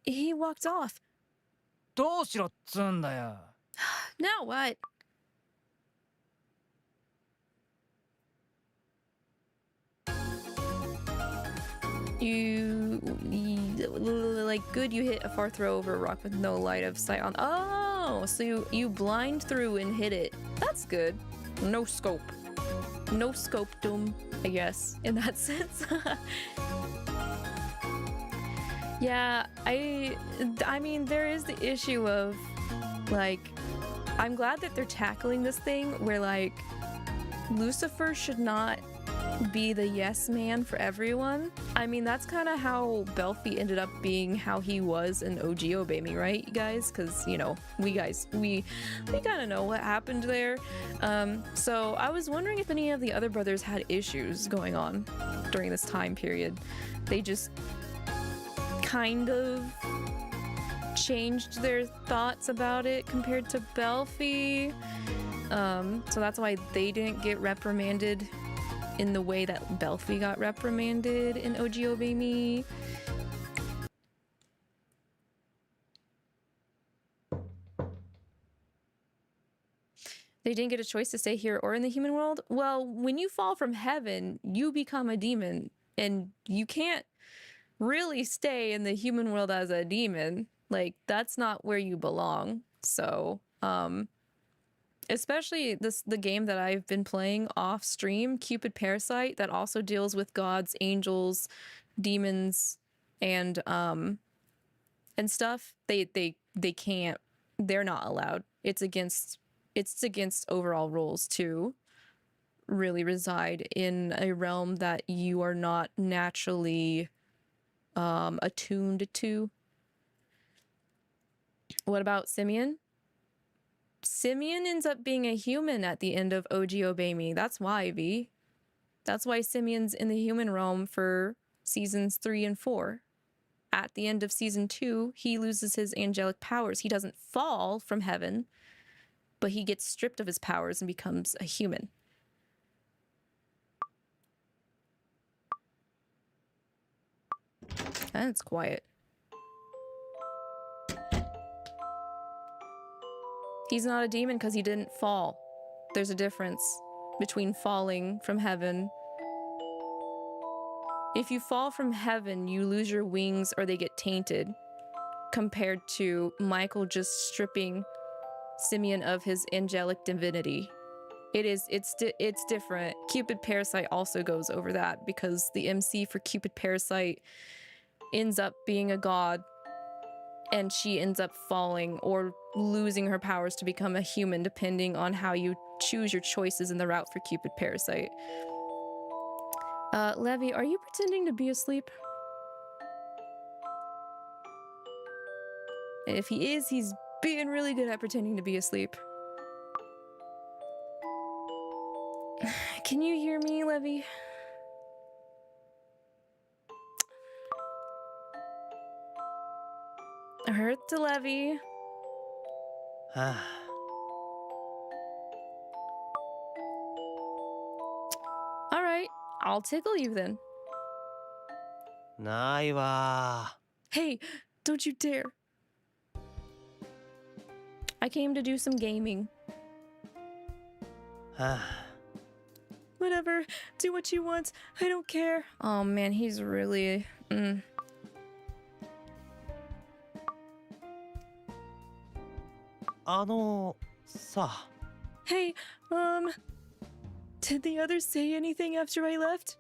H: He walked off.
C: どうしろっつうんだよ。
H: Now what? You good you hit a far throw over a rock with no light of sight on. Oh, so you blind through and hit it. That's good. No scope. No scope doom, I guess, in that sense. Yeah, I mean, there is the issue of, I'm glad that they're tackling this thing where, Lucifer should not be the yes man for everyone. I mean, that's kind of how Belfi ended up being how he was in OG Obey Me, right, you guys? Because, you know, we kind of know what happened there. So I was wondering if any of the other brothers had issues going on during this time period. They just kind of changed their thoughts about it compared to Belfi. So that's why they didn't get reprimanded in the way that Belfi got reprimanded in OG Obey Me. They didn't get a choice to stay here or in the human world. Well, when you fall from heaven, you become a demon, and you can't really stay in the human world as a demon. Like, that's not where you belong. So, especially the game that I've been playing off stream, Cupid Parasite, that also deals with gods, angels, demons, and stuff. They can't. They're not allowed. It's against overall rules to really reside in a realm that you are not naturally attuned to. What about Simeon? Simeon ends up being a human at the end of OG Obey Me. That's why, V. That's why Simeon's in the human realm for seasons 3 and 4. At the end of season 2, he loses his angelic powers. He doesn't fall from heaven, but he gets stripped of his powers and becomes a human. And it's quiet. He's not a demon because he didn't fall. There's a difference between falling from heaven. If you fall from heaven, you lose your wings or they get tainted, compared to Michael just stripping Simeon of his angelic divinity. It's different. Cupid Parasite also goes over that, because the MC for Cupid Parasite ends up being a god, and she ends up falling or losing her powers to become a human, depending on how you choose your choices in the route for Cupid Parasite. Levi, are you pretending to be asleep? If he is, he's being really good at pretending to be asleep. Can you hear me, Levi? Hurt to Levi. Alright, I'll tickle you then.
I: ないわ。
H: Hey, don't you dare. I came to do some gaming. Whatever, do what you want. I don't care. Oh man, he's really...
I: さ。
H: Hey, did the others say anything after I left?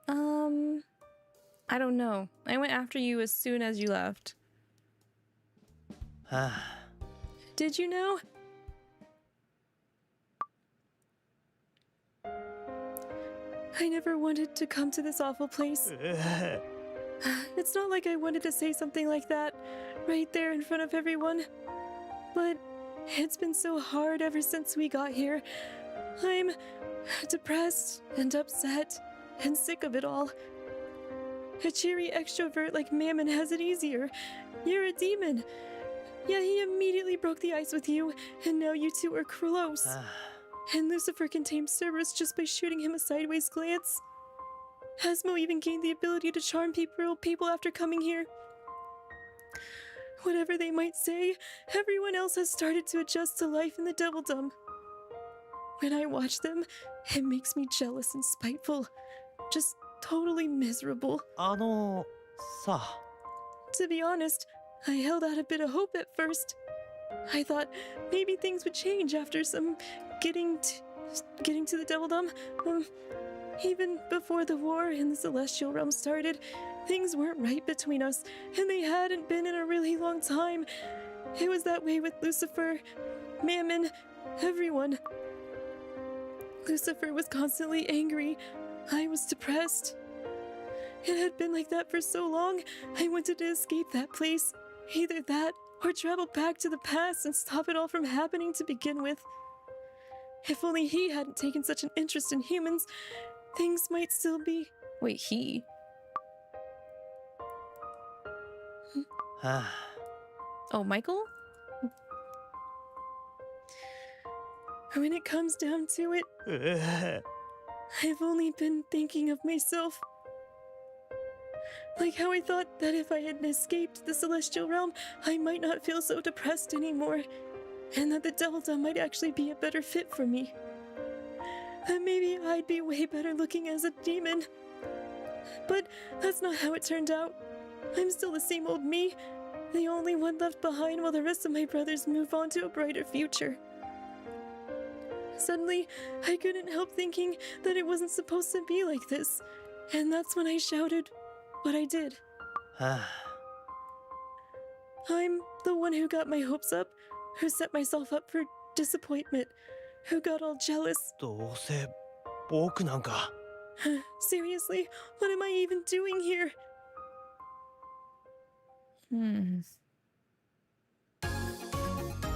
H: I don't know. I went after you as soon as you left. Did you know? I never wanted to come to this awful place. It's not like I wanted to say something like that right there in front of everyone. But it's been so hard ever since we got here. I'm depressed and upset and sick of it all. A cheery extrovert like Mammon has it easier. You're a demon. Yeah, he immediately broke the ice with you, and now you two are close. And Lucifer can tame Cerberus just by shooting him a sideways glance. Asmo even gained the ability to charm people after coming here. Whatever they might say, everyone else has started to adjust to life in the Devildom. When I watch them, it makes me jealous and spiteful. Just totally miserable.
I: さ.
H: To be honest, I held out a bit of hope at first. I thought maybe things would change after some getting to the Devildom. Even before the war in the Celestial Realm started, things weren't right between us, and they hadn't been in a really long time. It was that way with Lucifer, Mammon, everyone. Lucifer was constantly angry. I was depressed. It had been like that for so long. I wanted to escape that place. Either that, or travel back to the past and stop it all from happening to begin with. If only he hadn't taken such an interest in humans, things might still be... Wait, he? Oh, Michael? When it comes down to it, I've only been thinking of myself. Like how I thought that if I had escaped the celestial realm, I might not feel so depressed anymore, and that the Delta might actually be a better fit for me. That maybe I'd be way better looking as a demon. But that's not how it turned out. I'm still the same old me, the only one left behind while the rest of my brothers move on to a brighter future. Suddenly, I couldn't help thinking that it wasn't supposed to be like this, and that's when I shouted what I did. I'm the one who got my hopes up, who set myself up for disappointment, who got all jealous.
I: どうせ僕なんか
H: Seriously, what am I even doing here?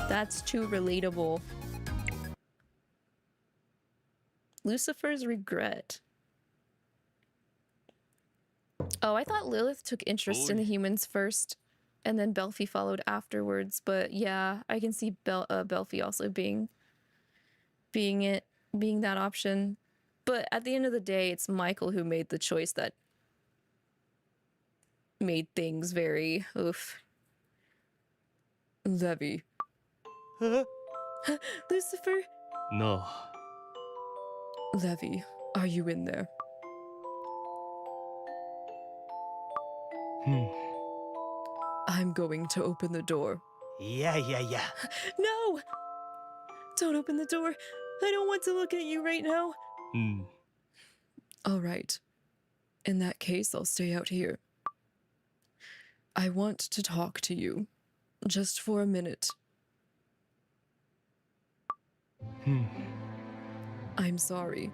H: That's too relatable. Lucifer's regret. Oh, I thought Lilith took interest in the humans first, and then Belphie followed afterwards. But yeah, I can see Belphie also being that option. But at the end of the day, it's Michael who made the choice that made things very oof. Levi. Lucifer?
I: No.
H: Levi, are you in there? I'm going to open the door.
I: Yeah.
H: No! Don't open the door. I don't want to look at you right now. All right. In that case, I'll stay out here. I want to talk to you. Just for a minute. I'm sorry.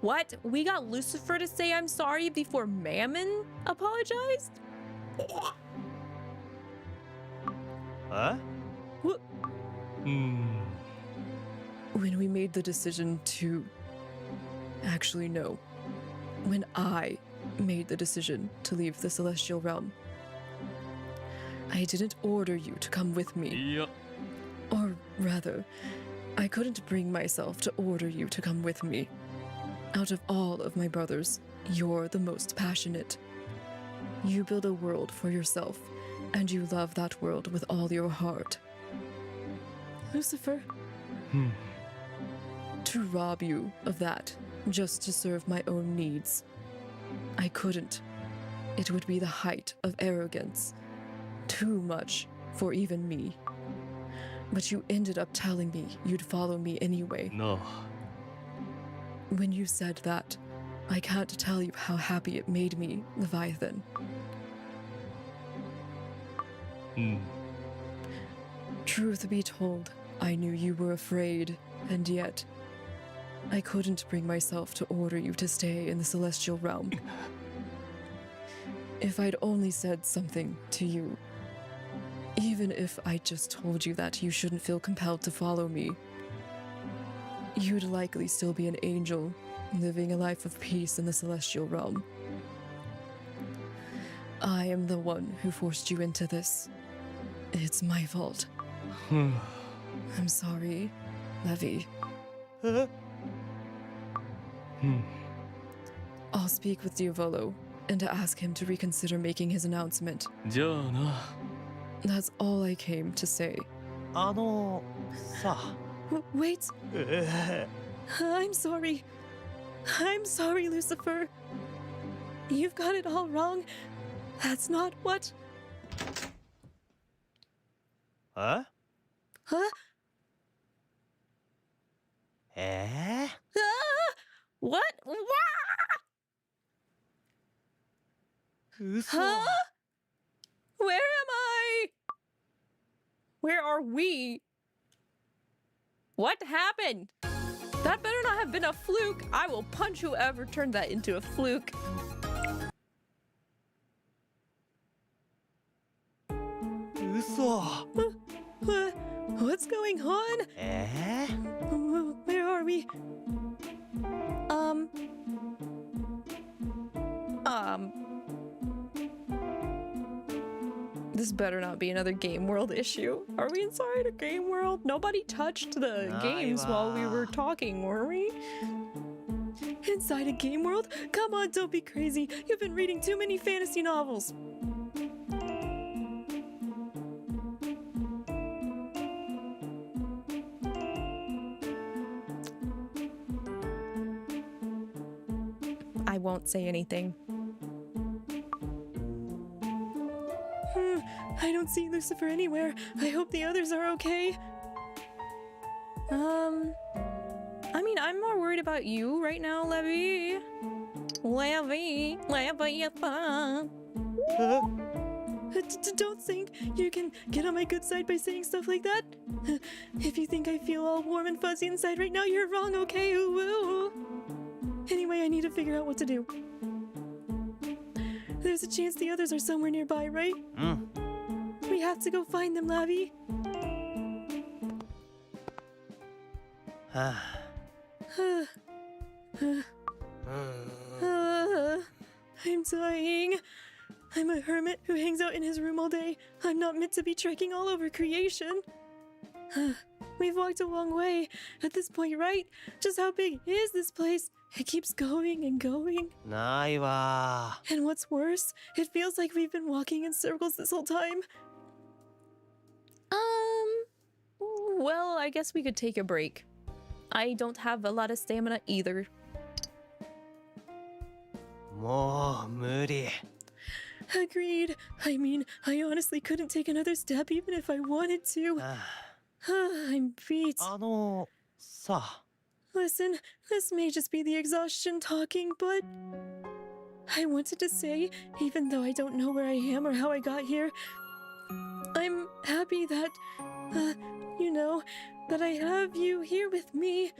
H: What? We got Lucifer to say I'm sorry before Mammon apologized?
I: Huh?
H: What? When we made the decision to... Actually, no. When I made the decision to leave the Celestial Realm, I didn't order you to come with me.
I: Yep.
H: Or rather, I couldn't bring myself to order you to come with me. Out of all of my brothers, you're the most passionate. You build a world for yourself, and you love that world with all your heart. Lucifer, to rob you of that, just to serve my own needs, I couldn't. It would be the height of arrogance. Too much for even me. But you ended up telling me you'd follow me anyway.
I: No.
H: When you said that, I can't tell you how happy it made me, Leviathan. Truth be told, I knew you were afraid, and yet I couldn't bring myself to order you to stay in the Celestial Realm. If I'd only said something to you, even if I just told you that you shouldn't feel compelled to follow me, you'd likely still be an angel, living a life of peace in the Celestial Realm. I am the one who forced you into this. It's my fault. I'm sorry, Levi. I'll speak with Diavolo and to ask him to reconsider making his announcement.
I: じゃあな。
H: That's all I came to say.
I: さ。
H: Wait, I'm sorry. I'm sorry, Lucifer. You've got it all wrong. That's not what...
I: Huh?
H: Huh?
I: Eh?
H: Ah! What? Huh? Where am I? Where are we? What happened? That better not have been a fluke. I will punch whoever turned that into a fluke. What's going on? Where are we? This better not be another game world issue. Are we inside a game world? Nobody touched the games while we were talking, were we? Inside a game world? Come on, don't be crazy. You've been reading too many fantasy novels. I won't say anything. I don't see Lucifer anywhere. I hope the others are okay. I mean, I'm more worried about you right now, Lavi. Lavi. Don't think you can get on my good side by saying stuff like that. If you think I feel all warm and fuzzy inside right now, you're wrong, okay? Ooh. Anyway, I need to figure out what to do. There's a chance the others are somewhere nearby, right? We have to go find them, Lavi. I'm dying. I'm a hermit who hangs out in his room all day. I'm not meant to be trekking all over creation. We've walked a long way at this point, right? Just how big is this place? It keeps going and going. And what's worse, it feels like we've been walking in circles this whole time. Well, I guess we could take a break. I don't have a lot of stamina either. Agreed. I mean, I honestly couldn't take another step even if I wanted to. I'm beat. Listen, this may just be the exhaustion talking, but I wanted to say, even though I don't know where I am or how I got here, I'm happy that, you know, that I have you here with me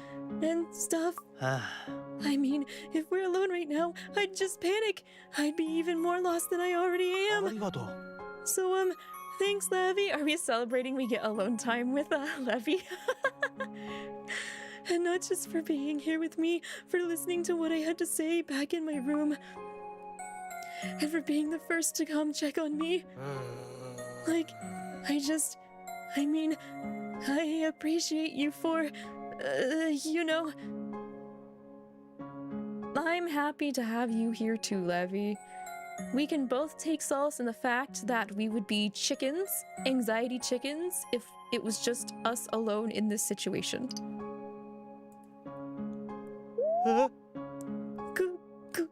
H: and stuff. I mean, if we're alone right now, I'd just panic. I'd be even more lost than I already am. So, thanks, Lavi. Are we celebrating we get alone time with, Lavi? And not just for being here with me, for listening to what I had to say back in my room. And for being the first to come check on me. Like, I mean, I appreciate you for, you know. I'm happy to have you here too, Lavi. We can both take solace in the fact that we would be chickens, anxiety chickens, if it was just us alone in this situation.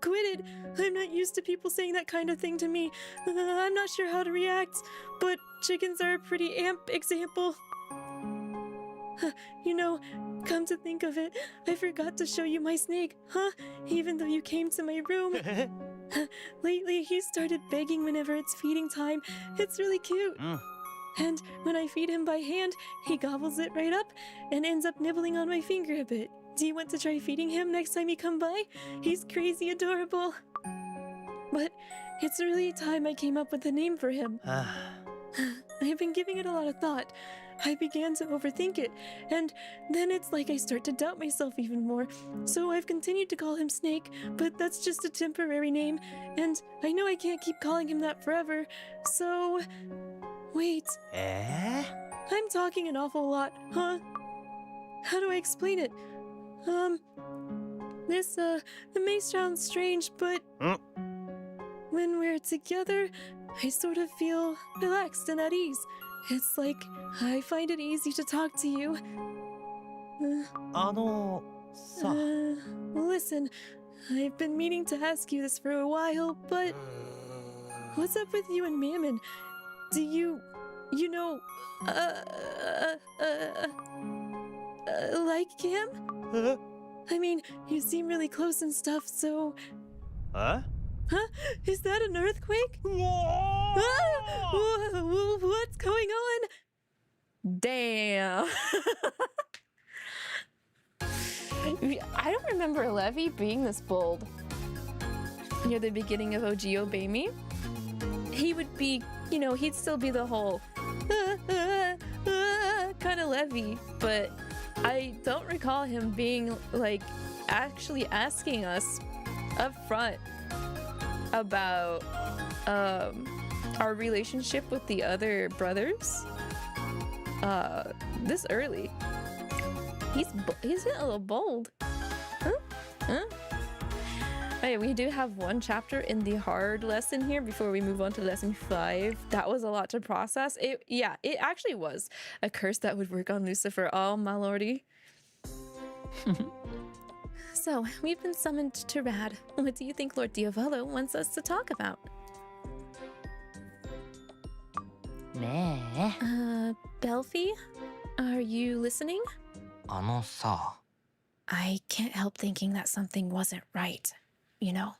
H: Quit it! I'm not used to people saying that kind of thing to me. I'm not sure how to react, but chickens are a pretty amp example. You know, come to think of it, I forgot to show you my snake, huh? Even though you came to my room. Lately, he started begging whenever it's feeding time. It's really cute. And when I feed him by hand, he gobbles it right up and ends up nibbling on my finger a bit. Do you want to try feeding him next time you come by? He's crazy adorable. But it's really time I came up with a name for him. I've been giving it a lot of thought. I began to overthink it, and then it's like I start to doubt myself even more. So I've continued to call him Snake, but that's just a temporary name, and I know I can't keep calling him that forever, so... Wait. I'm talking an awful lot, huh? How do I explain it? It may sound strange, but when we're together, I sort of feel relaxed and at ease. It's like I find it easy to talk to you. Listen, I've been meaning to ask you this for a while, but what's up with you and Mammon? Do you know, like him? I mean, you seem really close and stuff, so... Huh? Is that an earthquake? What's going on? Damn. I don't remember Levi being this bold. Near the beginning of OG Obey Me, he would be, you know, he'd still be the whole kind of Levi, but I don't recall him being like actually asking us up front about our relationship with the other brothers this early. He's a little bold. Huh? Hey, we do have one chapter in the hard lesson here before we move on to lesson 5. That was a lot to process. It actually was a curse that would work on Lucifer. Oh, my lordy. So, we've been summoned to Rad. What do you think Lord Diavolo wants us to talk about? Belfi? Are you listening?
I: さ
G: I can't help thinking that something wasn't right. You know?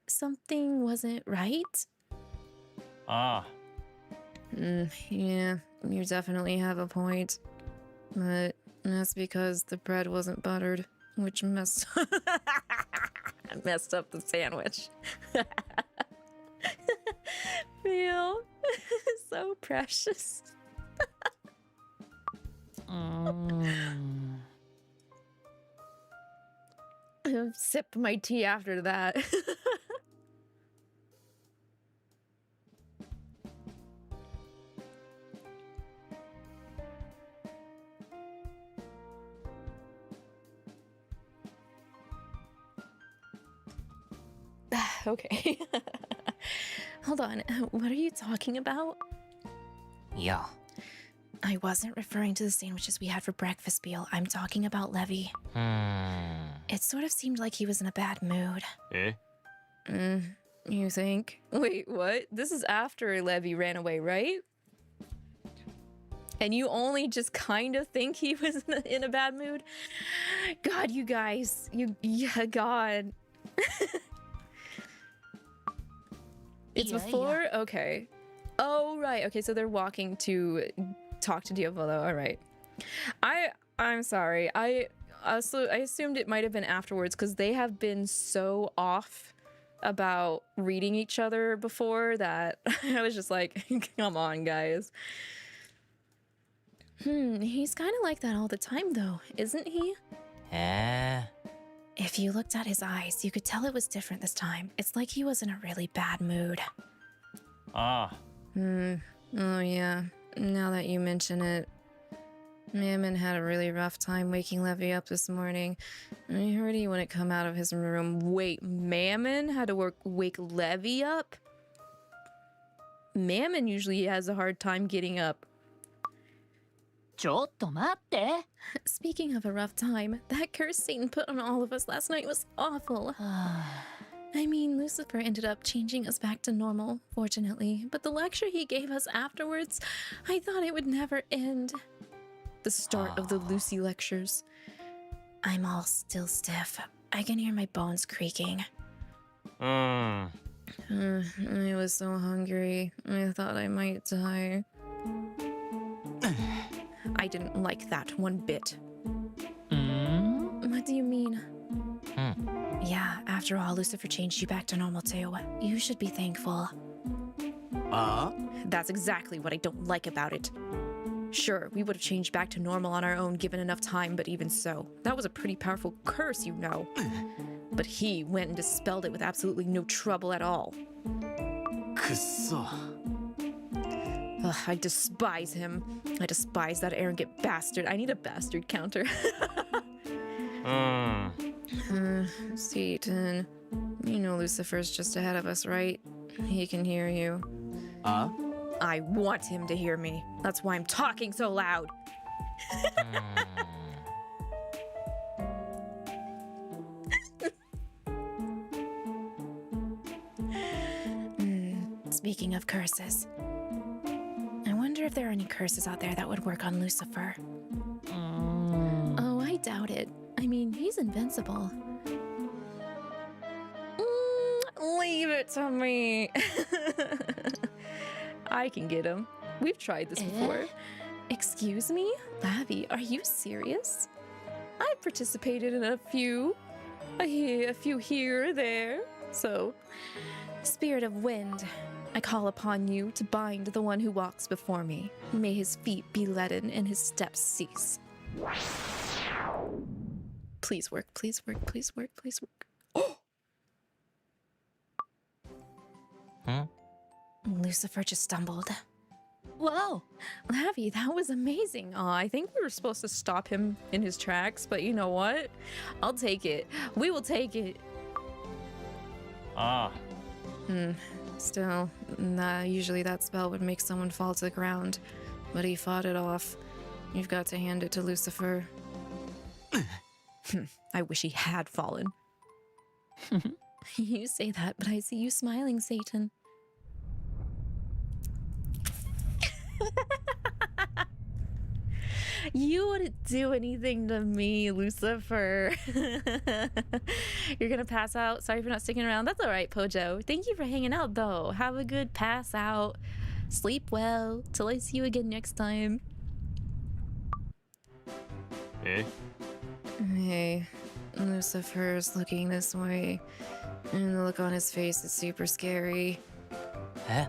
G: Something wasn't right? Yeah, you definitely have a point. But that's because the bread wasn't buttered, which messed up the sandwich. Feel so precious. Sip my tea after that. Okay. Hold on. What are you talking about?
I: いや
G: I wasn't referring to the sandwiches we had for breakfast, Beal. I'm talking about Levi. It sort of seemed like he was in a bad mood.
I: え
H: You think? Wait, what? This is after Levi ran away, right? And you only just kind of think he was in a bad mood? God, you guys. Yeah, God. It's before? Okay. Oh, right. Okay, so they're walking to talk to Diavolo. All right. I'm sorry. I assumed it might have been afterwards because they have been so off about reading each other before that I was just like, come on, guys. He's kind of like that all the time, though, isn't he?
I: え
G: If you looked at his eyes, you could tell it was different this time. It's like he was in a really bad mood.
I: あ
H: Oh, yeah. Now that you mention it. Mammon had a really rough time waking Levi up this morning. I heard he wouldn't come out of his room. Wait, Mammon had to wake Levi up? Mammon usually has a hard time getting up.
F: ちょっと待って
G: Speaking of a rough time, that curse Satan put on all of us last night was awful. I mean, Lucifer ended up changing us back to normal, fortunately, but the lecture he gave us afterwards, I thought it would never end. The start of the Lucy lectures. I'm all still stiff. I can hear my bones creaking.
I: うん。
H: I was so hungry. I thought I might die. I didn't like that one bit. What do you mean? Yeah, after all, Lucifer changed you back to normal too. You should be thankful.
I: あ
H: That's exactly what I don't like about it. Sure, we would have changed back to normal on our own given enough time, but even so, that was a pretty powerful curse, you know. But he went and dispelled it with absolutely no trouble at all.
I: くっそ
H: Ugh, I despise him. I despise that arrogant bastard. I need a bastard counter.
I: うん
H: Satan. You know Lucifer's just ahead of us, right? He can hear you.
I: あ
H: I want him to hear me. That's why I'm talking so loud.
G: Speaking of curses, I wonder if there are any curses out there that would work on Lucifer. Oh, I doubt it. I mean, he's invincible.
H: Leave it to me. I can get him. We've tried this before.
G: Excuse me? Lavi, are you serious? I've
H: participated in a few here or there. So, Spirit of Wind, I call upon you to bind the one who walks before me. May his feet be leaden and his steps cease. Please work, please work, please work, please work. Oh!
I: Hmm?
H: Lucifer just stumbled. Whoa! Lavi, that was amazing. Aw, I think we were supposed to stop him in his tracks, but you know what? I'll take it. We will take it.
D: Ah.
H: Still, usually that spell would make someone fall to the ground, but he fought it off. You've got to hand it to Lucifer. I wish he had fallen. You say that, but I see you smiling, Satan. You wouldn't do anything to me, Lucifer. You're gonna pass out. Sorry for not sticking around. That's all right, Pojo. Thank you for hanging out, though. Have a good pass out. Sleep well. Till I see you again next time.
I: Eh?
H: Hey, Lucifer's looking this way, and the look on his face is super scary.
I: Eh?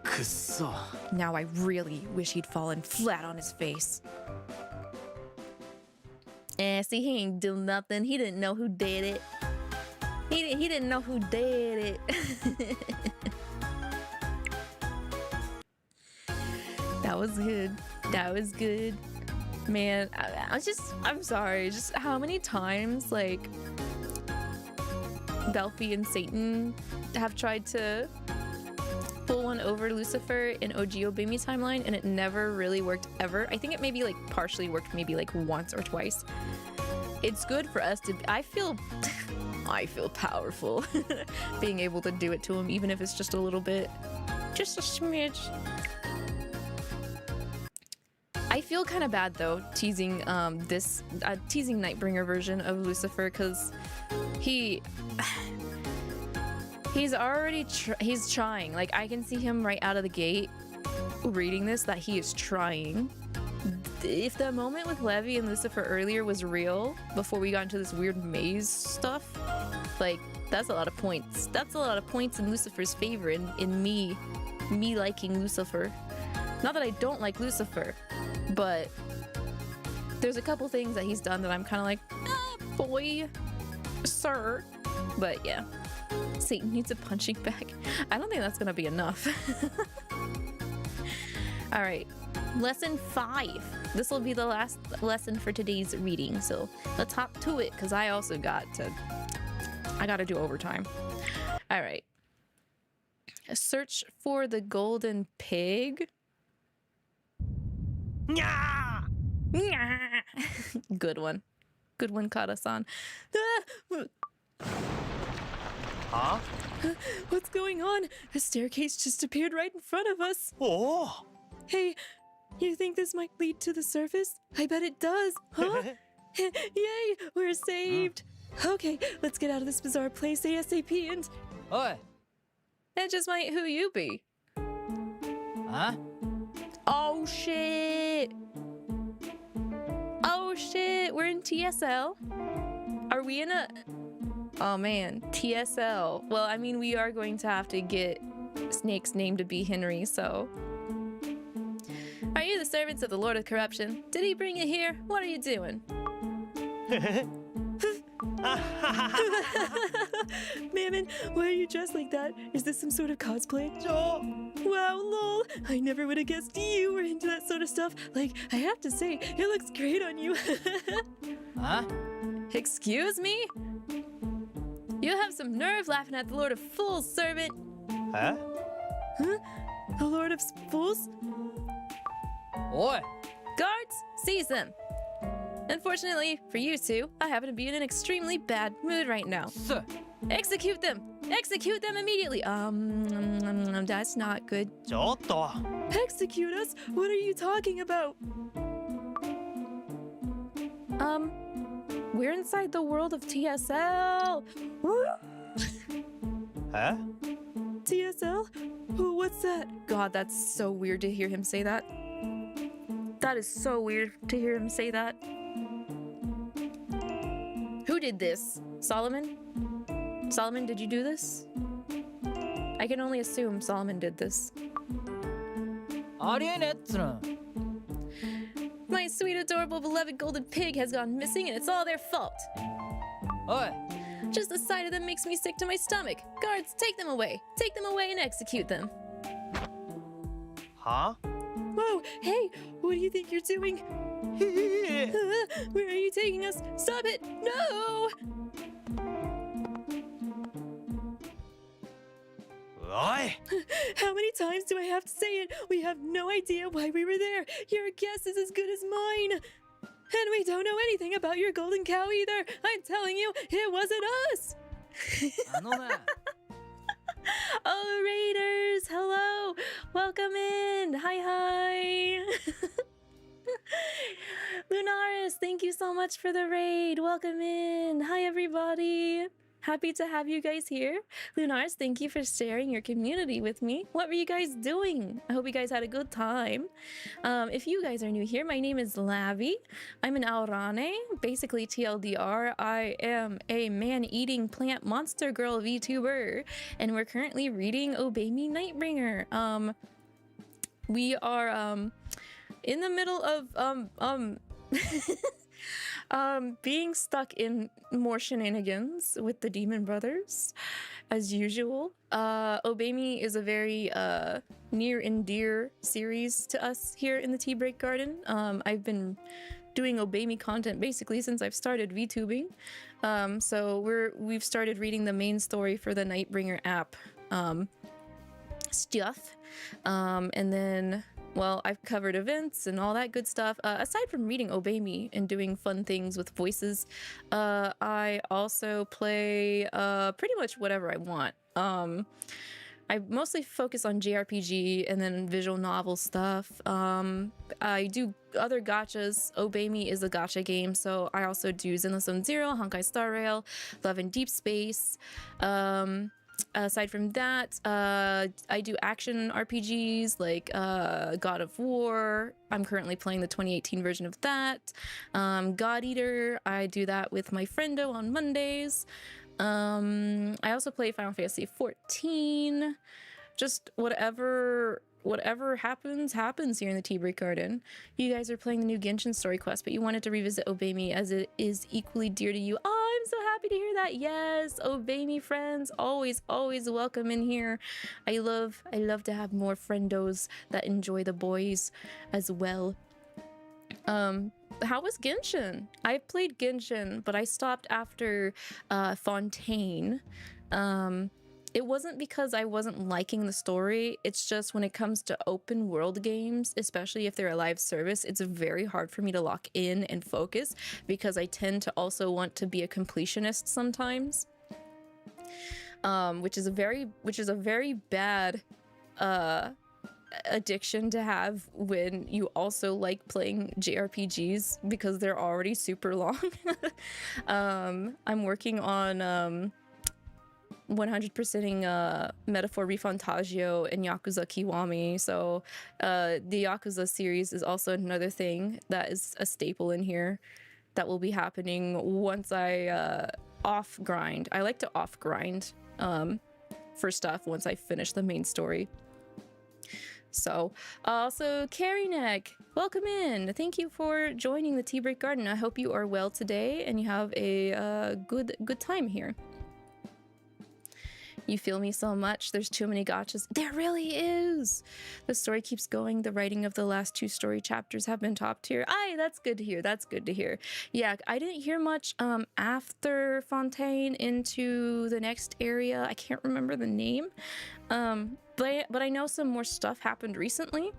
I: Kusso.
H: Now I really wish he'd fallen flat on his face. See, he ain't do nothing. He didn't know who did it. He didn't know who did it. That was good. That was good. Man, I'm sorry. Just how many times, like, Delphi and Satan have tried to pull one over Lucifer in OG Obemi timeline, and it never really worked ever. I think it maybe like partially worked maybe like once or twice. It's good for us to, I feel powerful being able to do it to him, even if it's just a little bit, just a smidge. I feel kind of bad though teasing teasing Nightbringer version of Lucifer, because he's already he's trying. Like, I can see him right out of the gate reading this that he is trying. If the moment with Levi and Lucifer earlier was real before we got into this weird maze stuff, like, that's a lot of points. That's a lot of points in Lucifer's favor, in me liking Lucifer. Not that I don't like Lucifer, but there's a couple things that he's done that I'm kind of like, boy, sir. But yeah, Satan needs a punching bag. I don't think that's gonna be enough. All right, lesson 5. This will be the last lesson for today's reading, so let's hop to it, because I also gotta do overtime. All right, search for the golden pig. Good one. Good one, Kata-san.
I: Huh?
H: What's going on? A staircase just appeared right in front of us.
I: Oh!
H: Hey, you think this might lead to the surface? I bet it does. Huh? Yay, we're saved. Okay, let's get out of this bizarre place ASAP and...
C: Oi!
H: That just might who you be.
C: Huh?
H: Oh shit! Oh shit, we're in TSL? Are we in a... Oh man, TSL. Well, I mean, we are going to have to get Snake's name to be Henry, so... Are you the servants of the Lord of Corruption? Did he bring you here? What are you doing? Mammon, why are you dressed like that? Is this some sort of cosplay? Wow, lol. I never would have guessed you were into that sort of stuff. Like, I have to say, it looks great on you.
C: Huh?
H: Excuse me? You have some nerve laughing at the Lord of Fools, servant.
I: Huh?
H: Huh? The Lord of Fools?
C: Oi!
H: Guards, seize them. Unfortunately for you two, I happen to be in an extremely bad mood right now.
C: Sir.
H: Execute them! Execute them immediately! That's not good.
I: ちょっと
H: Execute us? What are you talking about? We're inside the world of TSL!
I: Huh?
H: TSL? What's that? God, that's so weird to hear him say that. That is so weird to hear him say that. Who did this? Solomon? Solomon, did you do this? I can only assume Solomon did this.
J: ありえねえっつの。
H: My sweet, adorable, beloved golden pig has gone missing and it's all their fault.
J: おい、
H: Just the sight of them makes me sick to my stomach. Guards, take them away. Take them away and execute them.
I: は
H: Whoa, hey, what do you think you're doing? Where are you taking us? Stop it! No!
I: おい
H: How many times do I have to say it? We have no idea why we were there. Your guess is as good as mine. And we don't know anything about your golden cow either. I'm telling you, it wasn't us.
J: あのな。
H: Oh, Raiders, hello. Welcome in. Hi. Lunaris, thank you so much for the raid. Welcome in. Hi, everybody. Happy to have you guys here. Lunaris, thank you for sharing your community with me. What were you guys doing? I hope you guys had a good time. If you guys are new here, my name is Lavi. I'm an Alraune. Basically, TLDR, I am a man-eating plant monster girl VTuber. And we're currently reading Me Nightbringer. We are in the middle of being stuck in more shenanigans with the Demon Brothers, as usual. Me is a very near and dear series to us here in the Tea Break Garden. I've been doing Me content basically since I've started VTubing. So we've started reading the main story for the Nightbringer app stuff, and then. Well, I've covered events and all that good stuff. Aside from reading Me and doing fun things with voices, I also play pretty much whatever I want. I mostly focus on JRPG and then visual novel stuff. I do other gachas. Me is a gacha game, so I also do Zenless Zone Zero, Honkai Star Rail, Love and Deep Space. Aside from that, I do action RPGs like God of War. I'm currently playing the 2018 version of that. God Eater, I do that with my friendo on Mondays. I also play Final Fantasy 14. Just whatever happens here in the Tea Break Garden. You guys are playing the new Genshin story quest, but you wanted to revisit Me as it is equally dear to you. Oh, I'm so happy to hear that. Yes, Me friends, always welcome in here. I love to have more friendos that enjoy the boys as well. How was Genshin? I played Genshin, but I stopped after Fontaine. It wasn't because I wasn't liking the story, it's just when it comes to open world games, especially if they're a live service, it's very hard for me to lock in and focus because I tend to also want to be a completionist sometimes. Which is a very bad addiction to have when you also like playing JRPGs because they're already super long. I'm working on 100%ing Metaphor Refantagio and Yakuza Kiwami, so the Yakuza series is also another thing that is a staple in here that will be happening once I off grind. I like to off grind for stuff once I finish the main story. So, also Carrie Neck, welcome in. Thank you for joining the Tea Break Garden. I hope you are well today and you have a good time here. You feel me so much. There's too many gachas. There really is. The story keeps going. The writing of the last 2 story chapters have been top tier. Aye, that's good to hear. That's good to hear. Yeah, I didn't hear much after Fontaine into the next area. I can't remember the name. But I know some more stuff happened recently.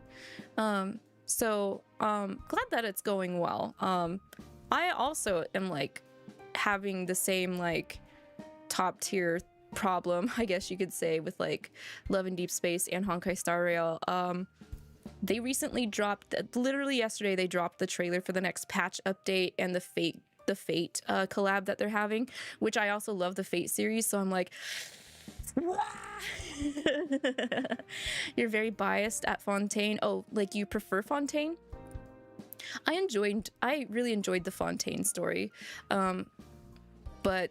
H: So glad that it's going well. I also am like having the same like top tier problem, I guess you could say, with like Love and Deep Space and Honkai Star Rail. They recently dropped, literally yesterday, they dropped the trailer for the next patch update and the Fate collab that they're having, which I also love the Fate series, so I'm like, You're very biased at Fontaine. Oh, like you prefer Fontaine? I really enjoyed the Fontaine story. But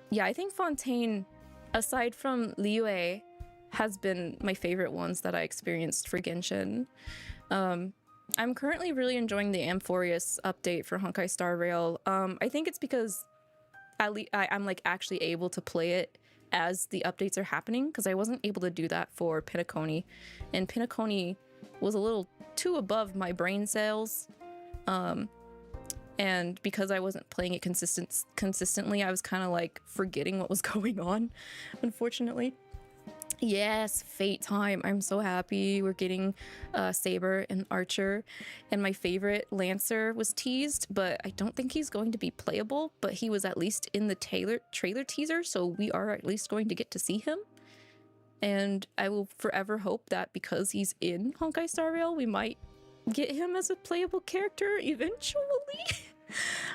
H: yeah, I think Fontaine, aside from Liyue, has been my favorite ones that I experienced for Genshin. I'm currently really enjoying the Amphorius update for Honkai Star Rail. I think it's because I'm like actually able to play it as the updates are happening, because I wasn't able to do that for Pinaconi, and Pinaconi was a little too above my brain cells. And because I wasn't playing it consistently, I was kind of like forgetting what was going on, unfortunately. Yes, Fate time. I'm so happy we're getting Saber and Archer, and my favorite Lancer was teased, but I don't think he's going to be playable, but he was at least in the trailer teaser, so we are at least going to get to see him. And I will forever hope that because he's in Honkai Star Rail, we might get him as a playable character eventually.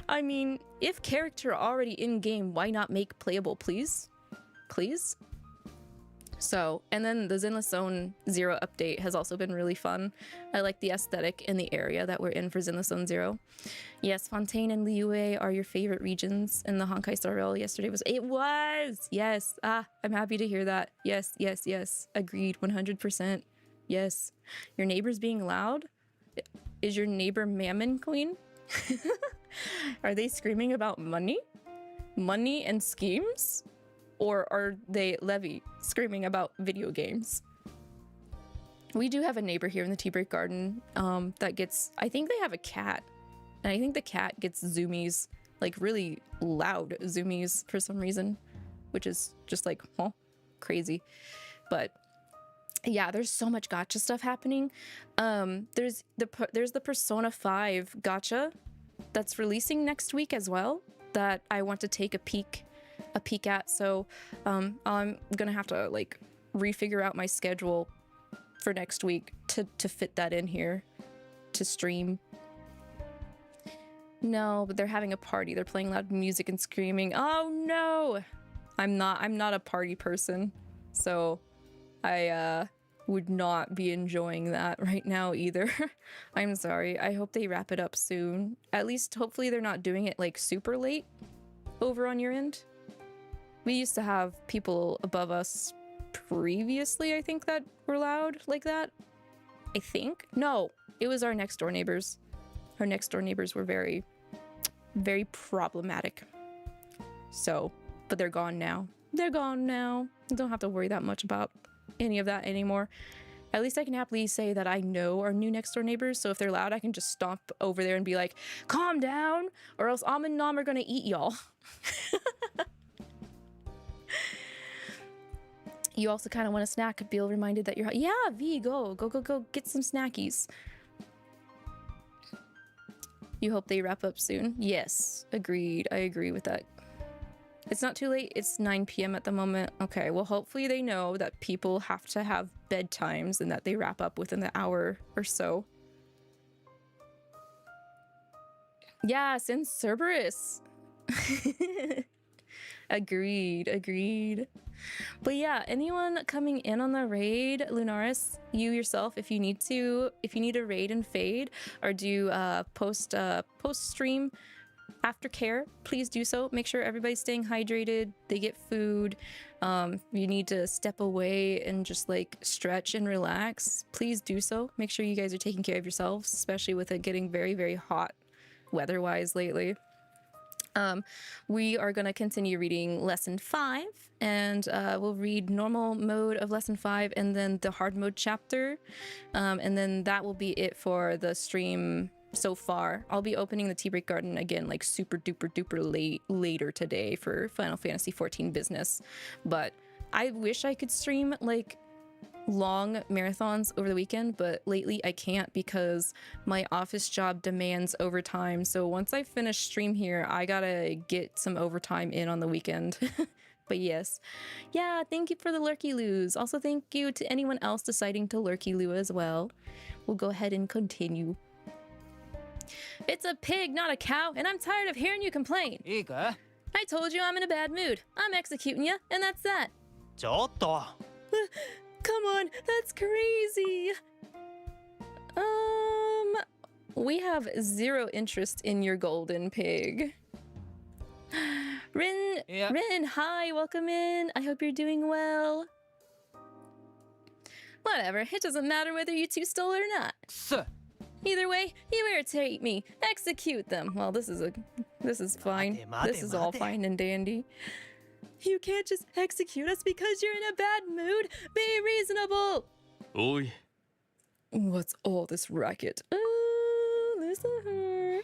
H: I mean, if character already in game, why not make playable, please? Please? So, and then the Zenless Zone Zero update has also been really fun. I like the aesthetic in the area that we're in for Zenless Zone Zero. Yes, Fontaine and Liyue are your favorite regions in the Honkai Star Rail. Yesterday was, it was! Yes, I'm happy to hear that. Yes, yes, yes. Agreed, 100%. Yes. Your neighbor's being loud? Is your neighbor Mammon Queen? Are they screaming about money? Money and schemes? Or are they Levi screaming about video games? We do have a neighbor here in the Tea Break Garden that gets, I think they have a cat. And I think the cat gets zoomies, like really loud zoomies for some reason, which is just like, huh, crazy. But yeah, there's so much gacha stuff happening. There's the Persona 5 gacha that's releasing next week as well that I want to take a peek at. So I'm gonna have to like refigure out my schedule for next week to fit that in here to stream. No, but they're having a party. They're playing loud music and screaming. Oh no! I'm not a party person, so I would not be enjoying that right now either. I'm sorry. I hope they wrap it up soon. At least hopefully they're not doing it like super late over on your end. We used to have people above us previously, I think, that were loud like that. I think. No, it was our next door neighbors. Our next door neighbors were very, very problematic. So, but they're gone now. They're gone now. I don't have to worry that much about any of that anymore. At least I can happily say that I know our new next door neighbors, so if they're loud, I can just stomp over there and be like, calm down, or else Om and Nom are gonna eat y'all. You also kind of want a snack, feel reminded that you're... Yeah, V, go, get some snackies. You hope they wrap up soon? Yes, agreed. I agree with that. It's not too late. It's 9 p.m. at the moment. Okay, well, hopefully they know that people have to have bedtimes and that they wrap up within the hour or so. Yeah, since Cerberus. Agreed. But yeah, anyone coming in on the raid, Lunaris, you yourself, if you need a raid and fade or do post stream aftercare, please do so. Make sure everybody's staying hydrated, they get food. You need to step away and just like stretch and relax, please do so. Make sure you guys are taking care of yourselves, especially with it getting very, very hot weather-wise lately. We are going to continue reading lesson 5, and we'll read normal mode of lesson 5 and then the hard mode chapter, and then that will be it for the stream so far. I'll be opening the Tea Break Garden again like super duper later today for Final Fantasy XIV business, but I wish I could stream like long marathons over the weekend, but lately I can't because my office job demands overtime. So once I finish stream here, I gotta get some overtime in on the weekend. But yes, yeah, thank you for the lurky loos. Also thank you to anyone else deciding to lurky loo as well. We'll go ahead and continue. It's a pig, not a cow, and I'm tired of hearing you complain.
J: いいか
G: I told you I'm in a bad mood. I'm executing you, and that's that.
I: ちょっと
G: Come on, that's crazy.
H: We have zero interest in your golden pig. Rin,
J: Yeah.
H: Rin, hi, welcome in. I hope you're doing well. Whatever, it doesn't matter whether you two stole it or not.
J: くそ
H: Either way, you irritate me. Execute them. Well, this is fine. This is all fine and dandy. You can't just execute us because you're in a bad mood. Be reasonable.
I: おい
H: What's all this racket? Lucifer.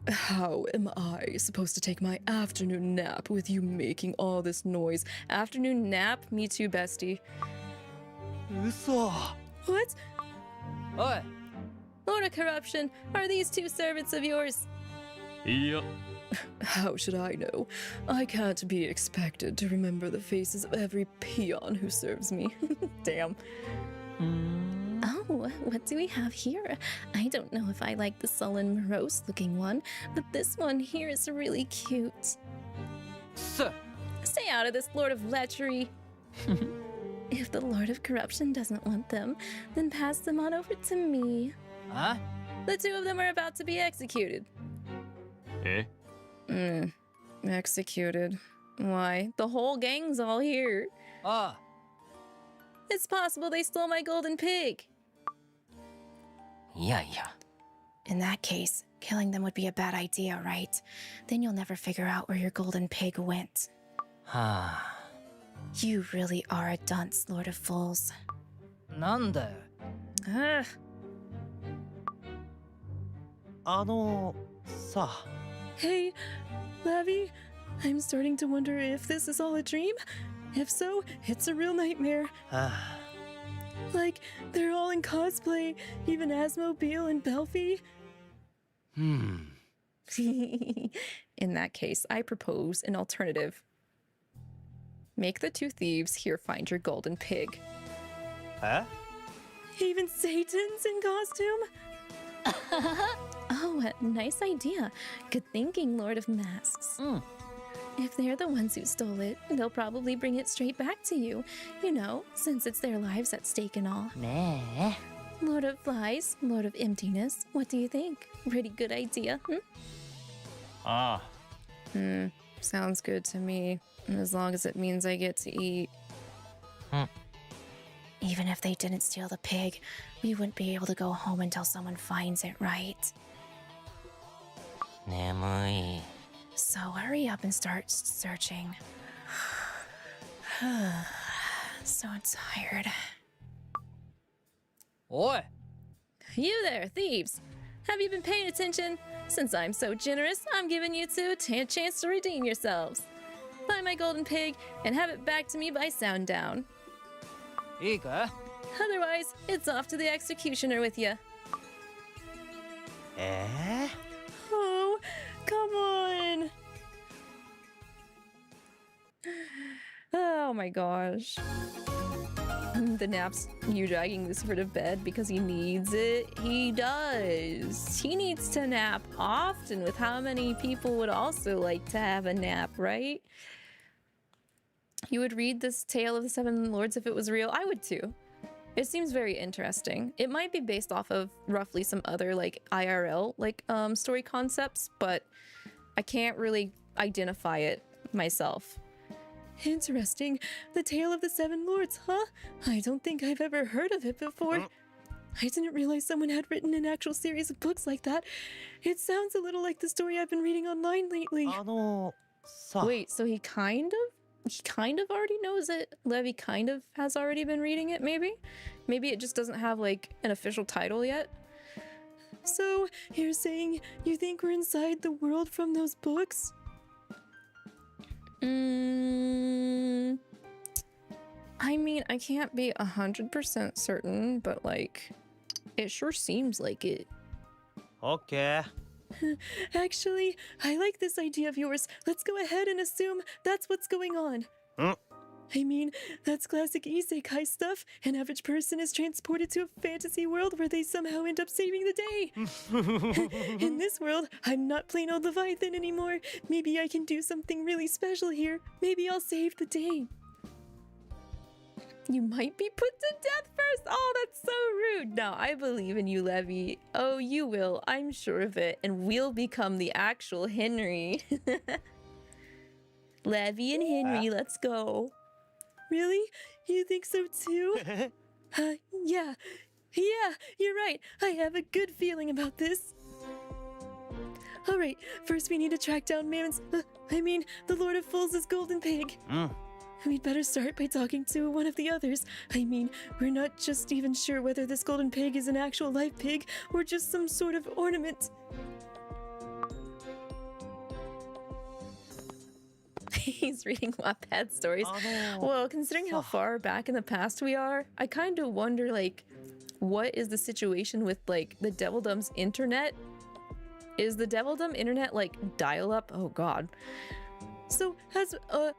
H: How am I supposed to take my afternoon nap with you making all this noise? Afternoon nap? Me too, bestie.
I: 嘘
H: What?
J: おい
H: Lord of Corruption, are these two servants of yours?
I: いや
H: How should I know? I can't be expected to remember the faces of every peon who serves me. Damn. Oh, what do we have here? I don't know if I like the sullen, morose-looking one, but this one here is really cute.
J: くそ
H: Stay out of this, Lord of Lechery. If the Lord of Corruption doesn't want them, then pass them on over to me.
J: あ
H: The two of them are about to be executed.
I: え
H: Executed. Why? The whole gang's all here.
J: あ
H: It's possible they stole my golden pig.
J: いやいや
G: In that case, killing them would be a bad idea, right? Then you'll never figure out where your golden pig went.
J: はあ
G: You really are a dunce, Lord of Fools.
J: なんだよ
H: Ugh.
I: さ
H: Hey, Lavi, I'm starting to wonder if this is all a dream. If so, it's a real nightmare.
I: あ
H: Like, they're all in cosplay, even Asmo, Beale, and Belfie.
I: うん
H: In that case, I propose an alternative. Make the two thieves here find your golden pig.
I: え
H: Even Satan's in costume? Oh, a nice idea. Good thinking, Lord of Masks.
J: うん
H: If they're the ones who stole it, they'll probably bring it straight back to you. You know, since it's their lives at stake and all.
J: ねえ
H: Lord of Flies, Lord of Emptiness, what do you think? Pretty good idea,
I: あ
H: Sounds good to me. As long as it means I get to eat.
G: Even if they didn't steal the pig, we wouldn't be able to go home until someone finds it, right?
J: 眠い
G: So hurry up and start searching. So tired.
J: おい
H: You there, thieves! Have you been paying attention? Since I'm so generous, I'm giving you two a chance to redeem yourselves. Find my golden pig and have it back to me by sundown.
J: いいか
H: Otherwise, it's off to the executioner with you.
I: え
H: Oh, come on! Oh my gosh. The nap's you dragging Lucifer to bed because he needs it. He does. He needs to nap often, with how many people would also like to have a nap, right? You would read this tale of the Seven Lords if it was real. I would too. It seems very interesting. It might be based off of roughly some other like IRL story concepts, but I can't really identify it myself. Interesting. The Tale of the Seven Lords, huh? I don't think I've ever heard of it before. I didn't realize someone had written an actual series of books like that. It sounds a little like the story I've been reading online lately.
I: さ
H: Wait, so he kind of already knows it. Levi kind of has already been reading it, maybe? Maybe it just doesn't have like an official title yet. So, you're saying you think we're inside the world from those books? I mean, I can't be 100% certain, but like, it sure seems like it.
I: オッケー
H: Actually, I like this idea of yours. Let's go ahead and assume that's what's going on. I mean, that's classic isekai stuff. An average person is transported to a fantasy world where they somehow end up saving the day. In this world, I'm not plain old Leviathan anymore. Maybe I can do something really special here. Maybe I'll save the day. You might be put to death first. Oh, that's so rude. No, I believe in you, Levi. Oh, you will. I'm sure of it. And we'll become the actual Henry. Levi and Henry, let's go. Really? You think so too? Yeah. Yeah, you're right. I have a good feeling about this. Alright, first we need to track down the Lord of Fools' golden pig. We'd better start by talking to one of the others. I mean, we're not just even sure whether this golden pig is an actual live pig or just some sort of ornament. He's reading Wattpad stories.
I: Oh, no.
H: Well, considering how far back in the past we are, I kind of wonder, like, what is the situation with, like, the Devildom's internet? Is the Devildom internet, like, dial-up? Oh, God. So,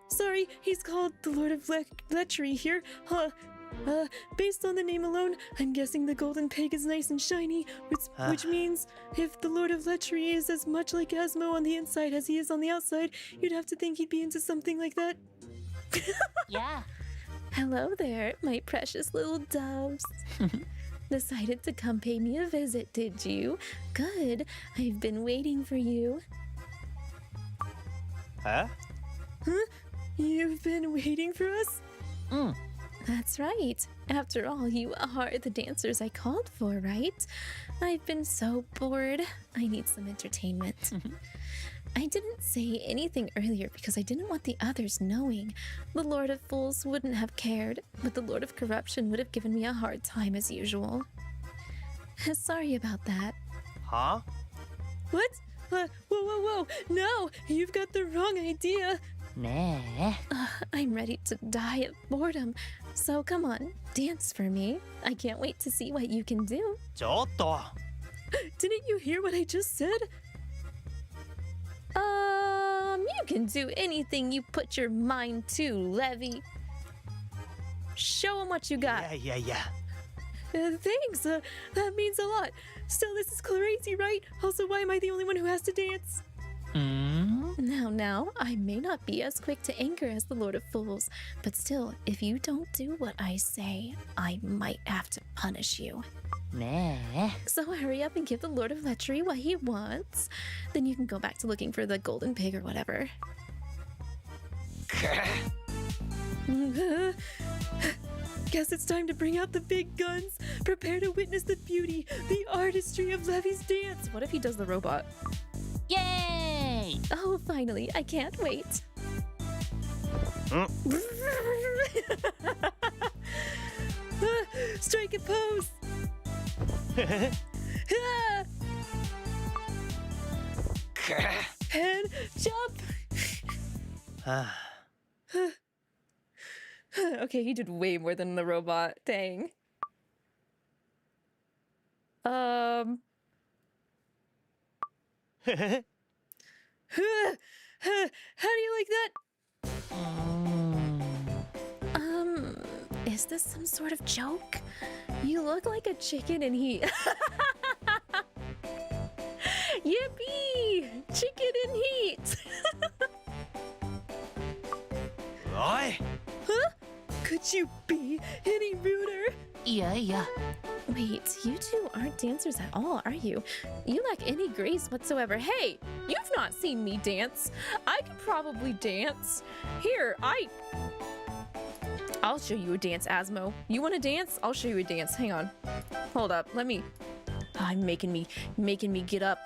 H: sorry, he's called the Lord of Lechery here. Based on the name alone, I'm guessing the golden pig is nice and shiny, which means if the Lord of Lechery is as much like Asmo on the inside as he is on the outside, you'd have to think he'd be into something like that.
F: Yeah.
G: Hello there, my precious little doves. Decided to come pay me a visit, did you? Good. I've been waiting for you.
I: Huh?
H: You've been waiting for us?
G: That's right. After all, you are the dancers I called for, right? I've been so bored. I need some entertainment. I didn't say anything earlier because I didn't want the others knowing. The Lord of Fools wouldn't have cared, but the Lord of Corruption would have given me a hard time as usual. Sorry about that.
I: Huh?
H: What? Whoa. No, you've got the wrong idea.
F: Nah.
G: I'm ready to die of boredom. So come on, dance for me. I can't wait to see what you can do.
I: ちょっと
H: Didn't you hear what I just said?
G: You can do anything you put your mind to, Levi. Show 'em what you got.
I: Yeah.
H: Thanks, that means a lot. Still, this is crazy, right? Also, why am I the only one who has to dance?
G: Now, I may not be as quick to anger as the Lord of Fools, but still, if you don't do what I say, I might have to punish you.
F: Nah.
G: So hurry up and give the Lord of Lechery what he wants. Then you can go back to looking for the golden pig or whatever.
H: Guess it's time to bring out the big guns. Prepare to witness the beauty, the artistry of Levi's dance. What if he does the robot?
F: Yay!
G: Oh, finally, I can't wait.
H: Strike a pose. And jump. Okay, he did way more than the robot. Dang. How do you like that?
G: Is this some sort of joke? You look like a chicken and he... Yippee! Chicken in heat!
I: Oi!
H: Huh? Could you be any ruder?
F: Yeah.
G: Wait, you two aren't dancers at all, are you? You lack any grace whatsoever. Hey, you've not seen me dance. I could probably dance. Here, I'll show you a dance, Asmo. You want to dance? I'll show you a dance. Hang on. Hold up. Let me... I'm making me get up.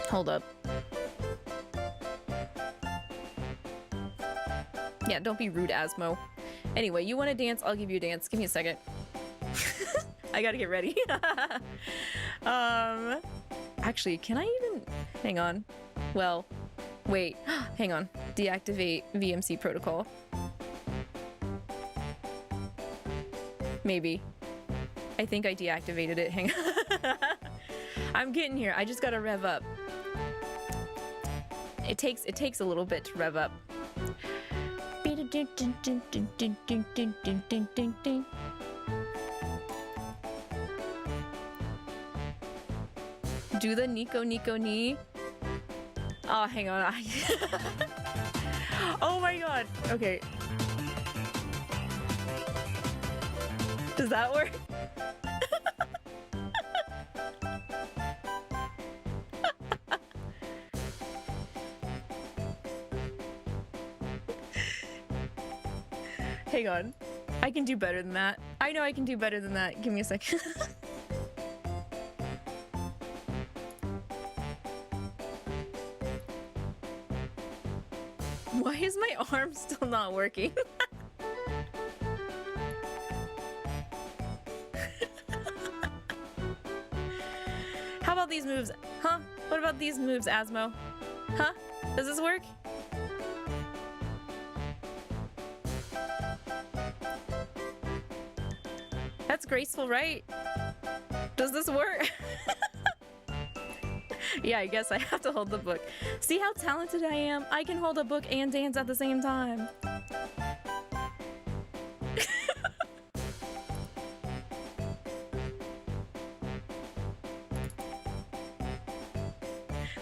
G: Hold up. Yeah, don't be rude, Asmo. Anyway, you want to dance? I'll give you a dance. Give me a second. I gotta get ready. Actually, can I even... Hang on. Well, wait. Hang on. Deactivate VMC protocol. Maybe. I think I deactivated it. Hang on. I'm getting here. I just gotta rev up. It takes a little bit to rev up. Do the Nico Nico Ni. Oh, hang on.
A: Oh my god. Okay. Does that work? Hang on. I can do better than that. I know I can do better than that. Give me a second. Why is my arm still not working? How about these moves? Huh? What about these moves, Asmo? Huh? Does this work? That's graceful, right? Does this work? Yeah, I guess I have to hold the book. See how talented I am? I can hold a book and dance at the same time.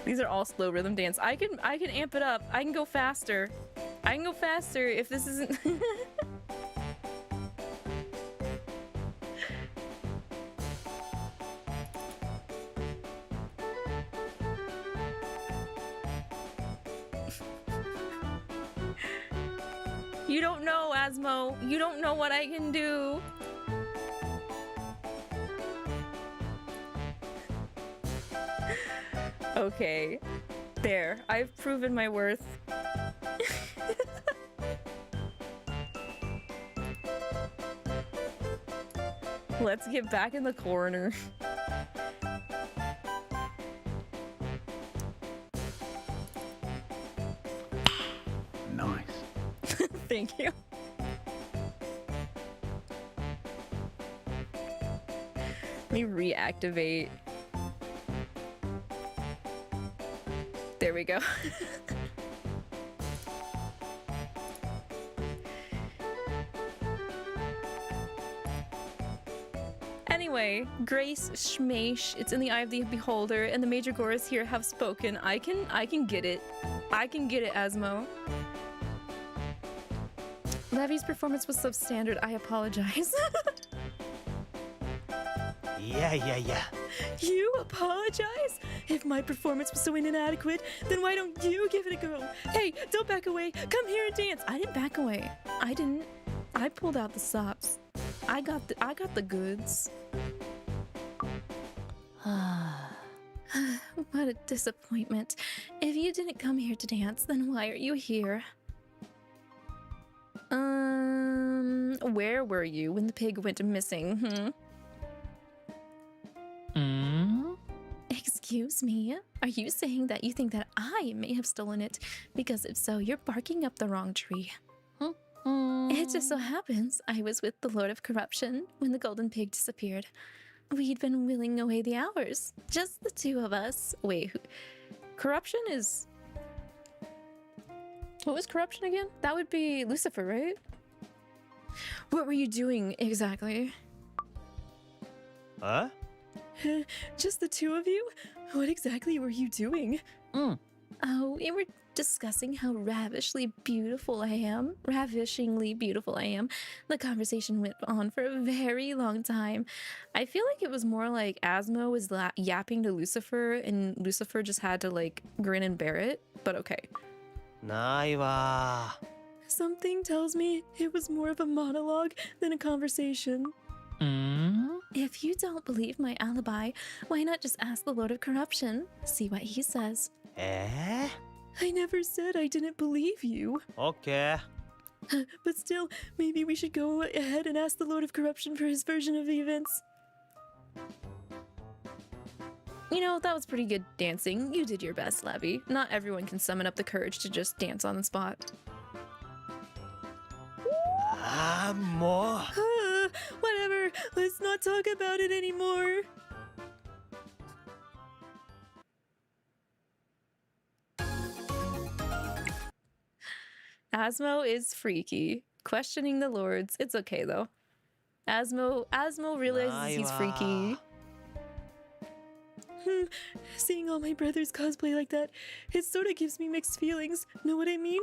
A: These are all slow rhythm dance. I can amp it up. I can go faster. I can go faster if this isn't You don't know, Asmo. You don't know what I can do. Okay. There. I've proven my worth. Let's get back in the corner.
B: Nice.
A: Thank you. Let me reactivate. There we go. Anyway, Grace Schmeish, it's in the eye of the beholder, and the major Goras here have spoken. I can get it. I can get it, Asmo. Lavi's performance was substandard. I apologize.
I: Yeah.
A: You apologize? If my performance was so inadequate, then why don't you give it a go? Hey, don't back away. Come here and dance. I didn't back away. I didn't. I pulled out the stops. I got the goods. What a disappointment. If you didn't come here to dance, then why are you here? Where were you when the pig went missing, Excuse me? Are you saying that you think that I may have stolen it? Because if so, you're barking up the wrong tree. It just so happens I was with the Lord of Corruption when the golden pig disappeared. We'd been whittling away the hours. Just the two of us. Wait, Corruption is... What was Corruption again? That would be Lucifer, right? What were you doing exactly?
I: Huh?
A: Just the two of you? What exactly were you doing? Oh, we were discussing how ravishingly beautiful I am. The conversation went on for a very long time. I feel like it was more like Asmo was yapping to Lucifer, and Lucifer just had to like grin and bear it. But okay.
I: ないわ。
A: Something tells me it was more of a monologue than a conversation. If you don't believe my alibi, why not just ask the Lord of Corruption? See what he says. I never said I didn't believe you.
I: Okay.
A: But still, maybe we should go ahead and ask the Lord of Corruption for his version of the events. You know, that was pretty good dancing. You did your best, Lavi. Not everyone can summon up the courage to just dance on the spot.
I: More.
A: Whatever. Let's not talk about it anymore. Asmo is freaky. Questioning the lords. It's okay though. Asmo realizes he's freaky. Seeing all my brothers cosplay like that, it sort of gives me mixed feelings. Know what I mean?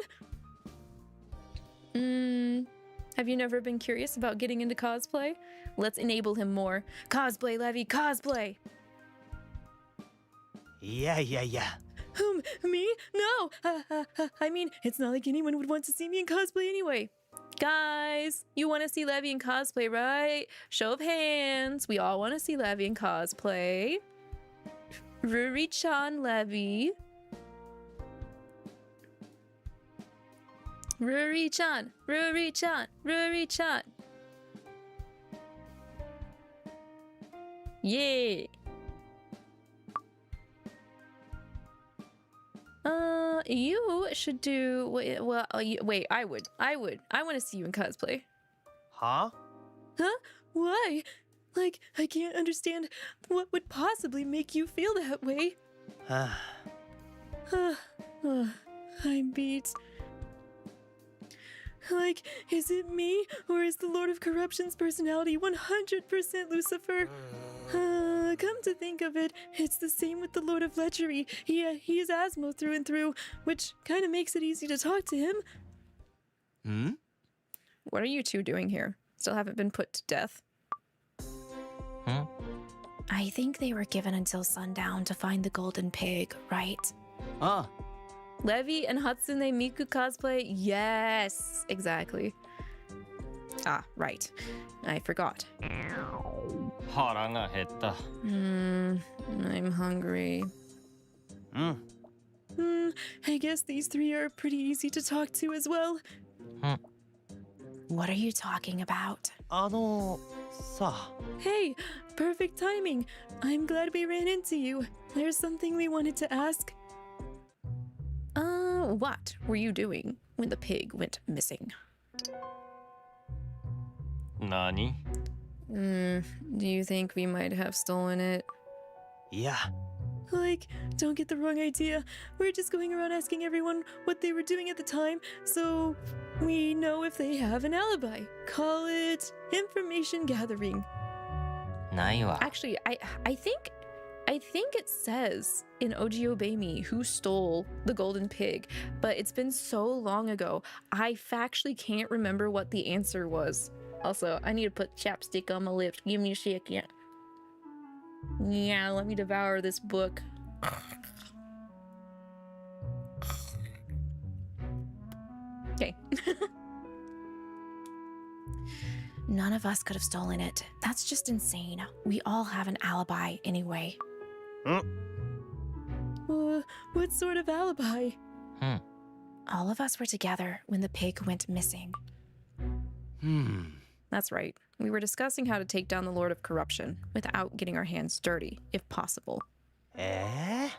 H: Have you never been curious about getting into cosplay? Let's enable him more. Cosplay, Levi, cosplay!
I: いやいやいや
H: Me? No! I mean, it's not like anyone would want to see me in cosplay anyway. Guys, you want to see Levi in cosplay, right? Show of hands. We all want to see Levi in cosplay. Ruri-chan, Levi. Ruri-chan, Ruri-chan, Ruri-chan. Yeah. You should do. Wait, I would. I want to see you in cosplay.
I: は
H: Huh? Why? Like, I can't understand what would possibly make you feel that way.
I: は
H: I'm beat. Like, is it me, or is the Lord of Corruption's personality 100% Lucifer? Come to think of it, it's the same with the Lord of Lechery. He is Asmo through and through, which kind of makes it easy to talk to him.
I: Hmm?
H: What are you two doing here? Still haven't been put to death.
J: Hmm?
G: I think they were given until sundown to find the golden pig, right?
J: あ
H: Levi and Hatsune Miku cosplay? Yes, exactly. Ah, right. I forgot.
J: 腹が減った
H: I'm hungry.
I: うん
H: I guess these three are pretty easy to talk to as well.
G: What are you talking about?
I: さ
H: Hey, perfect timing. I'm glad we ran into you. There's something we wanted to ask. What were you doing when the pig went missing?
J: 何
H: Do you think we might have stolen it?
I: いや
H: Like, don't get the wrong idea. We're just going around asking everyone what they were doing at the time, so we know if they have an alibi. Call it information gathering.
J: ないわ
H: Actually, I think it says in Ojiobemi who stole the golden pig, but it's been so long ago, I factually can't remember what the answer was. Also, I need to put chapstick on my lips. Give me a second. Yeah, let me devour this book. Okay.
G: None of us could have stolen it. That's just insane. We all have an alibi anyway.
H: What sort of alibi?
G: All of us were together when the pig went missing.
H: That's right. We were discussing how to take down the Lord of Corruption without getting our hands dirty, if possible.
I: え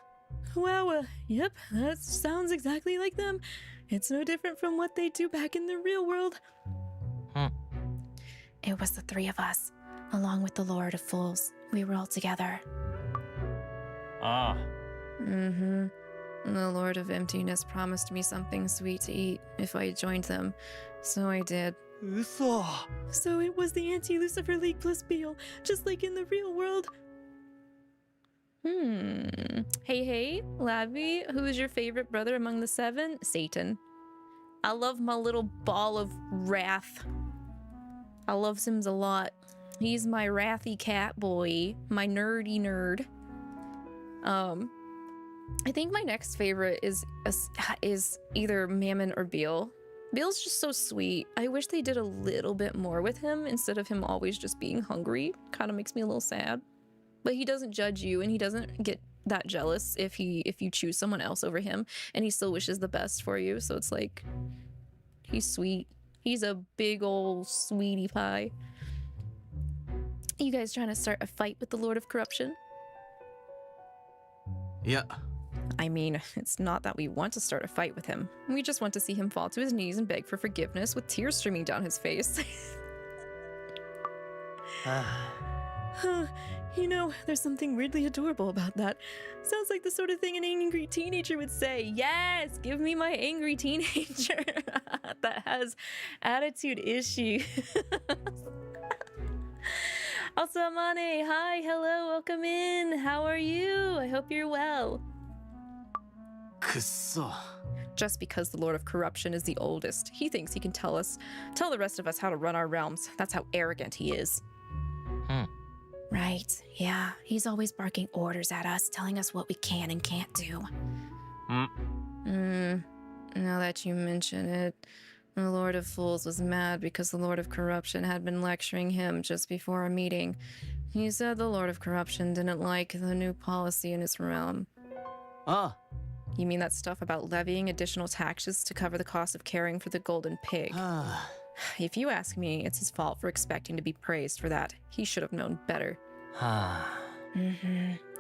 H: Well, yep, that sounds exactly like them. It's no different from what they do back in the real world.
G: It was the three of us, along with the Lord of Fools. We were all together.
J: あ
H: The Lord of Emptiness promised me something sweet to eat if I joined them, so I did.
I: 嘘
H: So it was the Anti-Lucifer League plus Beale, just like in the real world. Hey, Lavi, who is your favorite brother among the seven? Satan. I love my little ball of wrath. I love Sims a lot. He's my wrathy cat boy, my nerdy nerd. I think my next favorite is either Mammon or Beale. Beale's just so sweet. I wish they did a little bit more with him instead of him always just being hungry. Kind of makes me a little sad. But he doesn't judge you, and he doesn't get that jealous if you choose someone else over him, and he still wishes the best for you. So it's like, he's sweet. He's a big old sweetie pie. You guys trying to start a fight with the Lord of Corruption?
I: いや
H: I mean, it's not that we want to start a fight with him. We just want to see him fall to his knees and beg for forgiveness with tears streaming down his face. You know, there's something weirdly adorable about that. Sounds like the sort of thing an angry teenager would say. Yes, give me my angry teenager that has attitude issues. Asamane, hi, hello, welcome in. How are you? I hope you're well.
I: くっそ
H: Just because the Lord of Corruption is the oldest, he thinks he can tell the rest of us how to run our realms. That's how arrogant he is.
G: Right, yeah. He's always barking orders at us, telling us what we can and can't do.
H: Now that you mention it, the Lord of Fools was mad because the Lord of Corruption had been lecturing him just before a meeting. He said the Lord of Corruption didn't like the new policy in his realm.
I: Ah.
H: You mean that stuff about levying additional taxes to cover the cost of caring for the golden pig? If you ask me, it's his fault for expecting to be praised for that. He should have known better.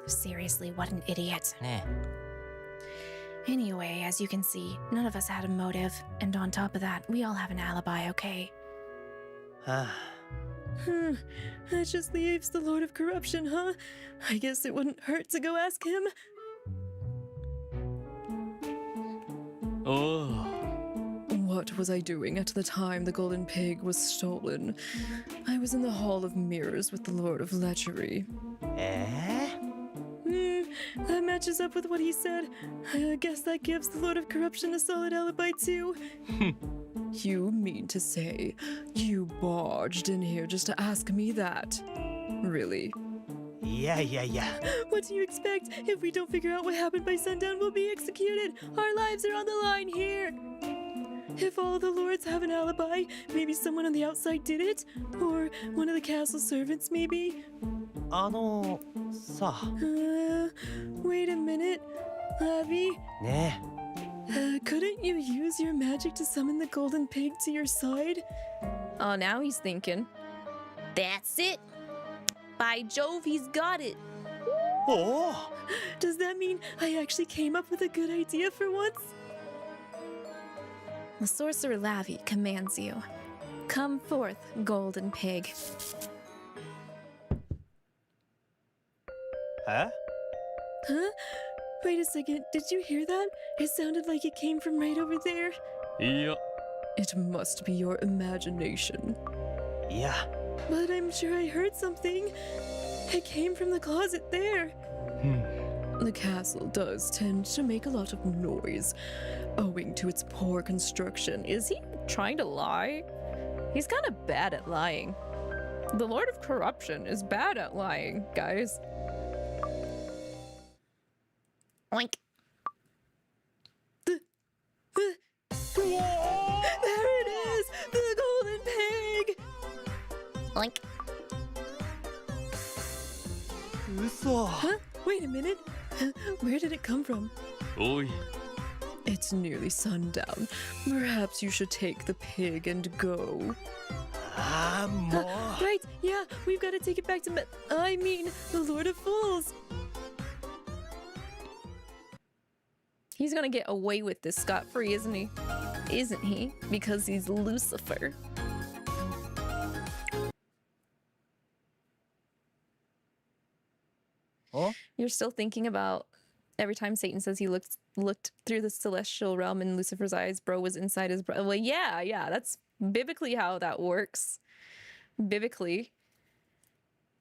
G: Seriously, what an idiot. Anyway, as you can see, none of us had a motive, and on top of that, we all have an alibi, okay?
H: That just leaves the Lord of Corruption, huh? I guess it wouldn't hurt to go ask him. What was I doing at the time the golden pig was stolen? I was in the Hall of Mirrors with the Lord of Lechery. That matches up with what he said. I guess that gives the Lord of Corruption a solid alibi too. You mean to say you barged in here just to ask me that? Really?
I: Yeah.
H: What do you expect? If we don't figure out what happened by sundown, we'll be executed. Our lives are on the line here. If all the lords have an alibi, maybe someone on the outside did it? Or one of the castle servants, maybe? Wait a minute. Lavi? Couldn't you use your magic to summon the golden pig to your side? Oh, now he's thinking.
G: That's it! By Jove, he's got it!
H: Does that mean I actually came up with a good idea for once?
G: The sorcerer Lavi commands you. Come forth, golden pig.
H: Huh? Wait a second, did you hear that? It sounded like it came from right over there.
J: Yeah.
H: It must be your imagination.
I: Yeah.
H: But I'm sure I heard something. It came from the closet there. The castle does tend to make a lot of noise, owing to its poor construction. Is he trying to lie? He's kind of bad at lying. The Lord of Corruption is bad at lying, guys.
G: Oink.
H: There it is! The golden pig!
G: Oink.
H: Huh? Wait a minute. Where did it come from?
J: Oi.
H: It's nearly sundown. Perhaps you should take the pig and go. Right, yeah, we've got to take it back to the Lord of Fools. He's gonna get away with this scot-free, isn't he? Isn't he? Because he's Lucifer. You're still thinking about every time Satan says he looked through the celestial realm in Lucifer's eyes, bro was inside his bro. Well, yeah, that's biblically how that works. Biblically.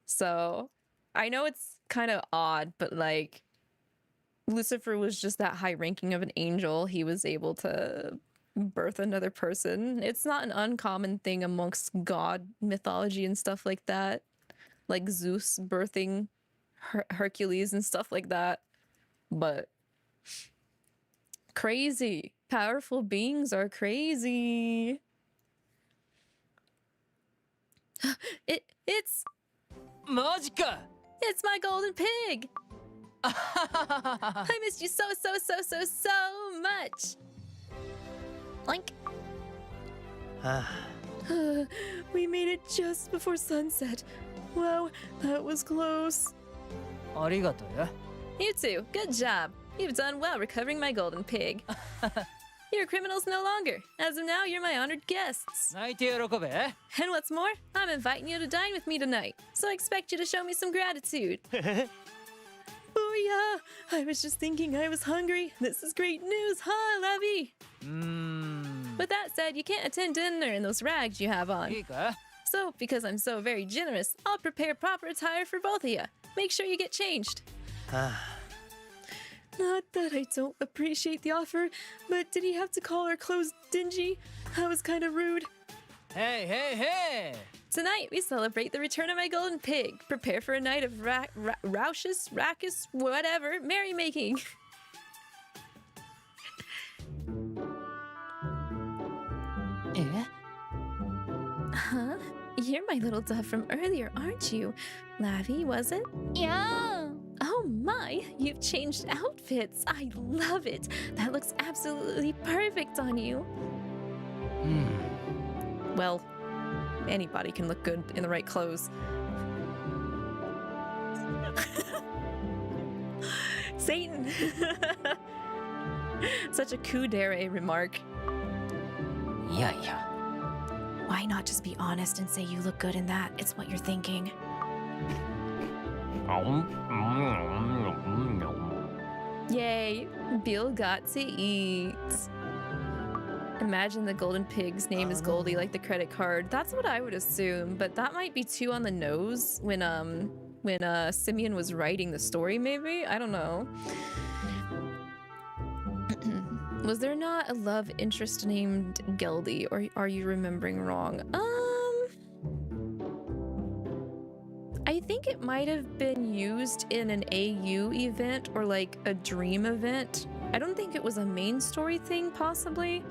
H: So, I know it's kind of odd, but like, Lucifer was just that high ranking of an angel. He was able to birth another person. It's not an uncommon thing amongst God mythology and stuff like that. Like Zeus birthing Hercules and stuff like that. But crazy. Powerful beings are crazy. It's
C: Majika!
H: It's my golden pig! I missed you so much!
G: Oink.
H: We made it just before sunset. Wow, that was close.
C: Arigato,
H: You two, good job. You've done well recovering my golden pig. You're criminals no longer. As of now, you're my honored guests. And what's more, I'm inviting you to dine with me tonight, so I expect you to show me some gratitude. Booyah! I was just thinking I was hungry. This is great news, huh, Lavi? With that said, you can't attend dinner in those rags you have on. So, because I'm so very generous, I'll prepare proper attire for both of you. Make sure you get changed.
G: Not that I don't appreciate the offer, but did he have to call our clothes dingy? That was kind of rude.
I: Hey, hey, hey!
G: Tonight we celebrate the return of my golden pig. Prepare for a night of raucous, whatever, merrymaking. Huh? You're my little dove from earlier, aren't you? Lavi, was it?
A: Yeah.
G: Oh my, you've changed outfits. I love it. That looks absolutely perfect on you. Well, anybody can look good in the right clothes. Satan! Such a kudere remark.
J: いやいや
G: Why not just be honest and say you look good in that? It's what you're thinking. Yay, Bill got to eat. Imagine the golden pig's name is Goldie, like the credit card. That's what I would assume, but that might be too on the nose when Simeon was writing the story, maybe? I don't know. Was there not a love interest named Geldy, or are you remembering wrong? I think it might have been used in an AU event or like a dream event. I don't think it was a main story thing, possibly.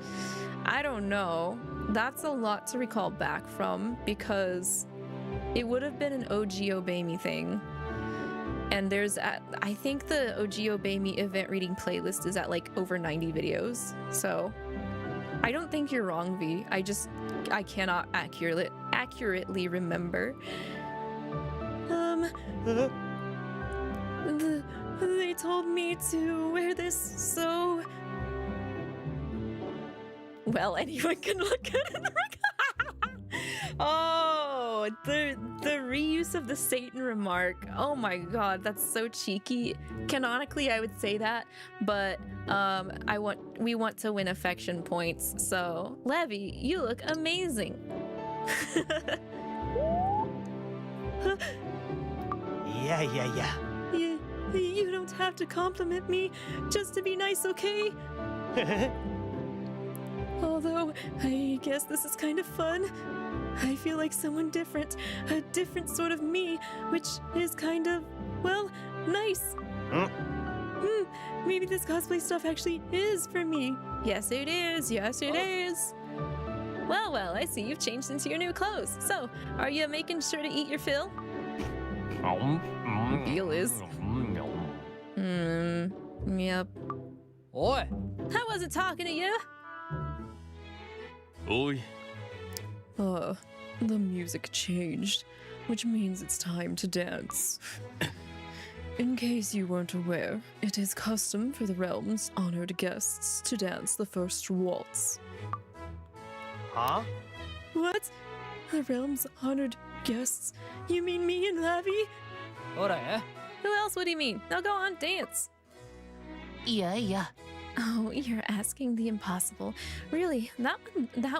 G: I don't know. That's a lot to recall back from because it would have been an OG Obey Me thing. And there's, I think the OG Obey Me event reading playlist is at like over 90 videos. So I don't think you're wrong, V. I cannot accurately remember. They told me to wear this, so... Well, anyone can look good in the Oh, the reuse of the Satan remark. Oh my god, that's so cheeky. Canonically, I would say that, but we want to win affection points. So, Levi, you look amazing.
I: Yeah.
G: You don't have to compliment me just to be nice, okay? Although, I guess this is kind of fun. I feel like someone different, a different sort of me, which is kind of, well, nice. Maybe this cosplay stuff actually is for me. Yes, it is. Yes, it is. Well, I see you've changed into your new clothes. So, are you making sure to eat your fill? Deal is. Yep.
I: Oi!
G: I wasn't talking to you.
J: おい
G: The music changed, which means it's time to dance. In case you weren't aware, it is custom for the realm's honored guests to dance the first waltz.
I: Huh?
G: What? The realm's honored guests? You mean me and Lavi?
I: Alright.
G: Who else would he mean? Now go on, dance.
F: いやいや
G: Oh, you're asking the impossible. Really, that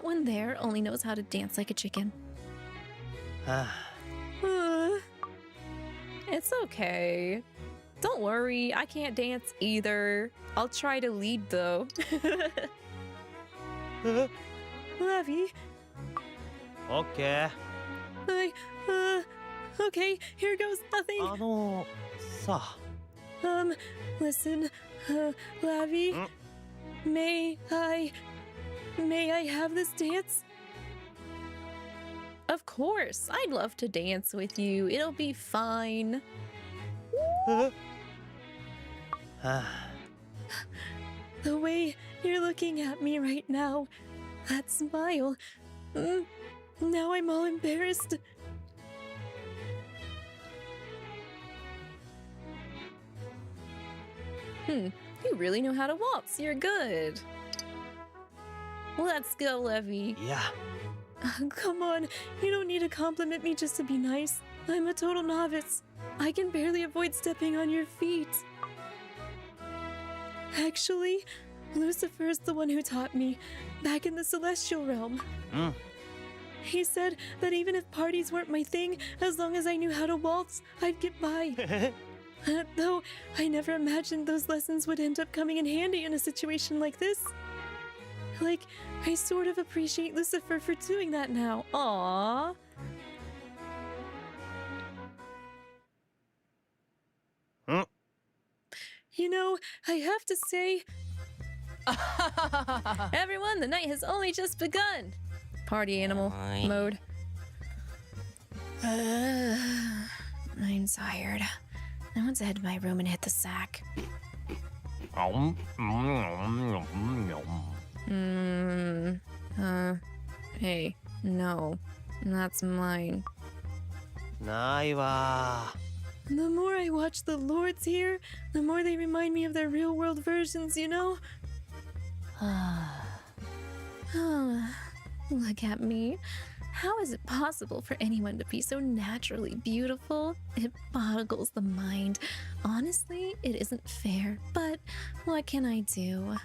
G: one there only knows how to dance like a chicken. It's okay. Don't worry, I can't dance either. I'll try to lead though. Lavi.
I: Okay.
G: Okay, here goes nothing.
I: さ
G: Listen, Lavi, may I have this dance? Of course, I'd love to dance with you. It'll be fine. The way you're looking at me right now, that smile, now I'm all embarrassed. You really know how to waltz. You're good. Let's go, Levi.
I: Yeah.
G: Come on, you don't need to compliment me just to be nice. I'm a total novice. I can barely avoid stepping on your feet. Actually, Lucifer's the one who taught me, back in the celestial realm. He said that even if parties weren't my thing, as long as I knew how to waltz, I'd get by. Though I never imagined those lessons would end up coming in handy in a situation like this. Like, I sort of appreciate Lucifer for doing that now. Aww. You know, I have to say... Everyone, the night has only just begun! Party animal mode. I'm tired. I want to head to my room and hit the sack. Hey, no. That's mine.
I: ないわ。
G: The more I watch the lords here, the more they remind me of their real-world versions, you know? Look at me. How is it possible for anyone to be so naturally beautiful? It boggles the mind. Honestly, it isn't fair, but what can I do?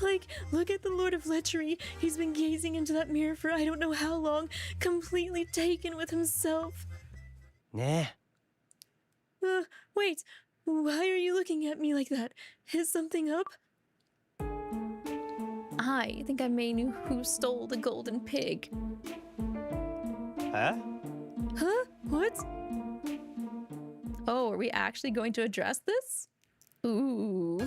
G: Like, look at the Lord of Lechery. He's been gazing into that mirror for I don't know how long, completely taken with himself.
I: ね
G: Wait, why are you looking at me like that? Is something up? I think I may know who stole the golden pig.
I: え
G: Huh? What? Oh, are we actually going to address this? Ooh.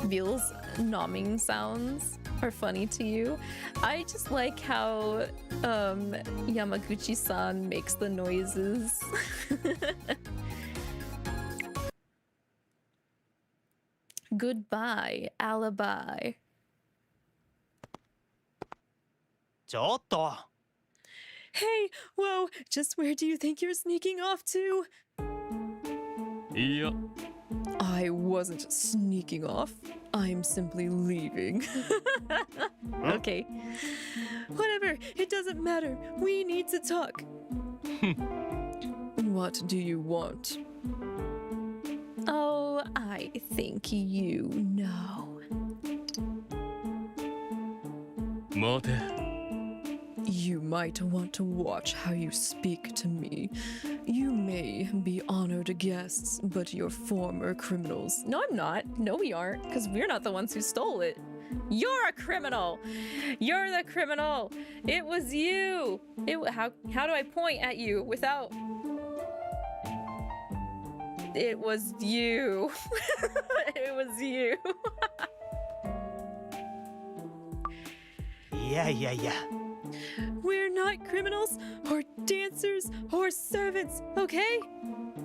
G: Veal's nomming sounds are funny to you. I just like how Yamaguchi-san makes the noises. Goodbye, alibi.
I: ちょっと
G: Hey, whoa, just where do you think you're sneaking off to?
I: いや
G: I wasn't sneaking off. I'm simply leaving. Okay. Whatever, it doesn't matter. We need to talk. What do you want? Oh, I think you know.
I: 待て
G: You might want to watch how you speak to me. You may be honored guests, but you're former criminals. No, I'm not. No, we aren't, because we're not the ones who stole it. You're a criminal. You're the criminal. It was you. How do I point at you without... It was you. It was you.
I: いやいやいや
G: We're not criminals, or dancers, or servants, okay?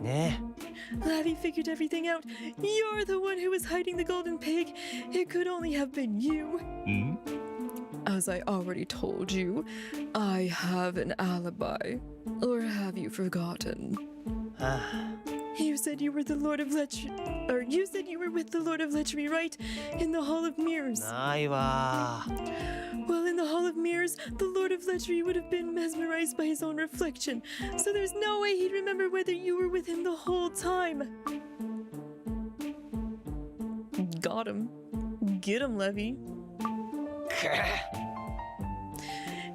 I: ね
G: Lavi figured everything out. You're the one who was hiding the golden pig. It could only have been you.
I: ん
G: As I already told you, I have an alibi. Or have you forgotten?
I: はあ
G: You said you were the Lord of Lechery, or you said you were with the Lord of Lechery, right? In the Hall of Mirrors.
I: ないわ
G: Well, in the Hall of Mirrors, the Lord of Lechery would have been mesmerized by his own reflection, so there's no way he'd remember whether you were with him the whole time. Got him. Get him, Levi.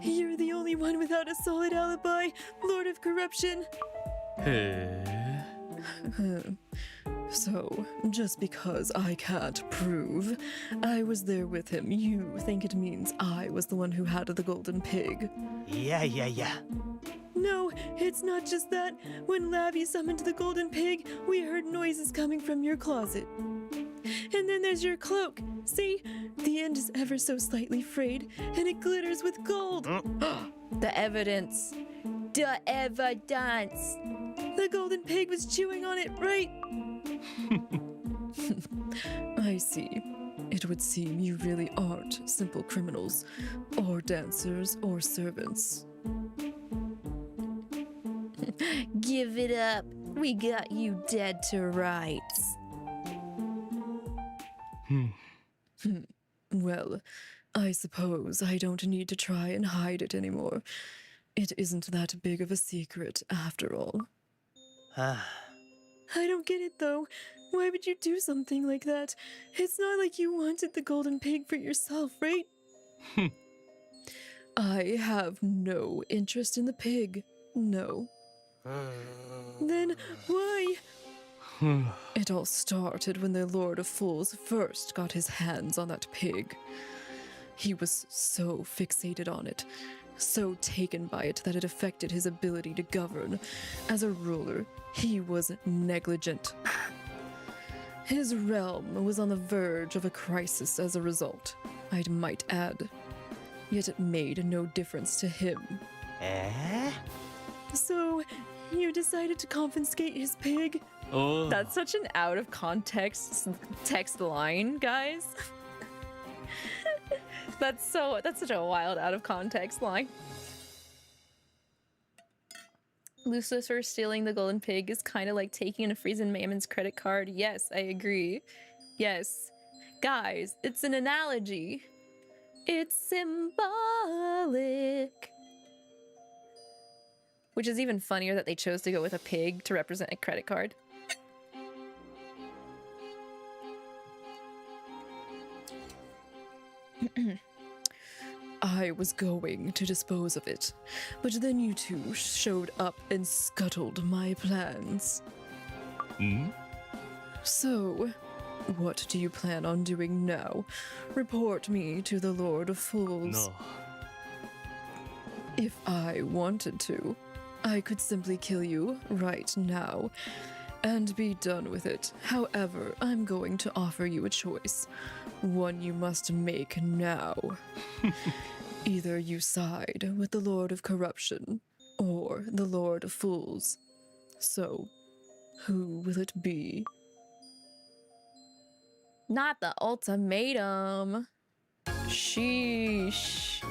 G: You're the only one without a solid alibi, Lord of Corruption.
I: へえ
G: So, just because I can't prove I was there with him, you think it means I was the one who had the golden pig?
I: いやいやいや
G: No, it's not just that. When Lavi summoned the golden pig, we heard noises coming from your closet. And then there's your cloak. See? The end is ever so slightly frayed, and it glitters with gold. The evidence. The evidence. The golden pig was chewing on it, right? I see. It would seem you really aren't simple criminals, or dancers, or servants. Give it up. We got you dead to rights. Well, I suppose I don't need to try and hide it anymore. It isn't that big of a secret, after all.
I: はあ
G: I don't get it, though. Why would you do something like that? It's not like you wanted the golden pig for yourself, right? I have no interest in the pig. No. Then why?
H: It all started when the Lord of Fools first got his hands on that pig. He was so fixated on it, so taken by it that it affected his ability to govern. As a ruler, he was negligent. His realm was on the verge of a crisis as a result, I might add. Yet it made no difference to him.
I: Eh?
H: So, you decided to confiscate his pig?
I: Oh.
H: That's such an out of context text line, guys. That's such a wild out of context line. Lucifer stealing the golden pig is kind of like taking a Friesen Mammon's credit card. Yes, I agree. Yes. Guys, it's an analogy. It's symbolic. Which is even funnier that they chose to go with a pig to represent a credit card. I was going to dispose of it, but then you two showed up and scuttled my plans.
I: Hmm?
H: So, what do you plan on doing now? Report me to the Lord of Fools.
I: No.
H: If I wanted to, I could simply kill you right now and be done with it. However, I'm going to offer you a choice. One you must make now. Either you side with the Lord of Corruption or the Lord of Fools. So, who will it be? Not the ultimatum. Sheesh.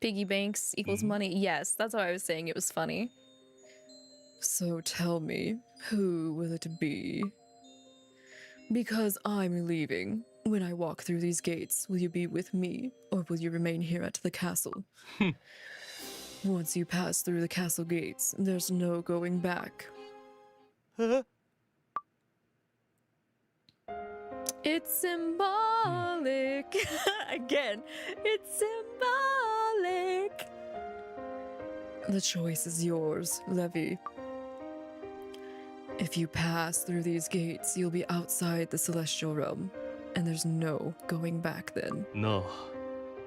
H: Piggy banks equals money. Yes, that's why I was saying it was funny. So tell me, who will it be? Because I'm leaving. When I walk through these gates, will you be with me, or will you remain here at the castle? Once you pass through the castle gates, there's no going back.
I: Huh?
H: It's symbolic. Again, it's symbolic. The choice is yours, Levi. If you pass through these gates, you'll be outside the celestial realm, and there's no going back then.
I: No.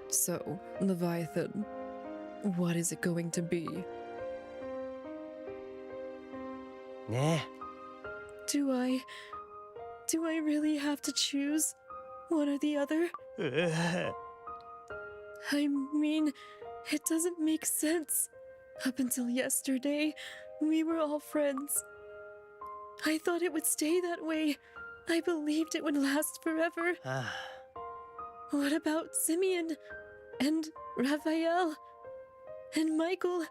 H: So, Leviathan, what is it going to be?
I: Nah.
H: Do I really have to choose one or the other? I mean, it doesn't make sense. Up until yesterday, we were all friends. I thought it would stay that way. I believed it would last forever. What about Simeon? And Raphael? And Michael?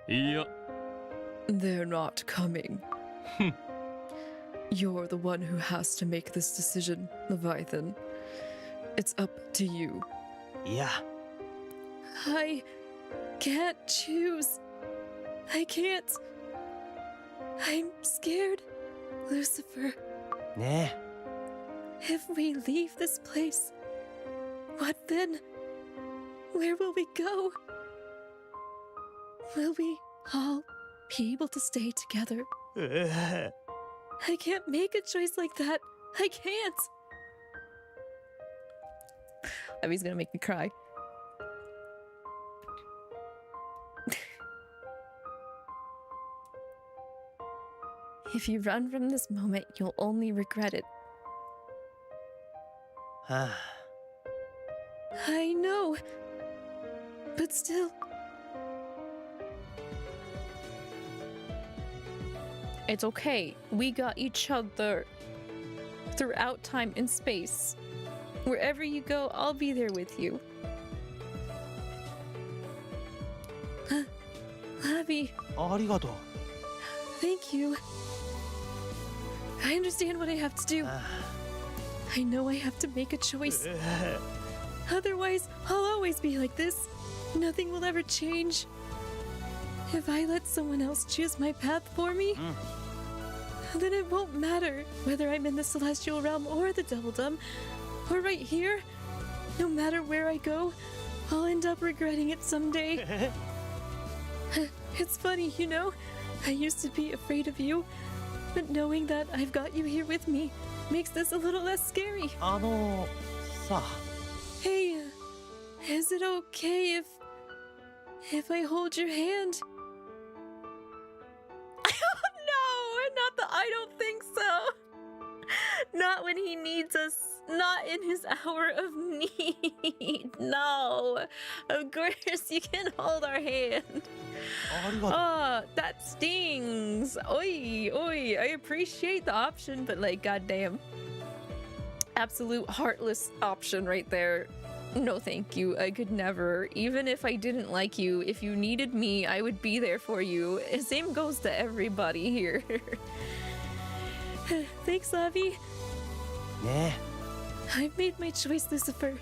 I: Yeah.
H: They're not coming. You're the one who has to make this decision, Leviathan. It's up to you.
I: Yeah.
H: I can't choose. I can't. I'm scared, Lucifer.
I: Nah.
H: If we leave this place, what then? Where will we go? Will we all be able to stay together? I can't make a choice like that. I can't. Abby's gonna make me cry. If you run from this moment, you'll only regret it. I know. But still. It's okay. We got each other. Throughout time and space. Wherever you go, I'll be there with you. Lavi.
I: ありがとう。
H: Thank you. I understand what I have to do. I know I have to make a choice. Otherwise, I'll always be like this. Nothing will ever change. If I let someone else choose my path for me, then it won't matter whether I'm in the celestial realm or the doubledom, or right here. No matter where I go, I'll end up regretting it someday.
G: It's funny, you know? I used to be afraid of you, but knowing that I've got you here with me makes this a little less scary.
I: さあ
G: Hey, is it okay if I hold your hand? No, not the I don't think so. Not when he needs us. Not in his hour of need. No. Of course you can hold our hand.
I: ありがとう
G: Oh, that stings. Oi, oi. I appreciate the option, but like, goddamn. Absolute heartless option right there. No, thank you. I could never. Even if I didn't like you, if you needed me, I would be there for you. Same goes to everybody here. Thanks, Lavi.
I: ね
G: I've made my choice, Lucifer.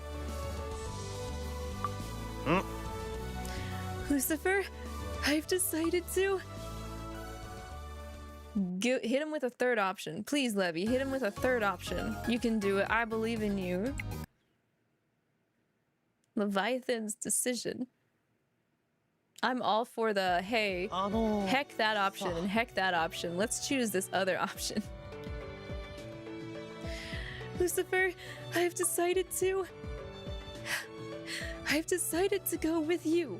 G: Lucifer, I've decided to... Hit him with a third option. Please, Levi, hit him with a third option. You can do it. I believe in you. Leviathan's decision. I'm all for the, hey,
I: え
G: heck that option and heck that option. Let's choose this other option. Lucifer, I've decided to go with you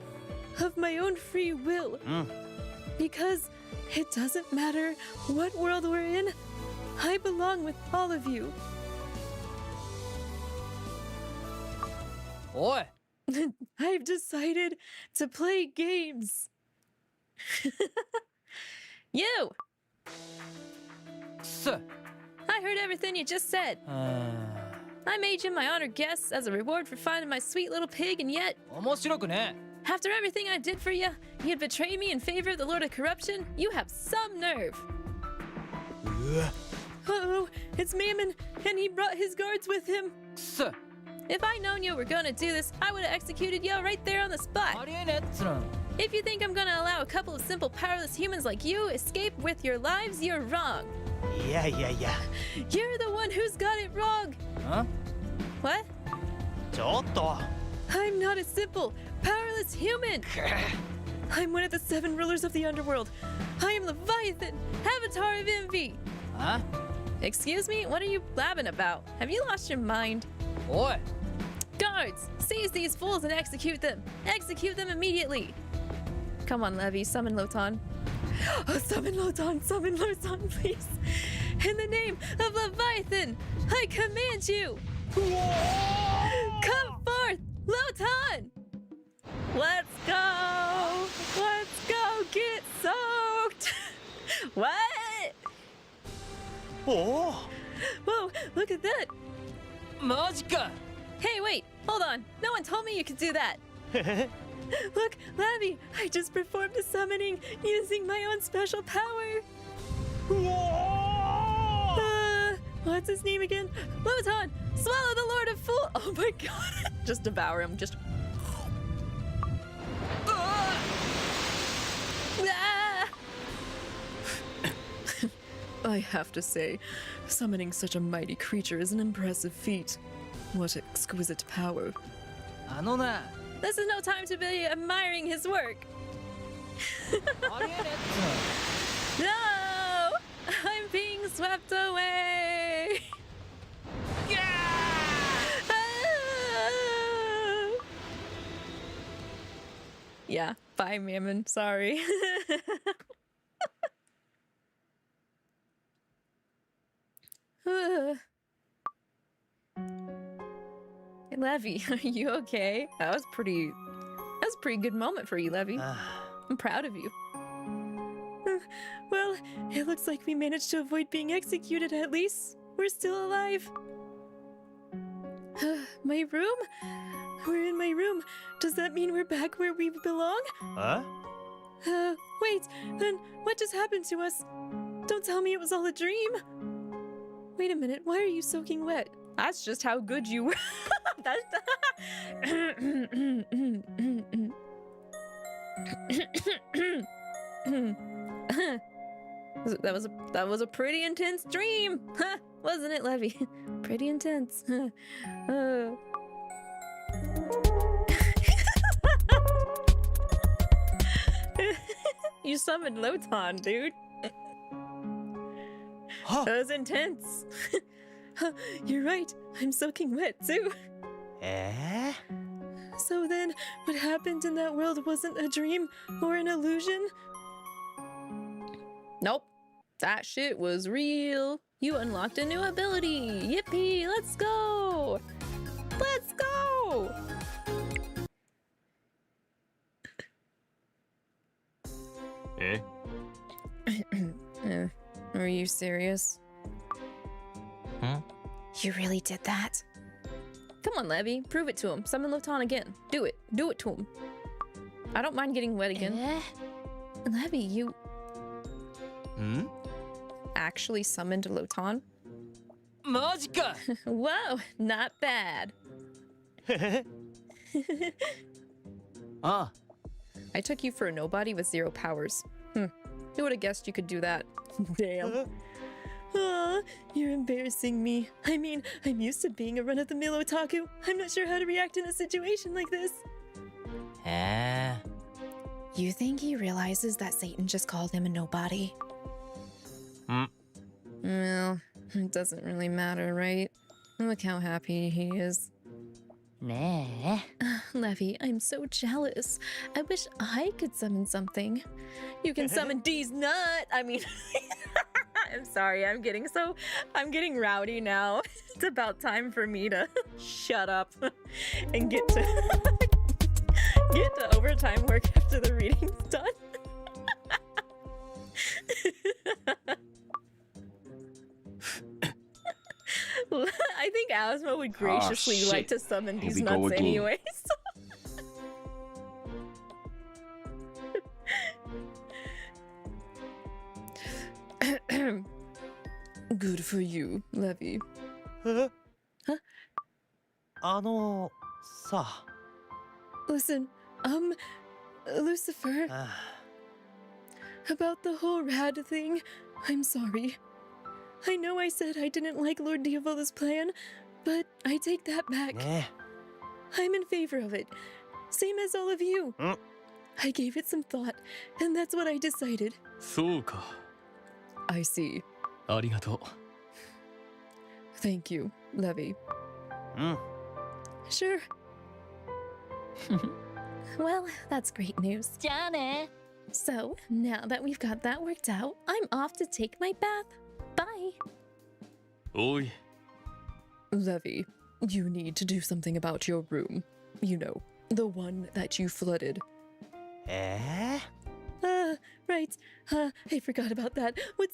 G: of my own free will. Because it doesn't matter what world we're in, I belong with all of you.
C: おい
G: I've decided to play games. You!
C: くそ
G: I heard everything you just said. I made you my honored guest as a reward for finding my sweet little pig, and yet,
C: 面白くね
G: after everything I did for you, you'd betray me in favor of the Lord of Corruption? You have some nerve.
I: うわ
G: Uh-oh, it's Mammon, and he brought his guards with him.
C: くそ
G: If I'd known you were gonna do this, I would have executed you right there on the
C: あ
G: spot.
C: りえねえっつの
G: If you think I'm gonna allow a couple of simple, powerless humans like you escape with your lives, you're wrong.
I: いやいやいや
G: You're the one who's got it wrong.
C: ん
G: What?
I: ちょっと
G: I'm not a simple, powerless human. I'm one of the 7 rulers of the underworld. I am Leviathan, avatar of envy.
C: あ
G: Excuse me? What are you blabbing about? Have you lost your mind?
C: おい
G: Guards, seize these fools and execute them. Execute them immediately. Come on, Levi, summon Lotan. Oh, summon Lotan, please. In the name of Leviathan, I command you. Come forth, Lotan. Let's go. Let's go get soaked. What?
I: おお
G: Whoa, look at that.
C: マジか
G: Hey, wait, hold on. No one told me you could do that.
I: へへ
G: Look, Lavi, I just performed a summoning using my own special power.
I: うお
G: What's his name again? Lotan, swallow the Lord of Fool. Oh my god. Just devour him. Just. Ah! I have to say, summoning such a mighty creature is an impressive feat. What exquisite power.
C: あのな
G: This is no time to be admiring his work.
C: ありえねえっ
G: No! I'm being swept away! Ah! Yeah, bye, Mammon. Sorry. Hey, Levi, are you okay? That was a pretty good moment for you, Levi.
I: あ
G: I'm proud of you. Well, it looks like we managed to avoid being executed at least. We're still alive. My room? We're in my room. Does that mean we're back where we belong?
I: あ
G: Wait, then what just happened to us? Don't tell me it was all a dream. Wait a minute, why are you soaking wet? That's just how good you were. That was a pretty intense dream, wasn't it, Levi? Pretty intense.
H: You summoned Lotan, dude.
I: Huh?
H: That was intense. You're right. I'm soaking wet too.
I: Eh?
H: So then, what happened in that world wasn't a dream or an illusion? Nope. That shit was real. You unlocked a new ability. Yippee! Let's go! Let's go!
I: Eh?
H: Are you serious?
I: Hmm?
G: You really did that?
H: Come on, Lavi. Prove it to him. Summon Lotan again. Do it. Do it to him. I don't mind getting wet again. Lavi, you
I: Hmm?
H: actually summoned Lotan?
J: マジか
H: Whoa, not bad.
I: あ
H: I took you for a nobody with 0 powers. Who would have guessed you could do that? Damn. Aw, you're embarrassing me. I mean, I'm used to being a run-of-the-mill otaku. I'm not sure how to react in a situation like this.
J: え
G: You think he realizes that Satan just called him a nobody?
H: Well, it doesn't really matter, right? Look how happy he is.
J: ね
H: Lavi, I'm so jealous. I wish I could summon something. You can summon D's nut. I mean, I'm sorry. I'm getting rowdy now. It's about time for me to shut up and get to get to overtime work after the reading's done. I think Asmo would graciously like to summon
B: Here
H: these
B: we go
H: nuts
B: again.
H: anyways. Good for you, Lavi.
I: え
H: Huh?
I: さ
H: Listen, Lucifer,
I: あ
H: about the whole rad thing, I'm sorry. I know I said I didn't like Lord Diavola's plan, but I take that back.
I: ね
H: I'm in favor of it. Same as all of you. I gave it some thought, and that's what I decided.
I: そうか
H: I see.
I: ありがと
H: Thank you, Lavi.
I: ううん
H: Sure.
G: Well, that's great news.
F: じゃあね
G: So, now that we've got that worked out, I'm off to take my bath. Bye.
I: おい
H: Lavi, you need to do something about your room. You know, the one that you flooded.
I: え
H: Right. I forgot about that. Would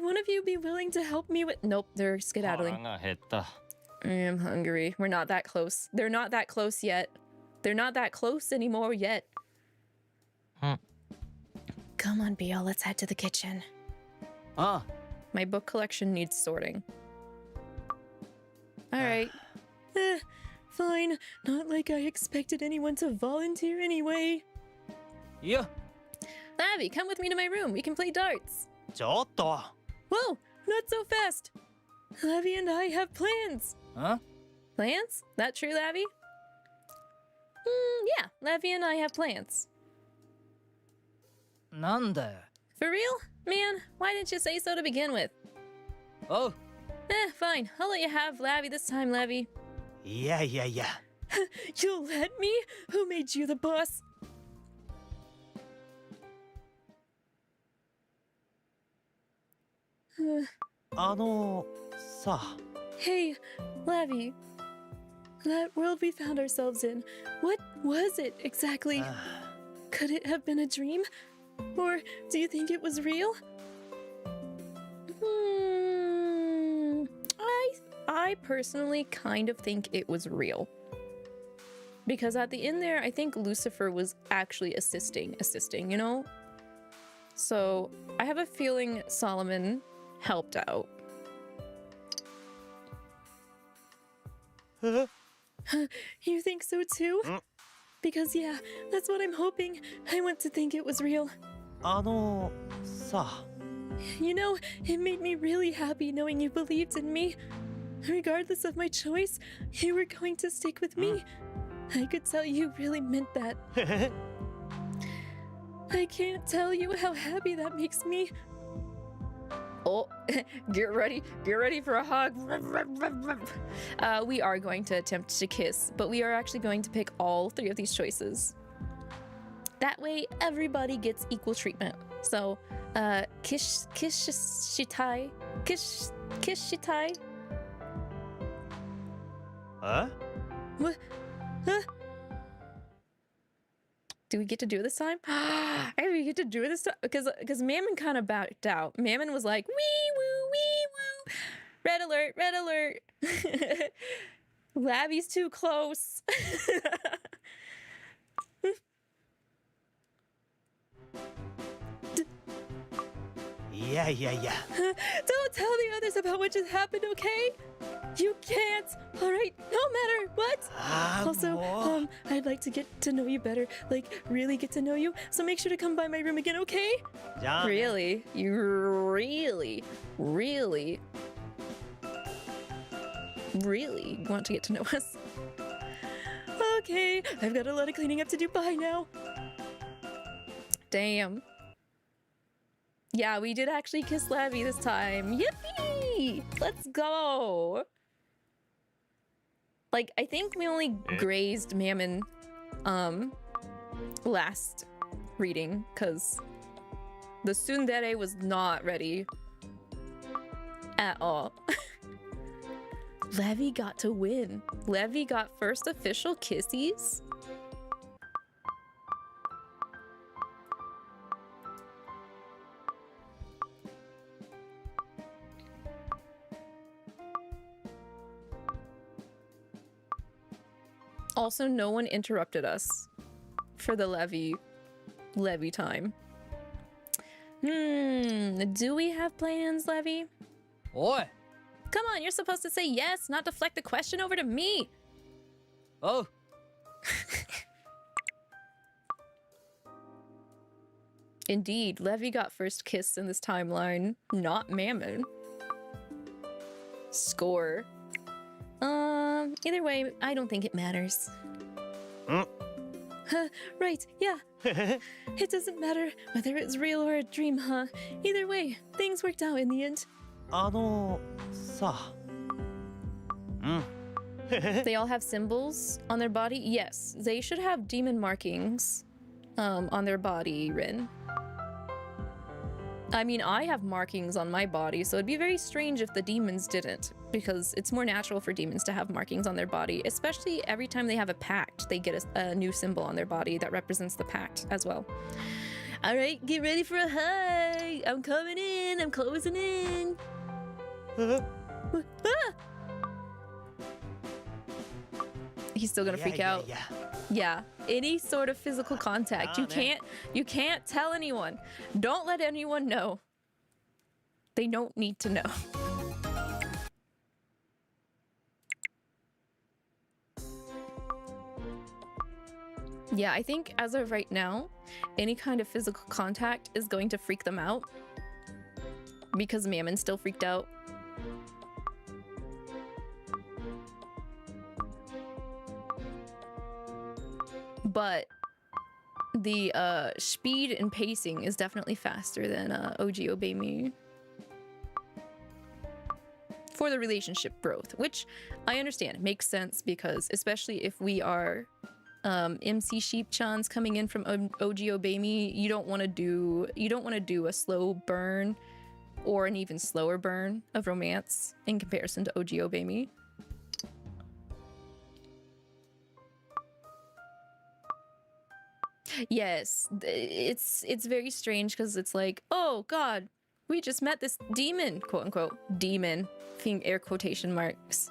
H: one of you be willing to help me with— Nope, they're
I: 腹
H: skedaddling.
I: が減った
H: I'm hungry. We're not that close. They're not that close yet. They're not that close anymore yet.
G: Come on, Biel, let's head to the kitchen.
I: あ
H: My book collection needs sorting. Alright. Fine. Not like I expected anyone to volunteer anyway.
I: いや
H: Lavi, come with me to my room. We can play darts.
I: ちょっと
H: Whoa! Not so fast! Lavi and I have plans.
I: ん
H: Plans? That true, Lavi? Yeah, Lavi and I have plans.
J: なんだよ
H: For real? Man, why didn't you say so to begin with?
J: おう
H: Fine. I'll let you have Lavi this time, Lavi.
I: いやいやいや
H: You'll let me? Who made you the boss?
I: Sa.
H: Hey, Lavi. That world we found ourselves in, what was it exactly? Could it have been a dream? Or do you think it was real? I personally kind of think it was real. Because at the end there, I think Lucifer was actually assisting, you know? So I have a feeling Solomon helped out. You think so too? Because yeah, that's what I'm hoping. I want to think it was real.
I: Sa.
H: You know, it made me really happy knowing you believed in me. Regardless of my choice, you were going to stick with me. I could tell you really meant that.
G: I can't tell you how happy that makes me.
H: Oh, get ready for a hug. We are going to attempt to kiss, but we are actually going to pick all 3 of these choices. That way, everybody gets equal treatment. So, kiss shitai.
I: Huh?
H: What? Huh? Do we get to do it this time? Hey, we get to do it this time? Because Mammon kind of backed out. Mammon was like, wee woo, wee woo. Red alert, red alert. Lavi's too close.
I: Yeah.
G: Don't tell the others about what just happened, okay? You can't. All right, no matter what. Also, I'd like to get to know you better, like really get to know you. So make sure to come by my room again, okay?
H: Really? You really want to get to know us?
G: Okay, I've got a lot of cleaning up to do. Bye now.
H: Damn. Yeah, we did actually kiss Lavi this time. Yippee! Let's go. Like, I think we only grazed Mammon last reading because the tsundere was not ready at all. Lavi got to win. Lavi got first official kissies. Also, no one interrupted us for the Levi time. Do we have plans, Levi?
J: Oi!
H: Come on, you're supposed to say yes, not deflect the question over to me.
J: Oh!
H: Indeed, Levi got first kiss in this timeline, not Mammon. Score. Either way, I don't think it matters.
G: Right, yeah. It doesn't matter whether it's real or a dream, huh? Either way, things worked out in the end.
I: さ。
H: They all have symbols on their body? Yes, they should have demon markings on their body, Rin. I mean, I have markings on my body, so it'd be very strange if the demons didn't, because it's more natural for demons to have markings on their body, especially every time they have a pact, they get a new symbol on their body that represents the pact as well. All right, get ready for a hug. I'm coming in. I'm closing in. He's still gonna freak out. Yeah, any sort of physical contact. You can't tell anyone. Don't let anyone know. They don't need to know. Yeah, I think as of right now, any kind of physical contact is going to freak them out. Because Mammon's still freaked out. But the speed and pacing is definitely faster than OG Obey Me. For the relationship growth, which I understand makes sense, because especially if we are MC Sheep-chans coming in from OG Obey Me, you don't want to do a slow burn or an even slower burn of romance in comparison to OG Obey Me. Yes, it's very strange because it's like, oh god, we just met this demon, quote unquote, demon, air quotation marks,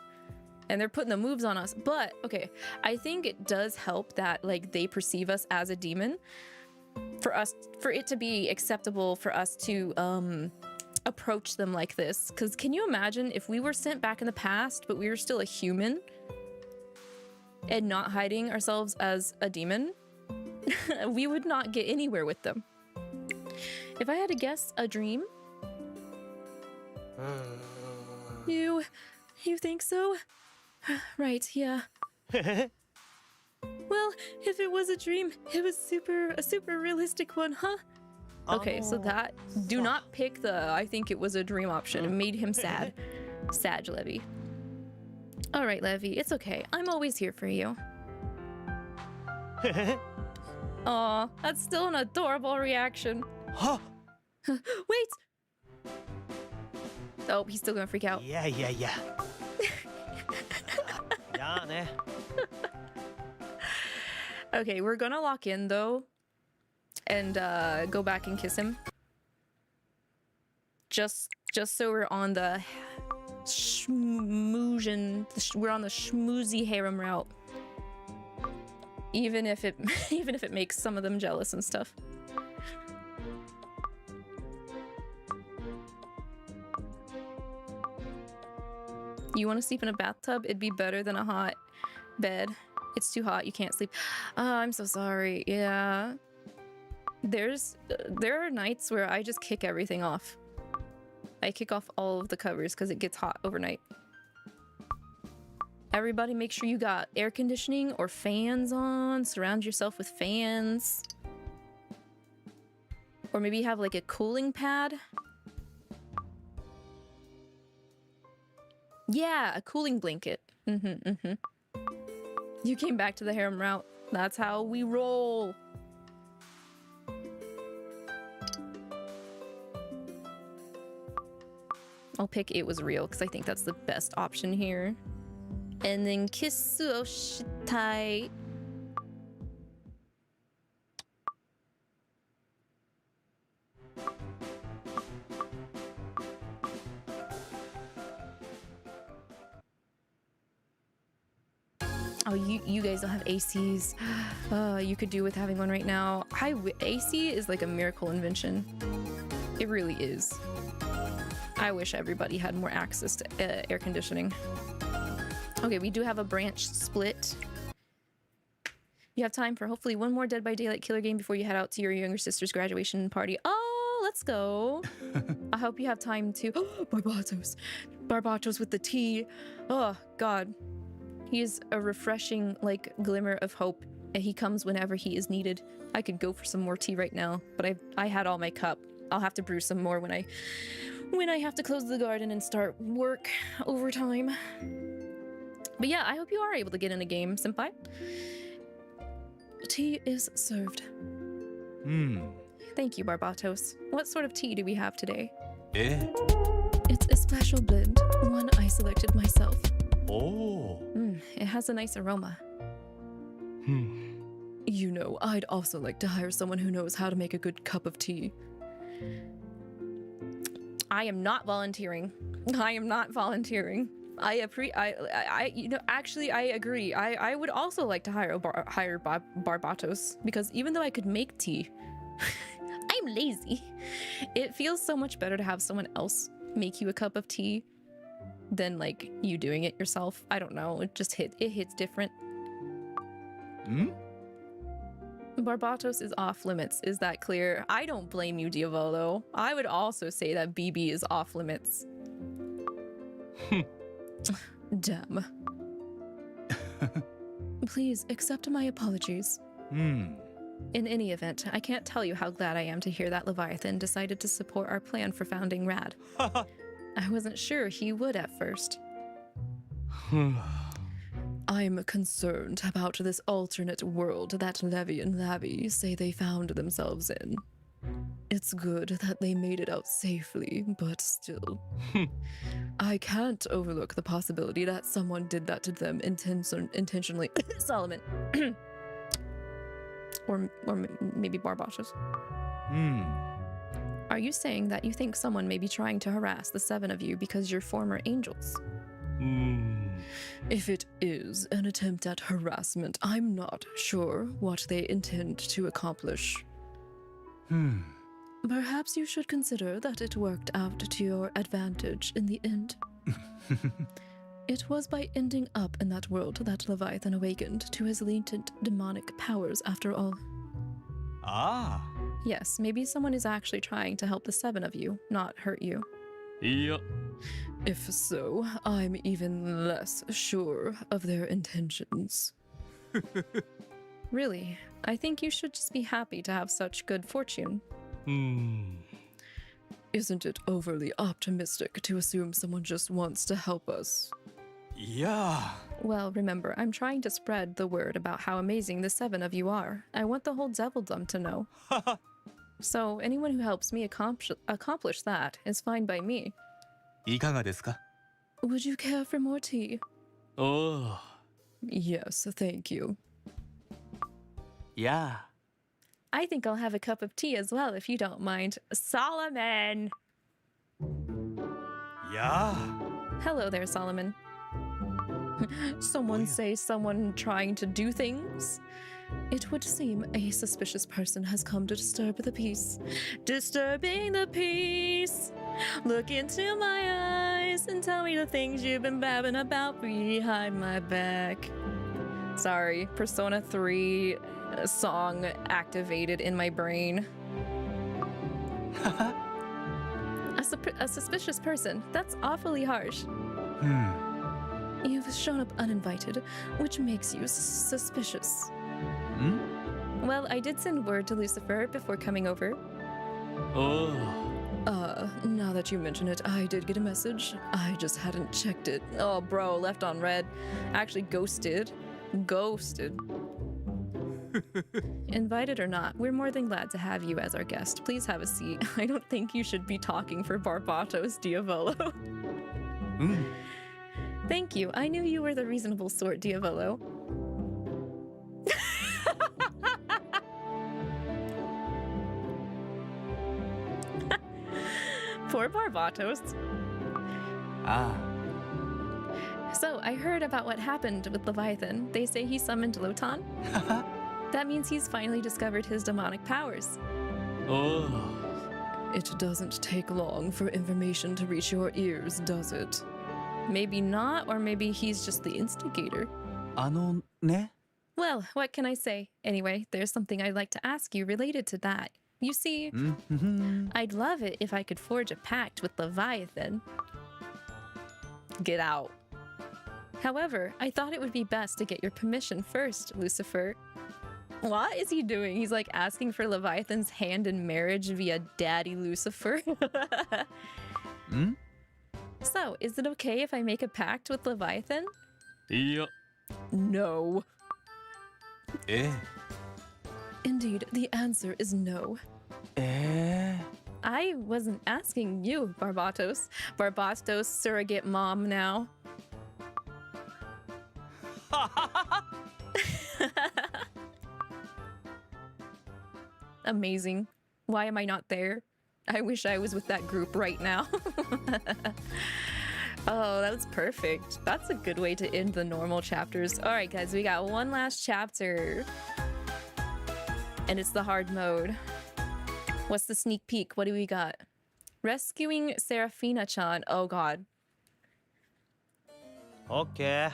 H: and they're putting the moves on us. But okay, I think it does help that like they perceive us as a demon for it to be acceptable for us to approach them like this. Because can you imagine if we were sent back in the past but we were still a human and not hiding ourselves as a demon? We would not get anywhere with them. If I had to guess a dream, you think so? Right, yeah. Well,
G: Well, if it was a dream, it was a super realistic one, huh?
H: Okay, so that do not pick the I think it was a dream option. It made him sad. Sad, Levy.
G: All right, Levy, it's okay. I'm always here for you. Aw, that's still an adorable reaction.
I: Huh?
G: Wait! Oh, he's still gonna freak out.
I: Yeah. Yeah, ne.
H: Okay, we're gonna lock in though, and go back and kiss him. Just so we're on the we're on the schmoozy harem route. Even if it makes some of them jealous and stuff. You want to sleep in a bathtub? It'd be better than a hot bed. It's too hot, you can't sleep. Oh, I'm so sorry. Yeah. There are nights where I just kick everything off. I kick off all of the covers because it gets hot overnight. Everybody make sure you got air conditioning or fans on. Surround yourself with fans. Or maybe have like a cooling pad. Yeah, a cooling blanket. You came back to the harem route. That's how we roll. I'll pick It Was Real because I think that's the best option here. And then Kissu Oshitai. Oh, you guys don't have ACs. You could do with having one right now. AC is like a miracle invention. It really is. I wish everybody had more access to air conditioning. Okay, we do have a branch split. You have time for hopefully one more Dead by Daylight killer game before you head out to your younger sister's graduation party. Oh, let's go. I hope you have time to... Oh, Barbatos. Barbatos with the tea. Oh, God. He's a refreshing, like, glimmer of hope. He comes whenever he is needed. I could go for some more tea right now, but I had all my cup. I'll have to brew some more when I have to close the garden and start work overtime. But yeah, I hope you are able to get in a game, senpai. Tea is served. Thank you, Barbatos. What sort of tea do we have today? It's a special blend, one I selected myself.
I: Oh.
G: It has a nice aroma. You know, I'd also like to hire someone who knows how to make a good cup of tea. I am not volunteering. I am not volunteering. You know, actually, I agree. I would also like to hire Barbatos because even though I could make tea, I'm lazy. It feels so much better to have someone else make you a cup of tea than like you doing it yourself. I don't know. It hits different. Barbatos is off limits. Is that clear? I don't blame you, Diavolo. I would also say that BB is off limits. Damn. Please accept my apologies. In any event, I can't tell you how glad I am to hear that Leviathan decided to support our plan for founding RAD. I wasn't sure he would at first. I'm concerned about this alternate world that Levi and Lavi say they found themselves in. It's good that they made it out safely, but still. I can't overlook the possibility that someone did that to them intentionally. Solomon. or maybe Barbatos. Are you saying that you think someone may be trying to harass the 7 of you because you're former angels? If it is an attempt at harassment, I'm not sure what they intend to accomplish. Perhaps you should consider that it worked out to your advantage in the end. It was by ending up in that world that Leviathan awakened to his latent demonic powers after all. Yes, maybe someone is actually trying to help the 7 of you, not hurt you.
I: Yep.
G: If so, I'm even less sure of their intentions.
H: Really, I think you should just be happy to have such good fortune. Isn't it overly optimistic to assume someone just wants to help us?
I: Yeah.
H: Well, remember, I'm trying to spread the word about how amazing the 7 of you are. I want the whole Devildom to know. So, anyone who helps me accomplish that is fine by me.
I: いかがですか?
H: Would you care for more tea?
I: Oh.
H: Yes, thank you.
I: Yeah.
H: I think I'll have a cup of tea as well, if you don't mind. Solomon!
I: Yeah.
H: Hello there, Solomon. Someone say someone trying to do things? It would seem a suspicious person has come to disturb the peace. Disturbing the peace. Look into my eyes and tell me the things you've been babbling about behind my back. Sorry, Persona 3 song activated in my brain. A suspicious person? That's awfully harsh. You've shown up uninvited, which makes you suspicious. Well, I did send word to Lucifer before coming over.
I: Oh.
H: Now that you mention it, I did get a message. I just hadn't checked it. Oh, bro, left on red. Actually ghosted. Ghosted. Invited or not, we're more than glad to have you as our guest. Please have a seat. I don't think you should be talking for Barbatos Diavolo. Thank you. I knew you were the reasonable sort, Diavolo. Poor Barbatos. So, I heard about what happened with Leviathan. They say he summoned Lotan. That means he's finally discovered his demonic powers.
I: Oh.
H: It doesn't take long for information to reach your ears, does it? Maybe not, or maybe he's just the instigator.
I: ne?
H: Well, what can I say? Anyway, there's something I'd like to ask you related to that. You see, I'd love it if I could forge a pact with Leviathan. Get out. However, I thought it would be best to get your permission first, Lucifer. What is he doing? He's like asking for Leviathan's hand in marriage via Daddy Lucifer. So, is it okay if I make a pact with Leviathan?
I: Yeah.
H: No.
I: Eh?
H: Indeed, the answer is no. I wasn't asking you, Barbatos. Barbatos, surrogate mom now. Amazing. Why am I not there? I wish I was with that group right now. Oh, that was perfect. That's a good way to end the normal chapters. All right, guys, we got one last chapter. And it's the hard mode. What's the sneak peek? What do we got? Rescuing Seraphina-chan. Oh, God.
I: Okay.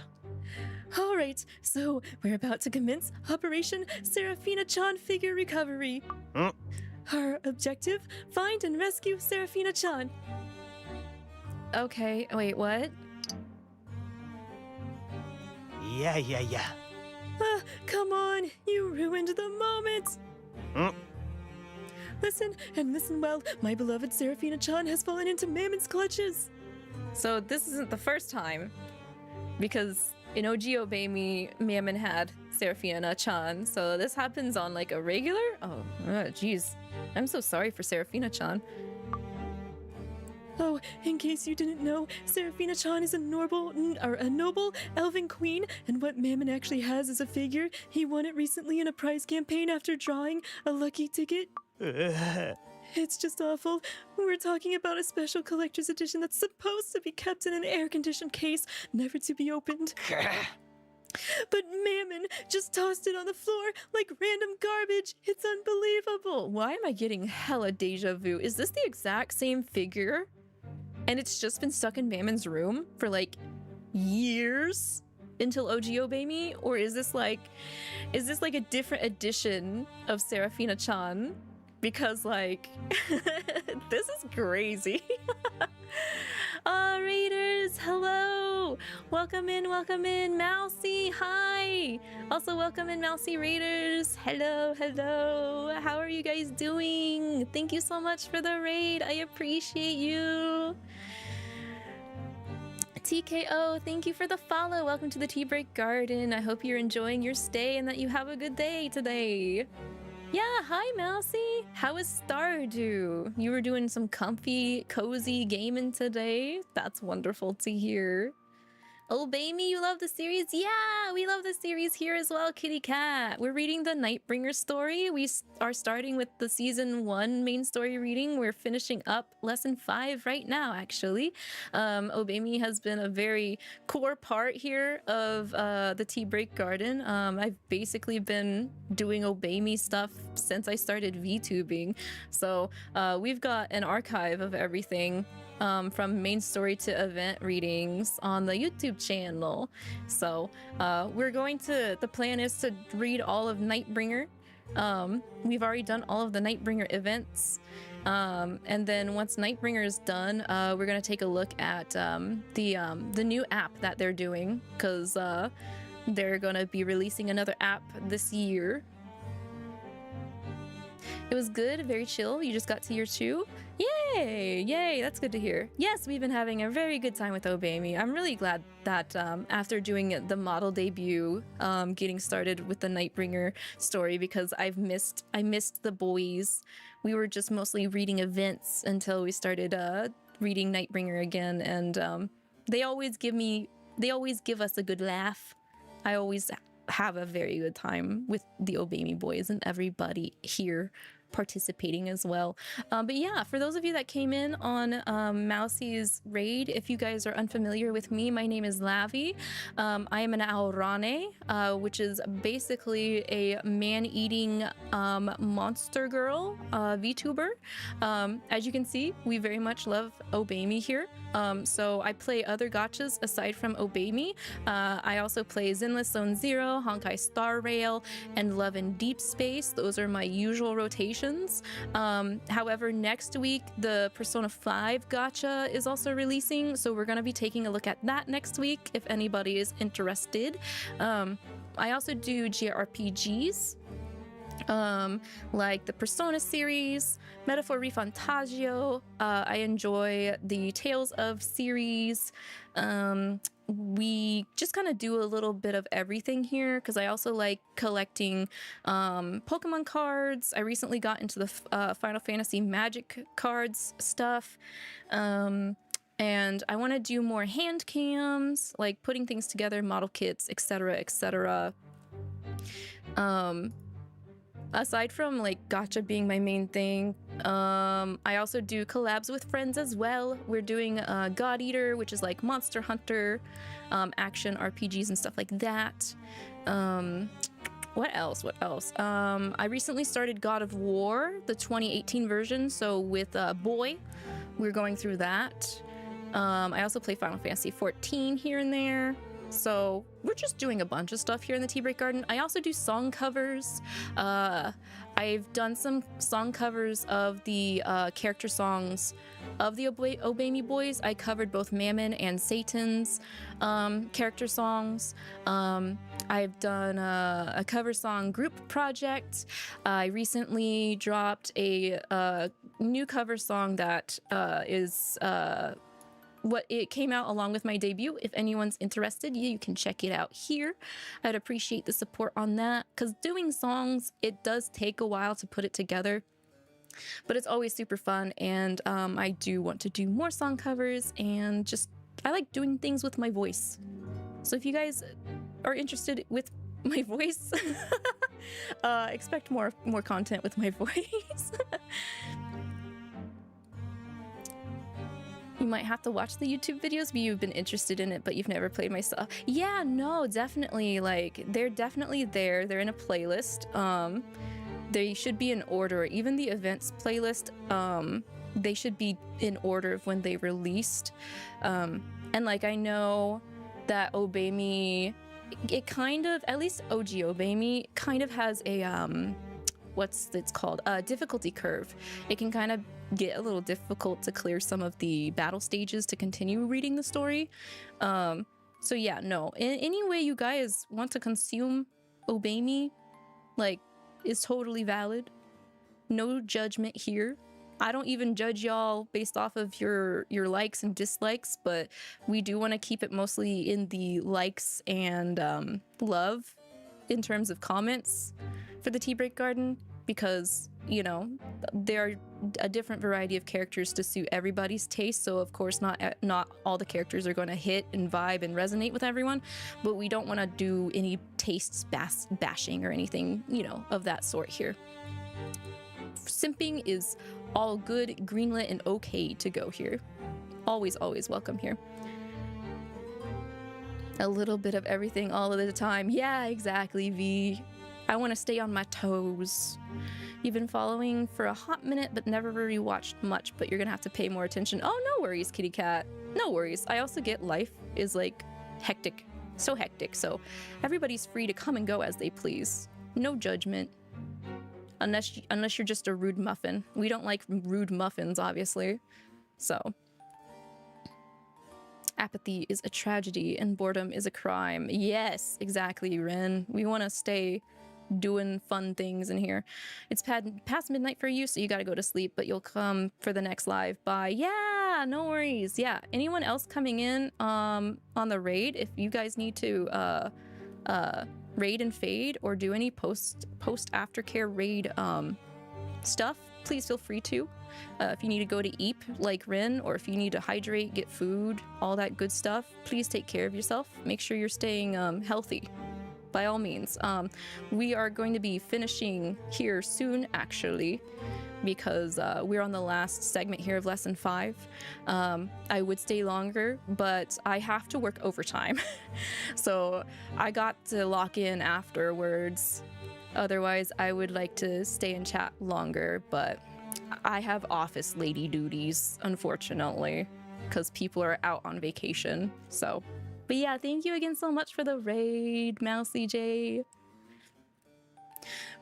H: All right, so we're about to commence Operation Seraphina-chan Figure Recovery. Our objective, find and rescue Seraphina-chan. Okay, wait, what?
I: Yeah.
H: Come on, you ruined the moment. Listen, and listen well, my beloved Seraphina-chan has fallen into Mammon's clutches. So this isn't the first time, because in OG Obey Me, Mammon had Seraphina-chan, so this happens on like a regular? Oh, jeez. I'm so sorry for Seraphina-chan. Oh, in case you didn't know, Seraphina-chan is a noble elven queen, and what Mammon actually has is a figure. He won it recently in a prize campaign after drawing a lucky ticket. It's just awful. We're talking about a special collector's edition that's supposed to be kept in an air-conditioned case, never to be opened. But Mammon just tossed it on the floor like random garbage. It's unbelievable. Why am I getting hella deja vu? Is this the exact same figure? And it's just been stuck in Mammon's room for like years until OG Obey Me? Or is this like a different edition of Seraphina-chan? Because like, this is crazy. Readers, hello!
A: Welcome in, Mousy. Hi. Also, welcome in, Mousy Raiders. Hello, hello. How are you guys doing? Thank you so much for the raid. I appreciate you. TKO, thank you for the follow. Welcome to the Tea Break Garden. I hope you're enjoying your stay and that you have a good day today. Yeah, hi Mousy. How is Stardew? You were doing some comfy, cozy gaming today. That's wonderful to hear. Obey Me, you love the series? Yeah, we love the series here as well, Kitty Cat. We're reading the Nightbringer story. We are starting with the season 1 main story reading. We're finishing up lesson 5 right now, actually. Obey Me has been a very core part here of the Tea Break Garden. I've basically been doing Obey Me stuff since I started VTubing. So we've got an archive of everything from main story to event readings on the YouTube channel. So the plan is to read all of Nightbringer. We've already done all of the Nightbringer events. And then once Nightbringer is done, we're gonna take a look at the new app that they're doing, because they're gonna be releasing another app this year. It was good, very chill. You just got to year 2. Yay! Yay, that's good to hear. Yes, we've been having a very good time with Obey Me. I'm really glad that after doing the model debut, getting started with the Nightbringer story, because I missed the boys. We were just mostly reading events until we started reading Nightbringer again, and they always give us a good laugh. I always have a very good time with the Obey Me boys and everybody here participating as well. But yeah, for those of you that came in on Mousy's raid, if you guys are unfamiliar with me, my name is Lavi. I am an Alraune, which is basically a man-eating monster girl VTuber. As you can see, we very much love Obey Me here. So I play other gachas aside from Obey Me. I also play Zenless Zone Zero, Honkai Star Rail, and Love in Deep Space. Those are my usual rotations. However, next week the Persona 5 gacha is also releasing, so we're going to be taking a look at that next week if anybody is interested. I also do JRPGs. Like the Persona series, Metaphor Refantagio. I enjoy the Tales of series. We just kind of do a little bit of everything here because I also like collecting Pokemon cards. I recently got into the Final Fantasy Magic cards stuff. And I want to do more hand cams, like putting things together, model kits, etc., etc. Aside from like gacha being my main thing, I also do collabs with friends as well. We're doing God Eater, which is like Monster Hunter, action RPGs and stuff like that. What else? I recently started God of War, the 2018 version, so with Boy, we're going through that. I also play Final Fantasy 14 here and there. So we're just doing a bunch of stuff here in the Tea Break Garden. I also do song covers. I've done some song covers of the character songs of the Obey Me boys. I covered both Mammon and Satan's character songs. I've done a cover song group project. I recently dropped a new cover song that is it came out along with my debut. If anyone's interested, you can check it out here. I'd appreciate the support on that, because doing songs, it does take a while to put it together, but it's always super fun, and I do want to do more song covers, and just I like doing things with my voice. So if you guys are interested with my voice, expect more content with my voice. You might have to watch the YouTube videos if you've been interested in it, but you've never played my stuff. Yeah, no, definitely. Like, they're definitely there. They're in a playlist. They should be in order. Even the events playlist, they should be in order of when they released. And like, I know that Obey Me, it kind of, at least OG Obey Me, kind of has a, what's it's called? A difficulty curve. It can kind of get a little difficult to clear some of the battle stages to continue reading the story.
H: So yeah, no. In any way you guys want to consume Obey Me, like, is totally valid. No judgment here. I don't even judge y'all based off of your likes and dislikes, but we do want to keep it mostly in the likes and love in terms of comments for the Tea Break Garden, because, you know, there are a different variety of characters to suit everybody's taste. So of course not all the characters are going to hit and vibe and resonate with everyone, but we don't want to do any tastes bashing or anything, you know, of that sort here. Simping is all good, greenlit, and okay to go here. Always, always welcome here. A little bit of everything all of the time. Yeah, exactly, V. I want to stay on my toes. You've been following for a hot minute, but never really watched much, but you're gonna have to pay more attention. Oh, no worries, kitty cat. No worries. I also get life is like hectic. So hectic. So everybody's free to come and go as they please. No judgment. Unless you're just a rude muffin. We don't like rude muffins, obviously. So. Apathy is a tragedy and boredom is a crime. Yes, exactly, Ren. We want to stay doing fun things in here. It's past midnight for you, so you gotta go to sleep, but you'll come for the next live. Bye. Yeah, no worries. Yeah, anyone else coming in on the raid, if you guys need to raid and fade or do any post aftercare raid stuff, please feel free to. If you need to go to eat like Rin, or if you need to hydrate, get food, all that good stuff, please take care of yourself. Make sure you're staying healthy, by all means. We are going to be finishing here soon, actually, because we're on the last segment here of lesson 5. I would stay longer, but I have to work overtime. So I got to lock in afterwards. Otherwise, I would like to stay and chat longer, but I have office lady duties, unfortunately, because people are out on vacation. So, but yeah, thank you again so much for the raid, Mousy J.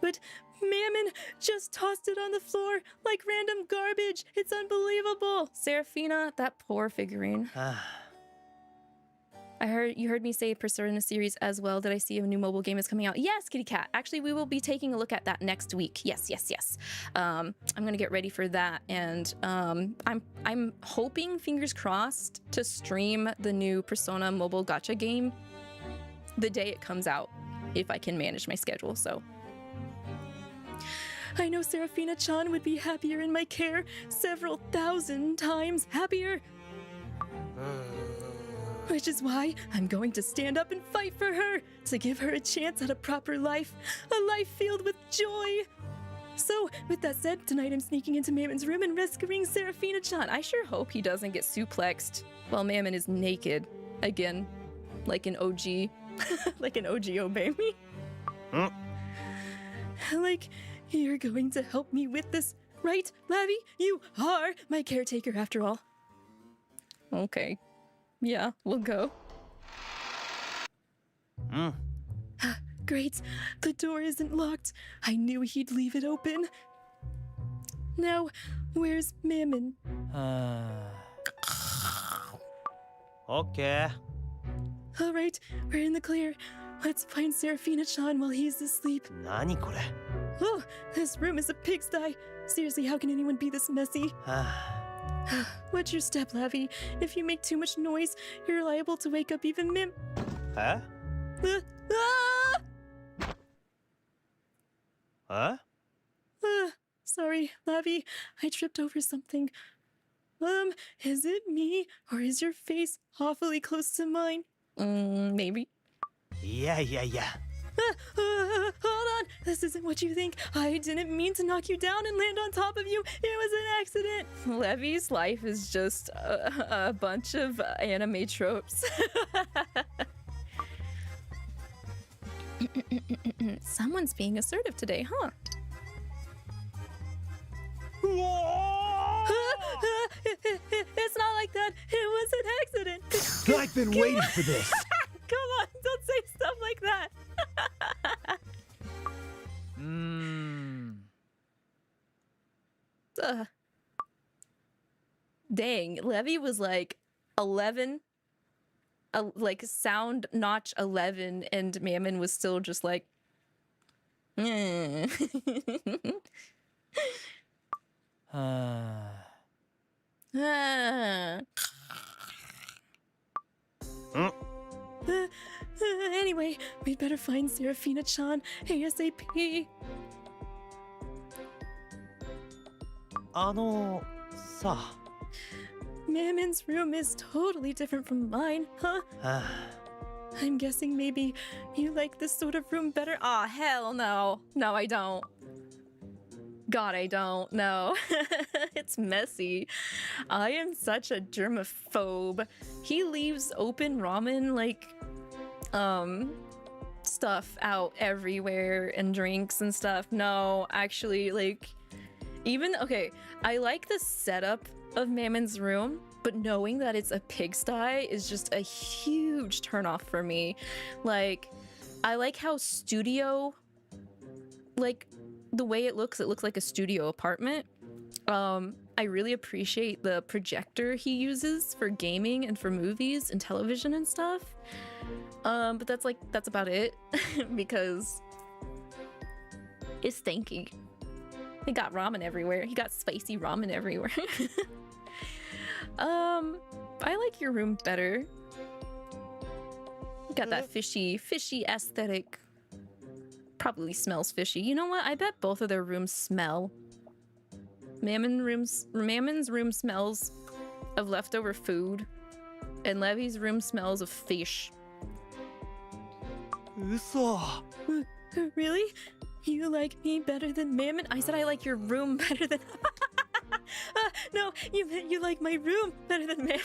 H: But Mammon just tossed it on the floor like random garbage. It's unbelievable. Seraphina, that poor figurine. You heard me say Persona series as well. Did I see a new mobile game is coming out? Yes, kitty cat. Actually, we will be taking a look at that next week. Yes. I'm gonna get ready for that, and I'm hoping, fingers crossed, to stream the new Persona mobile gacha game the day it comes out, if I can manage my schedule. So. I know Seraphina-chan would be happier in my care, several thousand times happier. Which is why I'm going to stand up and fight for her, to give her a chance at a proper life, a life filled with joy. So, with that said, tonight I'm sneaking into Mammon's room and rescuing Seraphina-chan. I sure hope he doesn't get suplexed while Mammon is naked. Again, like an OG. Like an OG Obey Me. Like, you're going to help me with this, right, Lavi? You are my caretaker after all. Okay. Yeah, we'll go. Great. The door isn't locked. I knew he'd leave it open. Now, where's Mammon?
I: Okay.
H: All right, we're in the clear. Let's find Seraphina-chan while he's asleep.
I: Nani kore?
H: Oh, this room is a pigsty. Seriously, how can anyone be this messy? Watch your step, Lavi. If you make too much noise, you're liable to wake up even Mim.
I: Huh? Huh?
H: Sorry, Lavi. I tripped over something. Is it me, or is your face awfully close to mine? Maybe.
I: Yeah.
H: Hold on! This isn't what you think. I didn't mean to knock you down and land on top of you. It was an accident. Levi's life is just a bunch of anime tropes. Someone's being assertive today, huh? It's not like that. It was an accident.
I: I've been waiting for this.
H: Come on, don't say stuff like that. Dang, Levi was like 11 like sound notch 11, and Mammon was still just like, Anyway, we'd better find Seraphina-chan ASAP.
I: さ
H: Mammon's room is totally different from mine, huh? I'm guessing maybe you like this sort of room better. Aw, hell no. No, I don't. God, I don't. No. It's messy. I am such a germaphobe. He leaves open ramen, like, stuff out everywhere and drinks and stuff. No, actually, like, even, okay, I like the setup of Mammon's room, but knowing that it's a pigsty is just a huge turnoff for me. Like, I like how studio, like, the way it looks like a studio apartment. I really appreciate the projector he uses for gaming and for movies and television and stuff. But that's about it because it's stinky. He got ramen everywhere. He got spicy ramen everywhere. I like your room better. Got that fishy aesthetic. Probably smells fishy. You know what? I bet both of their rooms smell. Mammon's room smells of leftover food, and Levi's room smells of fish.
I: 嘘
H: Really? You like me better than Mammon? I said I like your room better than... no, you meant you like my room better than Mammon.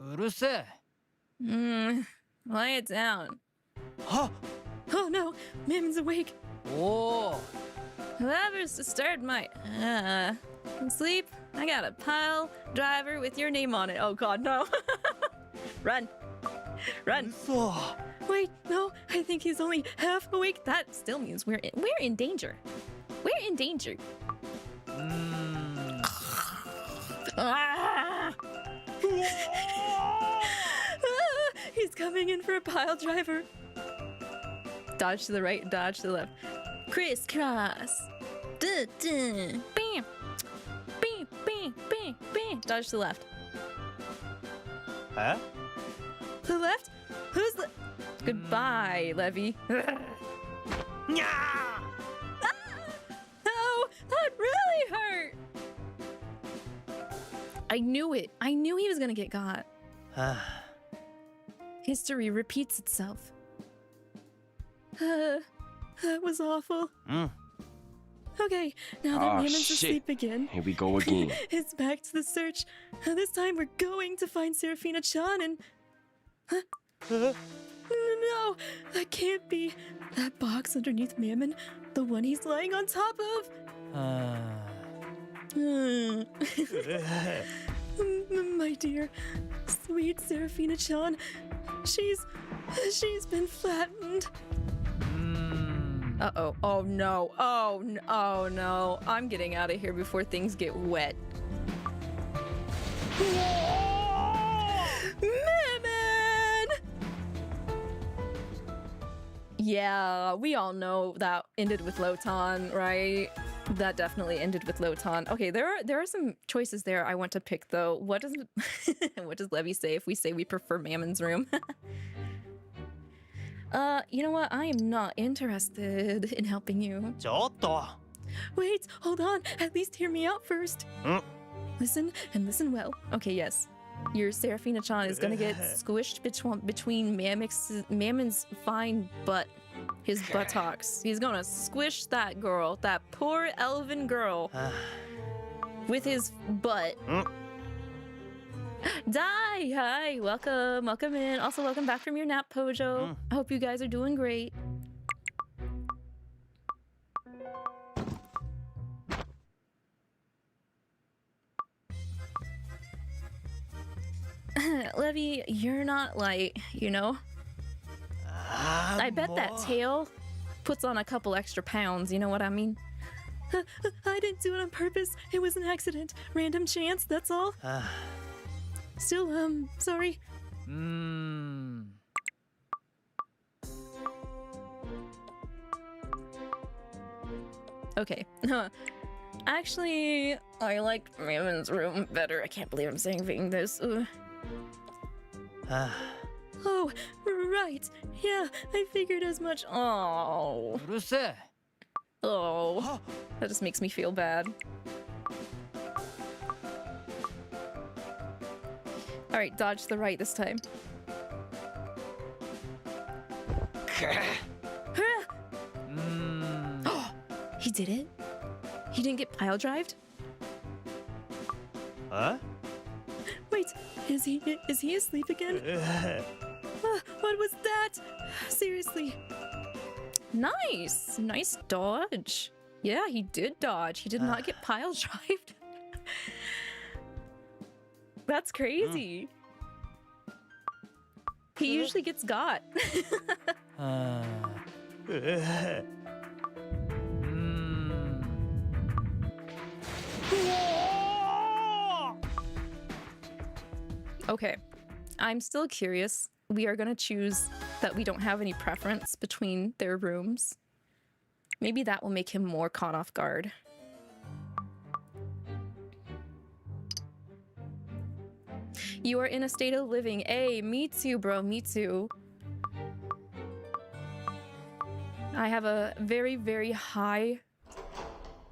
J: うるせえ。
H: Lie it down.
I: は
H: Oh no, Mammon's awake.
J: おお。
H: Whoever's disturbed my sleep, I got a pile driver with your name on it. Oh god, no. Run. Run.
I: 嘘
H: Wait, no, I think he's only half awake. That still means we're in danger. We're in danger.
I: うーん
H: Ah! He's coming in for a pile driver. Dodge to the right, dodge to the left. Crisscross. Duh, duh. Bam. Bam, bam, bam, bam. Dodge to the left.
I: え
H: To the left? Who's the... Goodbye, Levy.
I: にゃ
H: Oh, that really hurt. I knew it. I knew he was gonna get got.
I: ー
H: History repeats itself. That was awful.
I: うん
H: Okay, now that
K: Ah,
H: Mammon's
K: shit.
H: asleep again,
K: Here we go again.
H: it's back to the search. This time we're going to find Seraphina-chan and... No, that can't be. That box underneath Mammon, the one he's lying on top of.
I: あ
H: My dear, sweet Seraphina-chan, she's been flattened.
I: ーうーん
H: Uh-oh. Oh no. Oh no. I'm getting out of here before things get wet. Mammon! Yeah, we all know that ended with Lotan, right? That definitely ended with Lotan. Okay, there are some choices there I want to pick though. What does what does Levy say if we say we prefer Mammon's room? You know what? I am not interested in helping you.
I: ちょっと
H: Wait, hold on. At least hear me out first. Listen and listen well. Okay, yes. Your Seraphina-chan is gonna get squished between Mammon's fine butt. His buttocks. He's gonna squish that girl, that poor elven girl, with his butt. Dai! Hi! Welcome! Welcome in. Also, welcome back from your nap, Pojo. I hope you guys are doing great. Levy, you're not light, you know? I bet that tail puts on a couple extra pounds, you know what I mean?
G: I didn't do it on purpose. It was an accident. Random chance, that's all. Still, sorry. Okay. Actually, I liked Raven's room better. I can't believe I'm saying this. Oh, right. Yeah, I figured as much. Oh.
J: うるせえ。
G: Oh. That just makes me feel bad. Alright, dodge to the right this time. He did it? He didn't get pile drived?
I: Huh?
G: Wait, is he asleep again? What was that? Seriously. Nice! Nice dodge. Yeah, he did dodge. He did not get pile drived. That's crazy. He usually gets got. Okay, I'm still curious. We are gonna choose that we don't have any preference between their rooms. Maybe that will make him more caught off guard. You are in a state of living. Hey, me too, bro, me too. I have a very, very high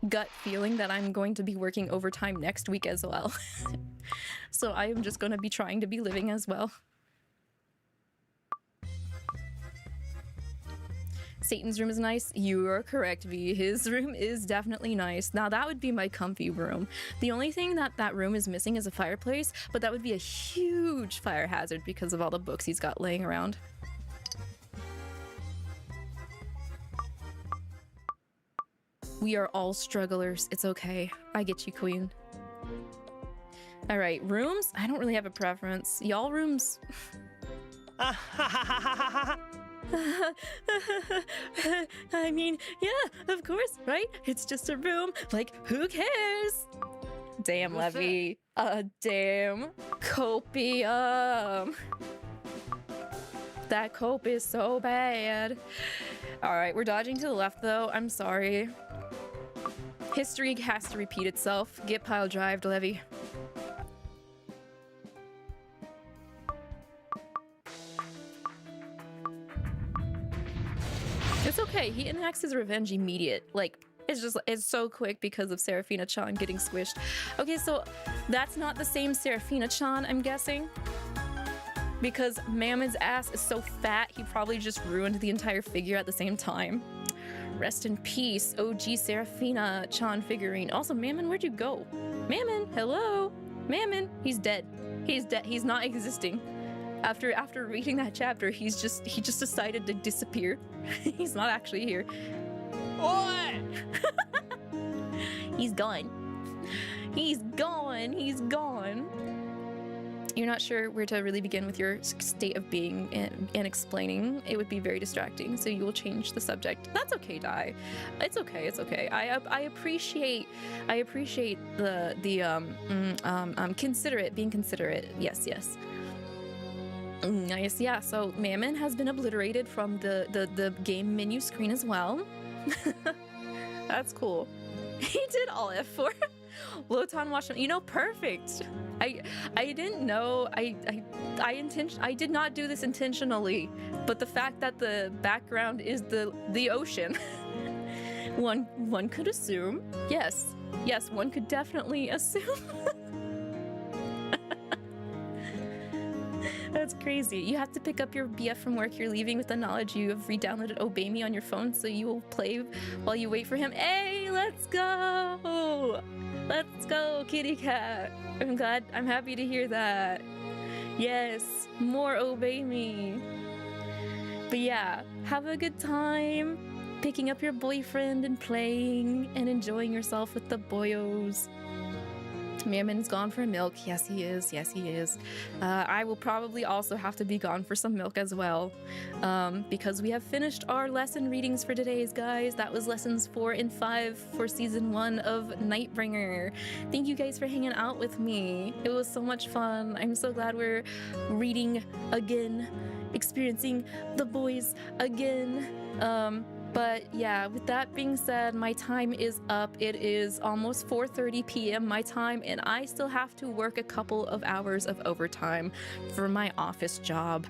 G: gut feeling that I'm going to be working overtime next week as well. So I am just going to be trying to be living as well. Satan's room is nice. You are correct, V. His room is definitely nice. Now that would be my comfy room. The only thing that room is missing is a fireplace, but that would be a huge fire hazard because of all the books he's got laying around. We are all strugglers. It's okay. I get you, queen. All right, rooms? I don't really have a preference. Y'all rooms... I mean, yeah, of course, right? It's just a room. Like, who cares? Damn, Levy. Damn. Copium. That cope is so bad. All right, we're dodging to the left, though. I'm sorry. History has to repeat itself. Get pile drived, Levy. It's okay, he enacts his revenge immediate. Like, it's so quick because of Seraphina-chan getting squished. Okay, so that's not the same Seraphina-chan, I'm guessing. Because Mammon's ass is so fat, he probably just ruined the entire figure at the same time. Rest in peace, OG Seraphina-chan figurine. Also, Mammon, where'd you go? Mammon, hello? Mammon, he's dead. He's dead, he's not existing. After reading that chapter, he just decided to disappear. He's not actually here. Oi! He's gone. He's gone. He's gone. You're not sure where to really begin with your state of being and explaining. It would be very distracting, so you will change the subject. That's okay, Dai. It's okay. It's okay. I appreciate the considerate, being considerate. Yes, yes. Nice, yeah, so Mammon has been obliterated from the game menu screen as well. That's cool. He did all F4. Lotan watched him. You know, perfect. I didn't know. I did not do this intentionally, but the fact that the background is the ocean, one could assume. Yes, one could definitely assume. That's crazy. You have to pick up your BF from work you're leaving with the knowledge you have re-downloaded Obey Me on your phone, so you will play while you wait for him. Hey, let's go! Let's go, kitty cat. I'm happy to hear that. Yes, more Obey Me. But yeah, have a good time picking up your boyfriend and playing and enjoying yourself with the boyos.
H: Meerman's gone for milk. Yes, he is. Yes, he is. I will probably also have to be gone for some milk as well, because we have finished our lesson readings for today's, guys. That was lessons 4 and 5 for season 1 of Nightbringer. Thank you guys for hanging out with me. It was so much fun. I'm so glad we're reading again, experiencing the boys again. But yeah, with that being said, my time is up. It is almost 4:30 p.m. my time, and I still have to work a couple of hours of overtime for my office job.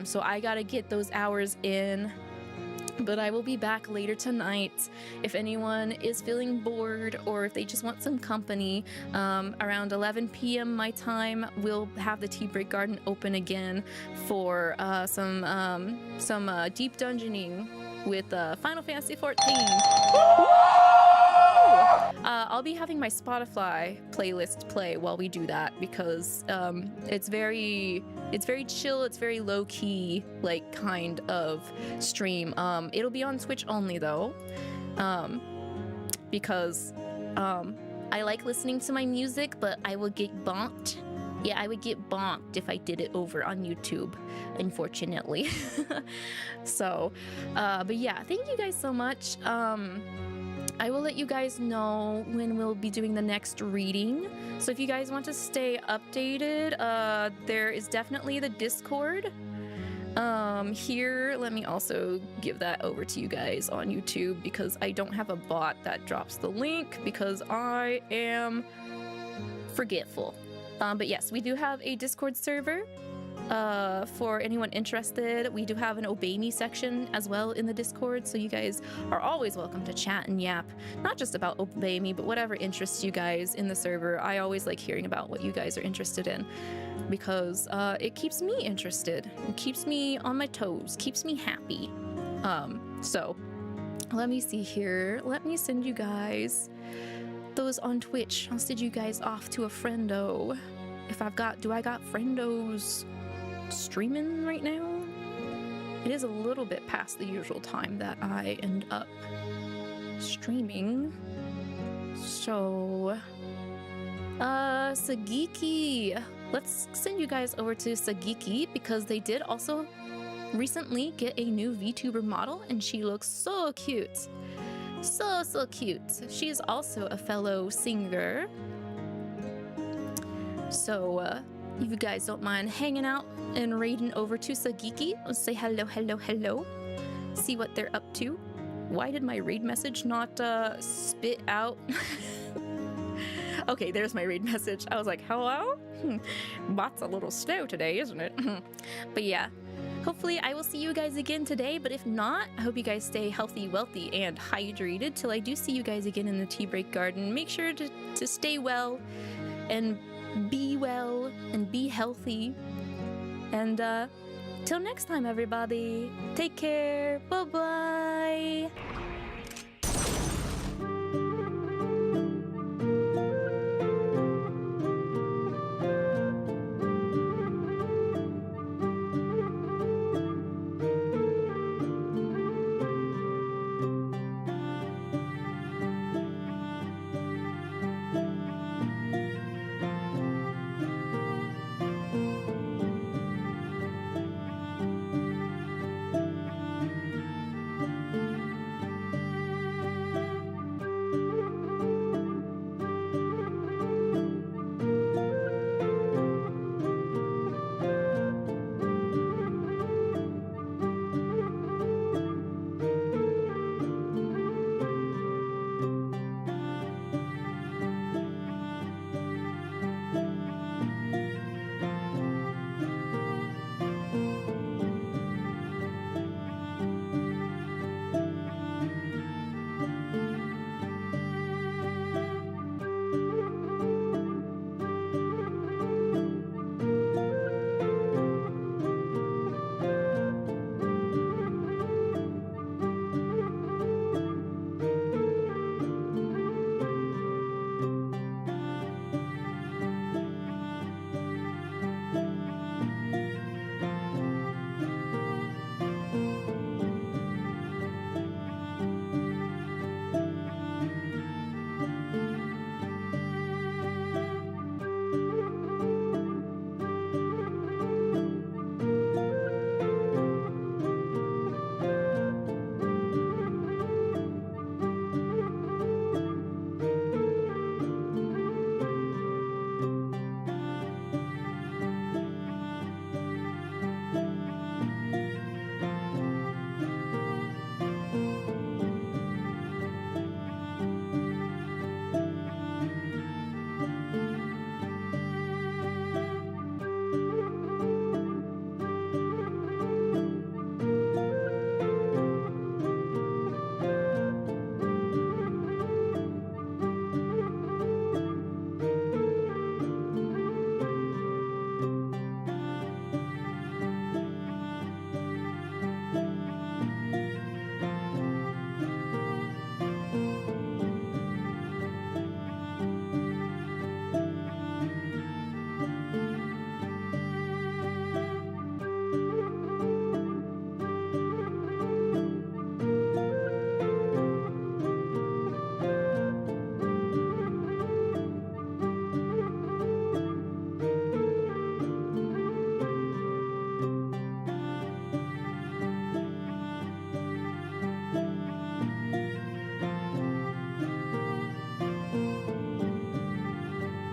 H: So I gotta get those hours in. But I will be back later tonight. If anyone is feeling bored or if they just want some company, around 11 p.m. my time, we'll have the Tea Break Garden open again for some deep dungeoning with Final Fantasy XIV. I'll be having my Spotify playlist play while we do that because it's very chill, it's very low key, like kind of stream. It'll be on Twitch only though, because I like listening to my music, but I will get bonked. Yeah, I would get bonked if I did it over on YouTube, unfortunately. So, but yeah, thank you guys so much. I will let you guys know when we'll be doing the next reading. So if you guys want to stay updated, there is definitely the Discord. Here, let me also give that over to you guys on YouTube because I don't have a bot that drops the link because I am forgetful. But yes, we do have a Discord server. For anyone interested, we do have an Obey Me section as well in the Discord, so you guys are always welcome to chat and yap, not just about Obey Me, but whatever interests you guys in the server. I always like hearing about what you guys are interested in because it keeps me interested, it keeps me on my toes, keeps me happy. So let me see here. Let me send you guys those on Twitch. I'll send you guys off to a friendo. If do I got friendos streaming right now? It is a little bit past the usual time that I end up streaming. So, Sagiki. Let's send you guys over to Sagiki because they did also recently get a new VTuber model and she looks so cute. So cute. She is also a fellow singer. So, if you guys don't mind hanging out and raiding over to Sagiki, let's say hello. See what they're up to. Why did my raid message not spit out? Okay, there's my raid message. I was like, hello? Bot's a little slow today, isn't it? But yeah. Hopefully I will see you guys again today, but if not, I hope you guys stay healthy, wealthy, and hydrated till I do see you guys again in the Tea Break Garden. Make sure to stay well and be healthy. And till next time, everybody, take care. Bye-bye.